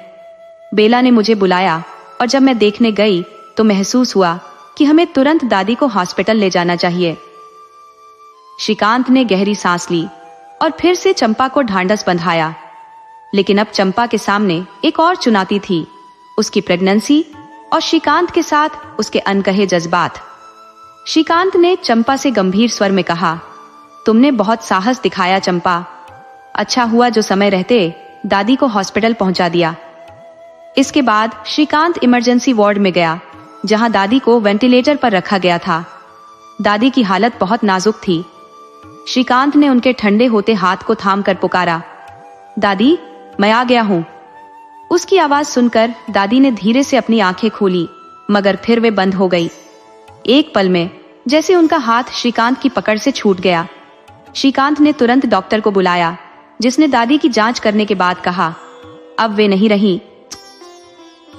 बेला ने मुझे बुलाया और जब मैं देखने गई तो महसूस हुआ कि हमें तुरंत दादी को हॉस्पिटल ले जाना चाहिए। श्रीकांत ने गहरी सांस ली और फिर से चंपा को ढांढस बंधाया। लेकिन अब चंपा के सामने एक और चुनौती थी, उसकी प्रेगनेंसी और श्रीकांत के साथ उसके अनकहे जज्बात। श्रीकांत ने चंपा से गंभीर स्वर में कहा, तुमने बहुत साहस दिखाया चंपा। अच्छा हुआ जो समय रहते दादी को हॉस्पिटल पहुंचा दिया। इसके बाद श्रीकांत इमरजेंसी वार्ड में गया, जहां दादी को वेंटिलेटर पर रखा गया था। दादी की हालत बहुत नाजुक थी। श्रीकांत ने उनके ठंडे होते हाथ को थामकर पुकारा, दादी मैं आ गया हूं। उसकी आवाज सुनकर दादी ने धीरे से अपनी आंखें खोली, मगर फिर वे बंद हो गई। एक पल में जैसे उनका हाथ श्रीकांत की पकड़ से छूट गया। श्रीकांत ने तुरंत डॉक्टर को बुलाया, जिसने दादी की जांच करने के बाद कहा, अब वे नहीं रही।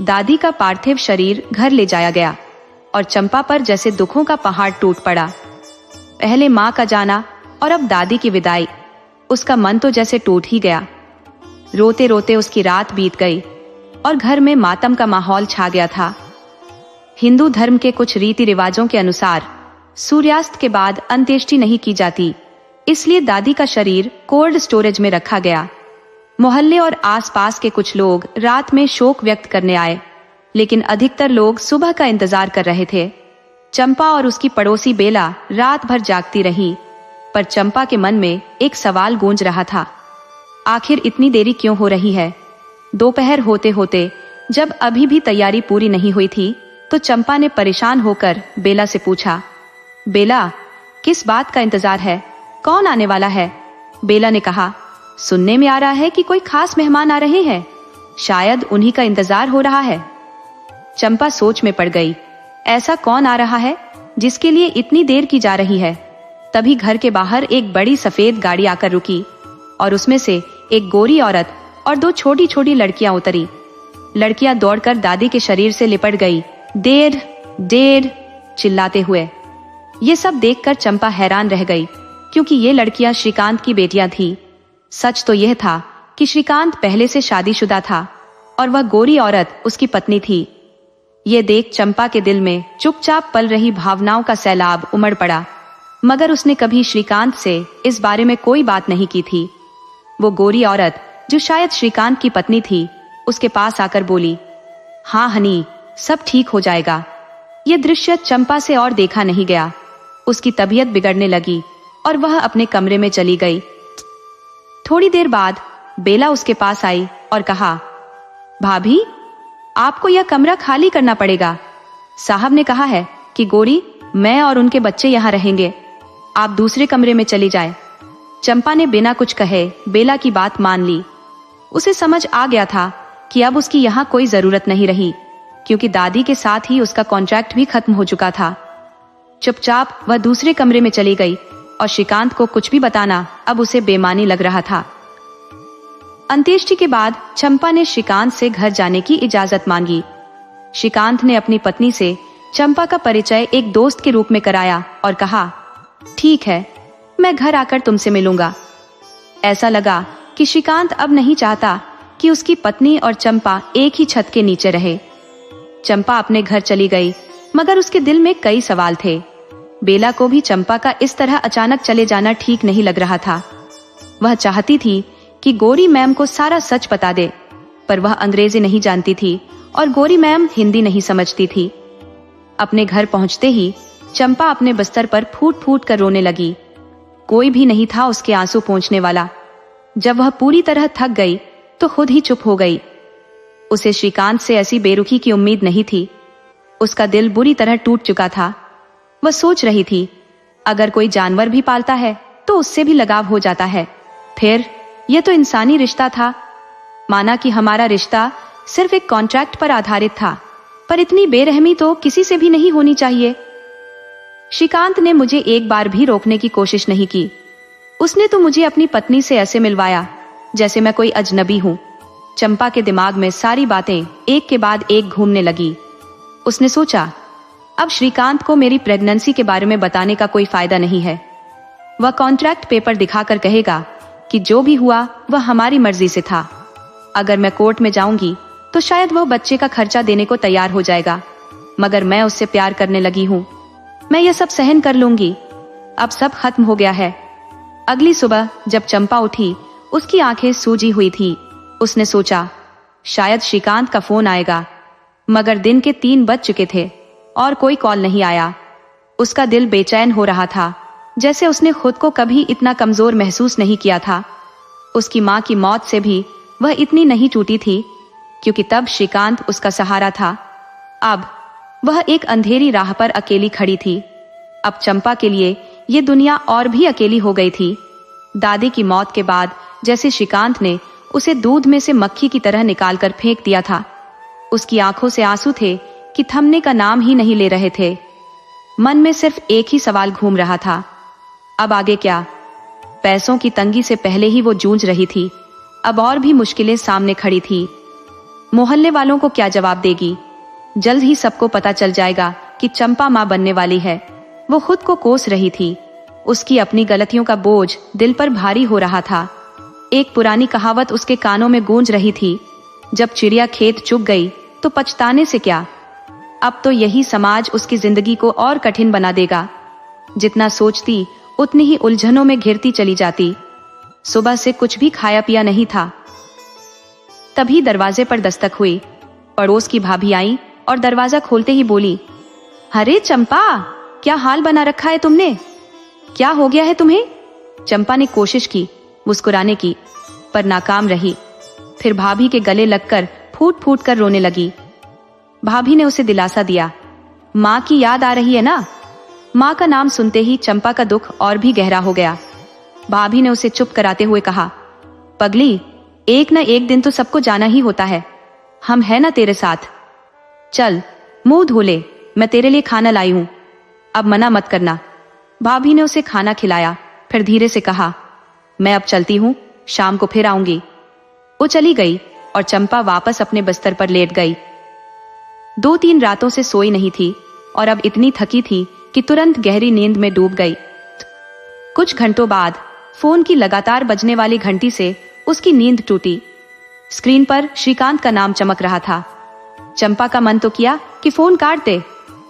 दादी का पार्थिव शरीर घर ले जाया गया। और चंपा पर जैसे दुखों का पहाड़ टूट पड़ा। पहले माँ का जाना और अब दादी की विदाई, उसका मन तो जैसे टूट ही गया। रोते रोते उसकी रात बीत गई और घर में मातम का माहौल छा गया था। हिंदू धर्म के कुछ रीति रिवाजों के अनुसार सूर्यास्त के बाद अंत्येष्टि नहीं की जाती, इसलिए दादी का शरीर कोल्ड स्टोरेज में रखा गया। मोहल्ले और आसपास के कुछ लोग रात में शोक व्यक्त करने आए, लेकिन अधिकतर लोग सुबह का इंतजार कर रहे थे। चंपा और उसकी पड़ोसी बेला रात भर जागती रही, पर चंपा के मन में एक सवाल गूंज रहा था, आखिर इतनी देरी क्यों हो रही है। दोपहर होते होते जब अभी भी तैयारी पूरी नहीं हुई थी, तो चंपा ने परेशान होकर बेला से पूछा, बेला, किस बात का इंतजार है, कौन आने वाला है? बेला ने कहा, सुनने में आ रहा है कि कोई खास मेहमान आ रहे हैं, शायद उन्हीं का इंतजार हो रहा है। चंपा सोच में पड़ गई, ऐसा कौन आ रहा है जिसके लिए इतनी देर की जा रही है। तभी घर के बाहर एक बड़ी सफेद गाड़ी आकर रुकी और उसमें से एक गोरी औरत और दो छोटी छोटी लड़कियां उतरी। लड़कियां दौड़कर दादी के शरीर से लिपट गई, देर देर चिल्लाते हुए। ये सब देखकर चंपा हैरान रह गई, क्योंकि ये लड़कियां श्रीकांत की बेटियां थी। सच तो यह था कि श्रीकांत पहले से शादीशुदा था और वह गोरी औरत उसकी पत्नी थी। ये देख चंपा के दिल में चुपचाप पल रही भावनाओं का सैलाब उमड़ पड़ा, मगर उसने कभी श्रीकांत से इस बारे में कोई बात नहीं की थी। वो गोरी औरत, जो शायद श्रीकांत की पत्नी थी, उसके पास आकर बोली, हाँ हनी, सब ठीक हो जाएगा। यह दृश्य चंपा से और देखा नहीं गया। उसकी तबीयत बिगड़ने लगी और वह अपने कमरे में चली गई। थोड़ी देर बाद बेला उसके पास आई और कहा, भाभी, आपको यह कमरा खाली करना पड़ेगा। साहब ने कहा है कि गोरी, मैं और उनके बच्चे यहाँ रहेंगे, आप दूसरे कमरे में चली जाएं। चंपा ने बिना कुछ कहे बेला की बात मान ली। उसे समझ आ गया था कि अब उसकी यहाँ कोई जरूरत नहीं रही, क्योंकि दादी के साथ ही उसका कॉन्ट्रैक्ट भी खत्म हो चुका था। चुपचाप वह दूसरे कमरे में चली गई और श्रीकांत को कुछ भी बताना अब उसे बेमानी लग रहा था। अंत्येष्टि के बाद चंपा ने श्रीकांत से घर जाने की इजाजत मांगी। श्रीकांत ने अपनी पत्नी से चंपा का परिचय एक दोस्त के रूप में कराया और कहा, ठीक है, मैं घर आकर तुमसे मिलूंगा। ऐसा लगा कि श्रीकांत अब नहीं चाहता कि उसकी पत्नी और चंपा एक ही छत के नीचे रहे। चंपा अपने घर चली गई, मगर उसके दिल में कई सवाल थे। बेला को भी चंपा का इस तरह अचानक चले जाना ठीक नहीं लग रहा था। वह चाहती थी कि गोरी मैम को सारा सच बता दे, पर वह अंग्रेजी नहीं जानती थी और गोरी मैम हिंदी नहीं समझती थी। अपने घर पहुंचते ही चंपा अपने बिस्तर पर फूट फूट कर रोने लगी। कोई भी नहीं था उसके आंसू पोंछने वाला। जब वह पूरी तरह थक गई तो खुद ही चुप हो गई। उसे श्रीकांत से ऐसी बेरुखी की उम्मीद नहीं थी। उसका दिल बुरी तरह टूट चुका था। वह सोच रही थी, अगर कोई जानवर भी पालता है तो उससे भी लगाव हो जाता है। फिर यह तो इंसानी रिश्ता था। माना कि हमारा रिश्ता सिर्फ एक कॉन्ट्रैक्ट पर आधारित था, पर इतनी बेरहमी तो किसी से भी नहीं होनी चाहिए। श्रीकांत ने मुझे एक बार भी रोकने की कोशिश नहीं की। उसने तो मुझे अपनी पत्नी से ऐसे मिलवाया जैसे मैं कोई अजनबी हूं। चंपा के दिमाग में सारी बातें एक के बाद एक घूमने लगी। उसने सोचा, अब श्रीकांत को मेरी प्रेगनेंसी के बारे में बताने का कोई फायदा नहीं है। वह कॉन्ट्रैक्ट पेपर दिखाकर कहेगा कि जो भी हुआ वह हमारी मर्जी से था। अगर मैं कोर्ट में जाऊंगी तो शायद वह बच्चे का खर्चा देने को तैयार हो जाएगा, मगर मैं उससे प्यार करने लगी हूं। मैं यह सब सहन कर लूंगी। अब सब खत्म हो गया है। अगली सुबह जब चंपा उठी, उसकी आंखें सूजी हुई थी। उसने सोचा, शायद श्रीकांत का फोन आएगा, मगर दिन के 3 बज चुके थे और कोई कॉल नहीं आया। उसका दिल बेचैन हो रहा था, जैसे उसने खुद को कभी इतना कमजोर महसूस नहीं किया था। उसकी माँ की मौत से भी वह इतनी नहीं टूटी थी, क्योंकि तब श्रीकांत उसका सहारा था। अब वह एक अंधेरी राह पर अकेली खड़ी थी। अब चंपा के लिए ये दुनिया और भी अकेली हो गई थी। दादी की मौत के बाद जैसे श्रीकांत ने उसे दूध में से मक्खी की तरह निकालकर फेंक दिया था। उसकी आंखों से आंसू थे कि थमने का नाम ही नहीं ले रहे थे। मन में सिर्फ एक ही सवाल घूम रहा था, अब आगे क्या? पैसों की तंगी से पहले ही वो जूझ रही थी, अब और भी मुश्किलें सामने खड़ी थी। मोहल्ले वालों को क्या जवाब देगी? जल्द ही सबको पता चल जाएगा कि चंपा माँ बनने वाली है। वो खुद को कोस रही थी। उसकी अपनी गलतियों का बोझ दिल पर भारी हो रहा था। एक पुरानी कहावत उसके कानों में गूंज रही थी, जब चिड़िया खेत चुग गई तो पछताने से क्या। अब तो यही समाज उसकी जिंदगी को और कठिन बना देगा। जितना सोचती उतनी ही उलझनों में घिरती चली जाती। सुबह से कुछ भी खाया पिया नहीं था। तभी दरवाजे पर दस्तक हुई। पड़ोस की भाभी आई और दरवाजा खोलते ही बोली, अरे चंपा, क्या हाल बना रखा है तुमने? क्या हो गया है तुम्हें? चंपा ने कोशिश की मुस्कुराने की, पर नाकाम रही। फिर भाभी के गले लगकर फूट फूट कर रोने लगी। भाभी ने उसे दिलासा दिया, माँ की याद आ रही है ना? माँ का नाम सुनते ही चंपा का दुख और भी गहरा हो गया। भाभी ने उसे चुप कराते हुए कहा, पगली, एक न एक दिन तो सबको जाना ही होता है। हम है ना तेरे साथ। चल मुंह धो ले, मैं तेरे लिए खाना लाई हूं। अब मना मत करना। भाभी ने उसे खाना खिलाया, फिर धीरे से कहा, मैं अब चलती हूं, शाम को फिर आऊंगी। वो चली गई और चंपा वापस अपने बिस्तर पर लेट गई। 2-3 रातों से सोई नहीं थी और अब इतनी थकी थी कि तुरंत गहरी नींद में डूब गई। कुछ घंटों बाद फोन की लगातार बजने वाली घंटी से उसकी नींद टूटी। स्क्रीन पर श्रीकांत का नाम चमक रहा था। चंपा का मन तो किया कि फोन काट दे,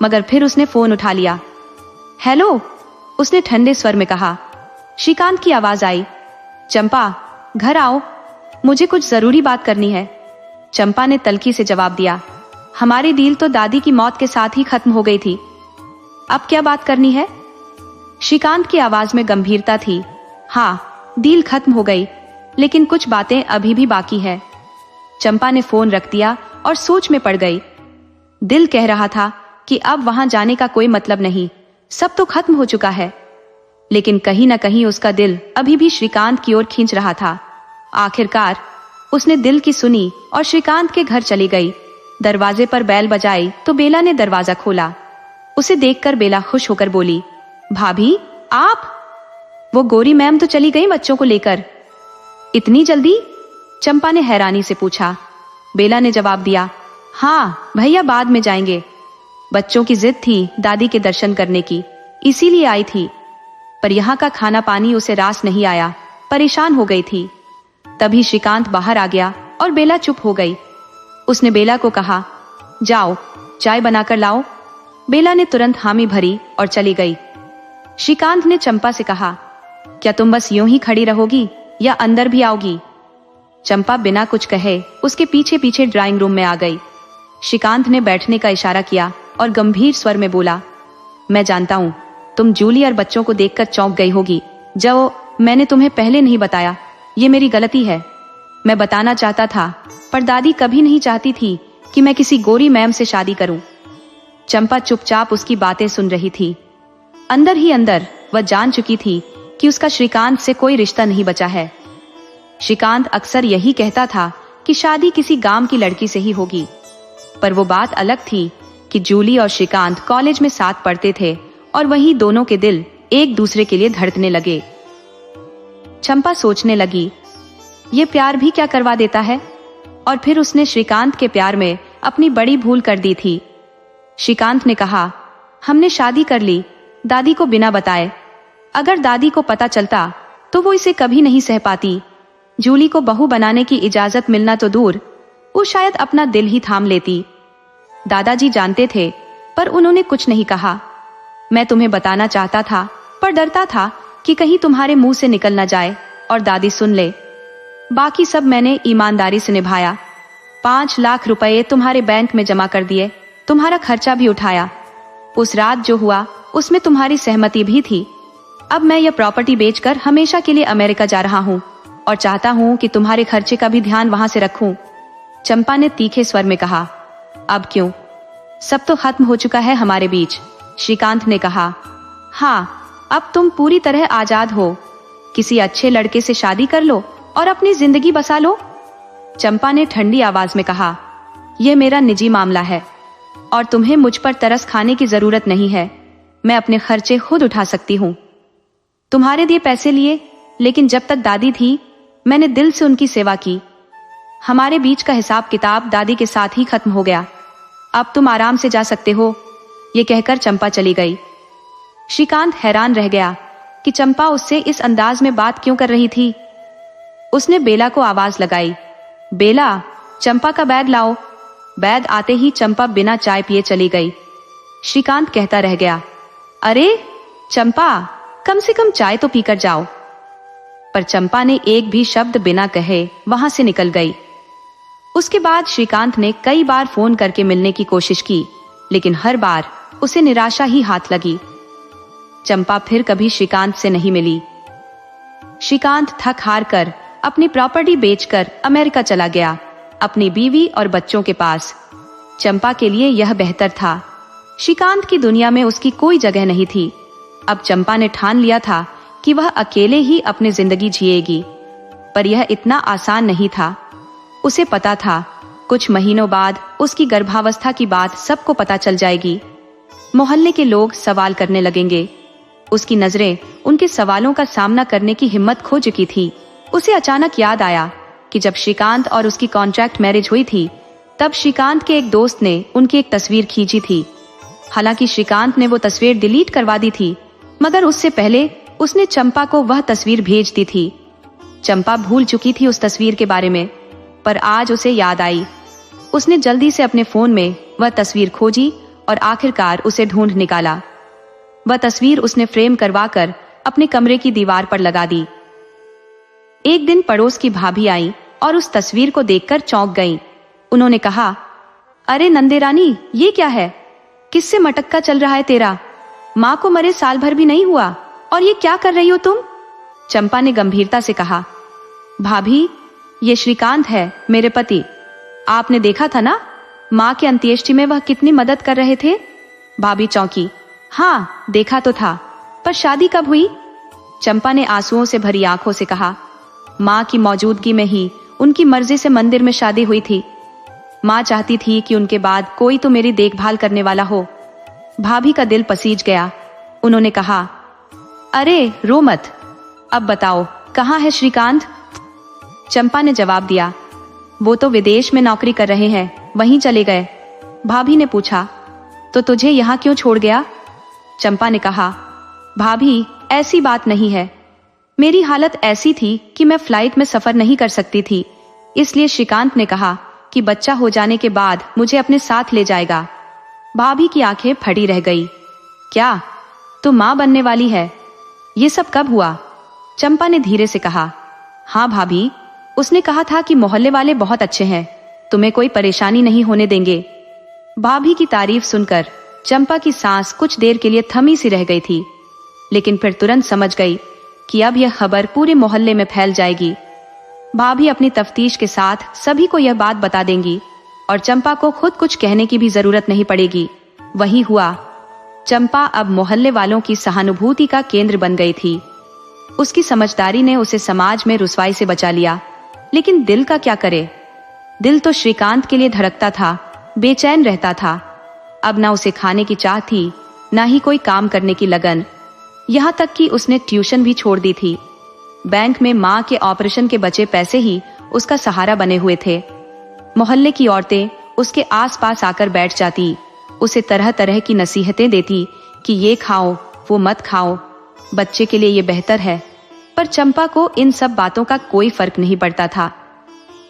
मगर फिर उसने फोन उठा लिया। हेलो, उसने ठंडे स्वर में कहा। श्रीकांत की आवाज आई, चंपा घर आओ, मुझे कुछ जरूरी बात करनी है। चंपा ने तल्खी से जवाब दिया, हमारी डील तो दादी की मौत के साथ ही खत्म हो गई थी। अब क्या बात करनी है? श्रीकांत की आवाज में गंभीरता थी। हाँ, डील खत्म हो गई, लेकिन कुछ बातें अभी भी बाकी है। चंपा ने फोन रख दिया और सोच में पड़ गई। दिल कह रहा था कि अब वहां जाने का कोई मतलब नहीं, सब तो खत्म हो चुका है। लेकिन कहीं ना कहीं उसका दिल अभी भी श्रीकांत की ओर खींच रहा था। आखिरकार उसने दिल की सुनी और श्रीकांत के घर चली गई। दरवाजे पर बेल बजाई तो बेला ने दरवाजा खोला। उसे देखकर बेला खुश होकर बोली, भाभी आप? वो गोरी मैम तो चली गई बच्चों को लेकर। इतनी जल्दी? चंपा ने हैरानी से पूछा। बेला ने जवाब दिया, हाँ भैया बाद में जाएंगे। बच्चों की जिद थी दादी के दर्शन करने की, इसीलिए आई थी। पर यहाँ का खाना पानी उसे रास नहीं आया, परेशान हो गई थी। तभी श्रीकांत बाहर आ गया और बेला चुप हो गई। उसने बेला को कहा, जाओ चाय बनाकर लाओ। बेला ने तुरंत हामी भरी और चली गई। श्रीकांत ने चंपा से कहा, क्या तुम बस यूं ही खड़ी रहोगी या अंदर भी आओगी? चंपा बिना कुछ कहे उसके पीछे पीछे ड्राइंग रूम में आ गई। श्रीकांत ने बैठने का इशारा किया और गंभीर स्वर में बोला, मैं जानता हूं तुम जूली और बच्चों को देखकर चौंक गई होगी। जो मैंने तुम्हें पहले नहीं बताया, ये मेरी गलती है। मैं बताना चाहता था, पर दादी कभी नहीं चाहती थी कि मैं किसी गोरी मैम से शादी करूं। चंपा चुपचाप उसकी बातें सुन रही थी। अंदर ही अंदर वह जान चुकी थी कि उसका श्रीकांत से कोई रिश्ता नहीं बचा है। श्रीकांत अक्सर यही कहता था कि शादी किसी गांव की लड़की से ही होगी, पर वो बात अलग थी कि जूली और श्रीकांत कॉलेज में साथ पढ़ते थे और वहीं दोनों के दिल एक दूसरे के लिए धड़कने लगे। चंपा सोचने लगी, ये प्यार भी क्या करवा देता है। और फिर उसने श्रीकांत के प्यार में अपनी बड़ी भूल कर दी थी। श्रीकांत ने कहा, हमने शादी कर ली दादी को बिना बताए। अगर दादी को पता चलता तो वो इसे कभी नहीं सह पाती। जूली को बहू बनाने की इजाजत मिलना तो दूर, वो शायद अपना दिल ही थाम लेती। दादाजी जानते थे, पर उन्होंने कुछ नहीं कहा। मैं तुम्हें बताना चाहता था, पर डरता था कि कहीं तुम्हारे मुंह से निकल न जाए और दादी सुन ले। बाकी सब मैंने ईमानदारी से निभाया। 5 लाख रुपए तुम्हारे बैंक में जमा कर दिए, तुम्हारा खर्चा भी उठाया। उस रात जो हुआ उसमें तुम्हारी सहमति भी थी। अब मैं यह प्रॉपर्टी बेचकर हमेशा के लिए अमेरिका जा रहा हूँ और चाहता हूँ कि तुम्हारे खर्चे का भी ध्यान वहां से रखूं। चंपा ने तीखे स्वर में कहा, अब क्यों? सब तो खत्म हो चुका है हमारे बीच। श्रीकांत ने कहा, हाँ, अब तुम पूरी तरह आजाद हो। किसी अच्छे लड़के से शादी कर लो और अपनी जिंदगी बसा लो। चंपा ने ठंडी आवाज में कहा, यह मेरा निजी मामला है और तुम्हें मुझ पर तरस खाने की जरूरत नहीं है। मैं अपने खर्चे खुद उठा सकती हूँ। तुम्हारे दिए पैसे लिए, लेकिन जब तक दादी थी मैंने दिल से उनकी सेवा की। हमारे बीच का हिसाब किताब दादी के साथ ही खत्म हो गया। अब तुम आराम से जा सकते हो। ये कहकर चंपा चली गई। श्रीकांत हैरान रह गया कि चंपा उससे इस अंदाज में बात क्यों कर रही थी। उसने बेला को आवाज लगाई, बेला, चंपा का बैग लाओ। बैग आते ही चंपा बिना चाय पिए चली गई। श्रीकांत कहता रह गया, अरे चंपा, कम से कम चाय तो पीकर जाओ। पर चंपा ने एक भी शब्द बिना कहे वहां से निकल गई। उसके बाद श्रीकांत ने कई बार फोन करके मिलने की कोशिश की, लेकिन हर बार उसे निराशा ही हाथ लगी। चंपा फिर कभी श्रीकांत से नहीं मिली। श्रीकांत थक हार कर अपनी प्रॉपर्टी बेचकर अमेरिका चला गया, अपनी बीवी और बच्चों के पास। चंपा के लिए यह बेहतर था। श्रीकांत की दुनिया में उसकी कोई जगह नहीं थी। अब चंपा ने ठान लिया था कि वह अकेले ही अपनी जिंदगी जिएगी, पर यह इतना आसान नहीं था। उसे पता था कुछ महीनों बाद उसकी गर्भावस्था की बात सबको पता चल जाएगी। मोहल्ले के लोग सवाल करने लगेंगे। उसकी नजरें उनके सवालों का सामना करने की हिम्मत खो चुकी थी। उसे अचानक याद आया कि जब श्रीकांत और उसकी कॉन्ट्रैक्ट मैरिज हुई थी, तब श्रीकांत के एक दोस्त ने उनकी एक तस्वीर खींची थी। हालांकि श्रीकांत ने वो तस्वीर डिलीट करवा दी थी, मगर उससे पहले उसने चंपा को वह तस्वीर भेज दी थी। चंपा भूल चुकी थी उस तस्वीर के बारे में, पर आज उसे याद आई। उसने जल्दी से अपने फोन में वह तस्वीर खोजी और आखिरकार उसे ढूंढ निकाला। वह तस्वीर उसने फ्रेम करवाकर अपने कमरे की दीवार पर लगा दी। एक दिन पड़ोस की भाभी आई और उस तस्वीर को देखकर चौंक गईं। उन्होंने कहा, अरे नंदे रानी, ये क्या है? किससे मटक्का चल रहा है तेरा? माँ को मरे साल भर भी नहीं हुआ और ये क्या कर रही हो तुम? चंपा ने गंभीरता से कहा, भाभी, ये श्रीकांत है, मेरे पति। आपने देखा था ना, माँ के अंत्येष्टि में वह कितनी मदद कर रहे थे। भाभी चौंकी, हाँ देखा तो था, पर शादी कब हुई? चंपा ने आंसुओं से भरी आंखों से कहा, माँ की मौजूदगी में ही उनकी मर्जी से मंदिर में शादी हुई थी। माँ चाहती थी कि उनके बाद कोई तो मेरी देखभाल करने वाला हो। भाभी का दिल पसीज गया। उन्होंने कहा, अरे रो मत, अब बताओ कहाँ है श्रीकांत? चंपा ने जवाब दिया, वो तो विदेश में नौकरी कर रहे हैं, वहीं चले गए। भाभी ने पूछा, तो तुझे यहाँ क्यों छोड़ गया? चंपा ने कहा, भाभी ऐसी बात नहीं है, मेरी हालत ऐसी थी कि मैं फ्लाइट में सफर नहीं कर सकती थी, इसलिए श्रीकांत ने कहा कि बच्चा हो जाने के बाद मुझे अपने साथ ले जाएगा। भाभी की आंखें फटी रह गई। क्या तू माँ बनने वाली है? ये सब कब हुआ? चंपा ने धीरे से कहा, हाँ भाभी, उसने कहा था कि मोहल्ले वाले बहुत अच्छे हैं, तुम्हें कोई परेशानी नहीं होने देंगे। भाभी की तारीफ सुनकर चंपा की सांस कुछ देर के लिए थमी सी रह गई थी, लेकिन फिर तुरंत समझ गई कि अब यह खबर पूरे मोहल्ले में फैल जाएगी। भाभी अपनी तफ्तीश के साथ सभी को यह बात बता देंगी और चंपा को खुद कुछ कहने की भी जरूरत नहीं पड़ेगी। वही हुआ। चंपा अब मोहल्ले वालों की सहानुभूति का केंद्र बन गई थी। उसकी समझदारी ने उसे समाज में रुसवाई से बचा लिया, लेकिन दिल का क्या करे? दिल तो श्रीकांत के लिए धड़कता था, बेचैन रहता था। अब ना उसे खाने की चाह थी, ना ही कोई काम करने की लगन। यहाँ तक कि उसने ट्यूशन भी छोड़ दी थी। बैंक में माँ के ऑपरेशन के बचे पैसे ही उसका सहारा बने हुए थे। मोहल्ले की औरतें उसके आसपास आकर बैठ जाती, उसे तरह तरह की नसीहतें देती कि ये खाओ, वो मत खाओ, बच्चे के लिए ये बेहतर है। पर चंपा को इन सब बातों का कोई फर्क नहीं पड़ता था।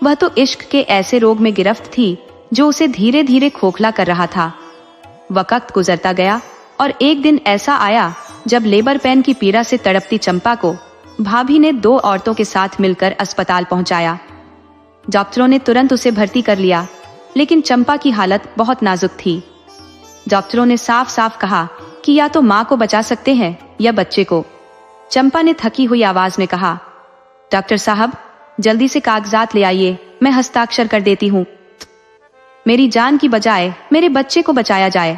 वह तो इश्क के ऐसे रोग में गिरफ्त थी जो उसे धीरे धीरे खोखला कर रहा था। वक्त गुजरता गया और एक दिन ऐसा आया जब लेबर पेन की पीड़ा से तड़पती चंपा को भाभी ने 2 औरतों के साथ मिलकर अस्पताल पहुंचाया। डॉक्टरों ने तुरंत उसे भर्ती कर लिया, लेकिन चंपा की हालत बहुत नाजुक थी। डॉक्टरों ने साफ साफ कहा कि या तो माँ को बचा सकते हैं या बच्चे को। चंपा ने थकी हुई आवाज में कहा, डॉक्टर साहब जल्दी से कागजात ले आइए, मैं हस्ताक्षर कर देती हूँ। मेरी जान की बजाय मेरे बच्चे को बचाया जाए।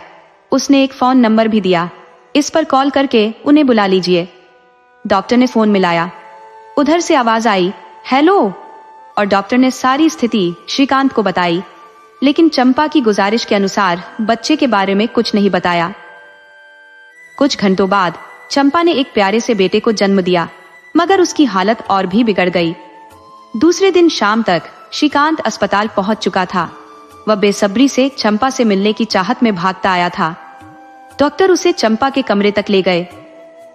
उसने एक फोन नंबर भी दिया, इस पर कॉल करके उन्हें बुला लीजिए। डॉक्टर ने फोन मिलाया। उधर से आवाज आई, हेलो, और डॉक्टर ने सारी स्थिति श्रीकांत को बताई, लेकिन चंपा की गुजारिश के अनुसार बच्चे के बारे में कुछ नहीं बताया। कुछ घंटों बाद चंपा ने एक प्यारे से बेटे को जन्म दिया, मगर उसकी हालत और भी बिगड़ गई। दूसरे दिन शाम तक श्रीकांत अस्पताल पहुंच चुका था। वह बेसब्री से चंपा से मिलने की चाहत में भागता आया था। डॉक्टर उसे चंपा के कमरे तक ले गए।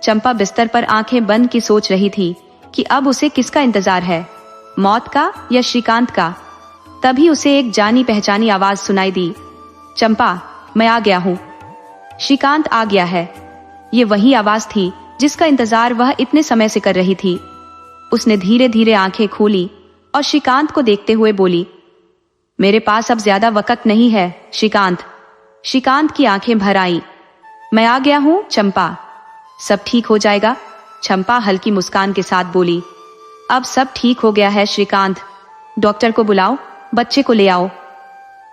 चंपा बिस्तर पर आंखें बंद की सोच रही थी कि अब उसे किसका इंतजार है, मौत का या श्रीकांत का। तभी उसे एक जानी पहचानी आवाज सुनाई दी, चंपा, मैं आ गया हूँ। श्रीकांत आ गया है। ये वही आवाज थी जिसका इंतजार वह इतने समय से कर रही थी। उसने धीरे धीरे आंखें खोली और श्रीकांत को देखते हुए बोली, मेरे पास अब ज्यादा वक्त नहीं है श्रीकांत। श्रीकांत की आंखें भर आई। मैं आ गया हूँ चंपा, सब ठीक हो जाएगा। चंपा हल्की मुस्कान के साथ बोली, अब सब ठीक हो गया है श्रीकांत, डॉक्टर को बुलाओ, बच्चे को ले आओ।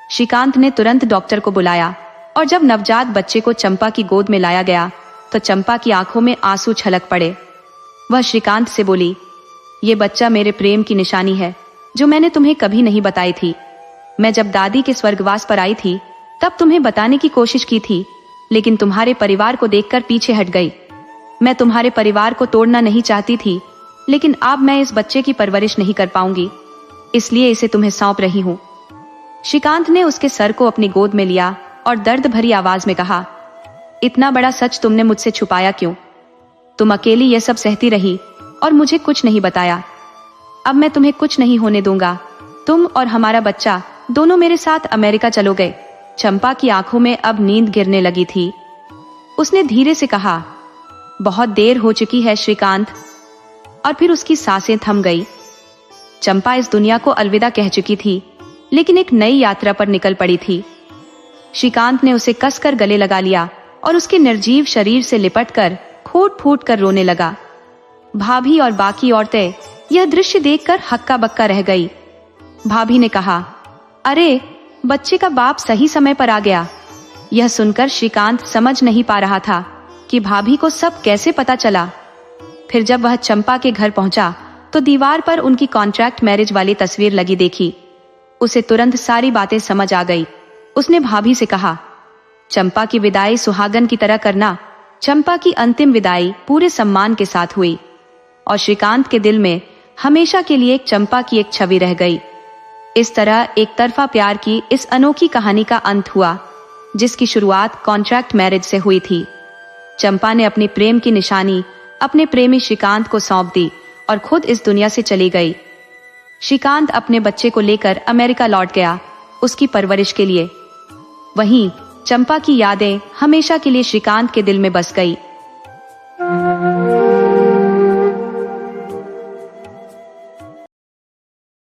श्रीकांत ने तुरंत डॉक्टर को बुलाया और जब नवजात बच्चे को चंपा की गोद में लाया गया तो चंपा की आंखों में आंसू छलक पड़े। वह श्रीकांत से बोली, ये बच्चा मेरे प्रेम की निशानी है जो मैंने तुम्हें कभी नहीं बताई थी। मैं जब दादी के स्वर्गवास पर आई थी तब तुम्हें बताने की कोशिश की थी, लेकिन तुम्हारे परिवार को देखकर पीछे हट गई। मैं तुम्हारे परिवार को तोड़ना नहीं चाहती थी, लेकिन अब मैं इस बच्चे की परवरिश नहीं कर पाऊंगी, इसलिए इसे तुम्हें सौंप रही हूँ। श्रीकांत ने उसके सर को अपनी गोद में लिया और दर्द भरी आवाज में कहा, इतना बड़ा सच तुमने मुझसे छुपाया क्यों? तुम अकेली यह सब सहती रही और मुझे कुछ नहीं बताया। अब मैं तुम्हें कुछ नहीं होने दूंगा। तुम और हमारा बच्चा दोनों मेरे साथ अमेरिका चलो गए। चंपा की आंखों में अब नींद गिरने लगी थी। उसने धीरे से कहा, बहुत देर हो चुकी है श्रीकांत। और फिर उसकी सांसें थम गई। चंपा इस दुनिया को अलविदा कह चुकी थी, लेकिन एक नई यात्रा पर निकल पड़ी थी। श्रीकांत ने उसे कसकर गले लगा लिया और उसके निर्जीव शरीर से लिपटकर फूट फूट कर रोने लगा। भाभी और बाकी औरतें यह दृश्य देखकर हक्का बक्का रह गई। भाभी ने कहा, अरे, बच्चे का बाप सही समय पर आ गया। यह सुनकर श्रीकांत समझ नहीं पा रहा था कि भाभी को सब कैसे पता चला। फिर जब वह चंपा के घर पहुंचा तो दीवार पर उनकी कॉन्ट्रैक्ट मैरिज वाली तस्वीर लगी देखी। उसे तुरंत सारी बातें समझ आ गई। उसने भाभी से कहा, चंपा की विदाई सुहागन की तरह करना। चंपा की अंतिम विदाई पूरे सम्मान के साथ हुई और श्रीकांत के दिल में हमेशा के लिए चंपा की एक छवि रह गई। इस तरह एक तरफा प्यार की इस अनोखी कहानी का अंत हुआ, जिसकी शुरुआत कॉन्ट्रैक्ट मैरिज से हुई थी। चंपा ने अपनी प्रेम की निशानी अपने प्रेमी श्रीकांत को सौंप दी और खुद इस दुनिया से चली गई। श्रीकांत अपने बच्चे को लेकर अमेरिका लौट गया, उसकी परवरिश के लिए। वहीं चंपा की यादें हमेशा के लिए श्रीकांत के दिल में बस गई।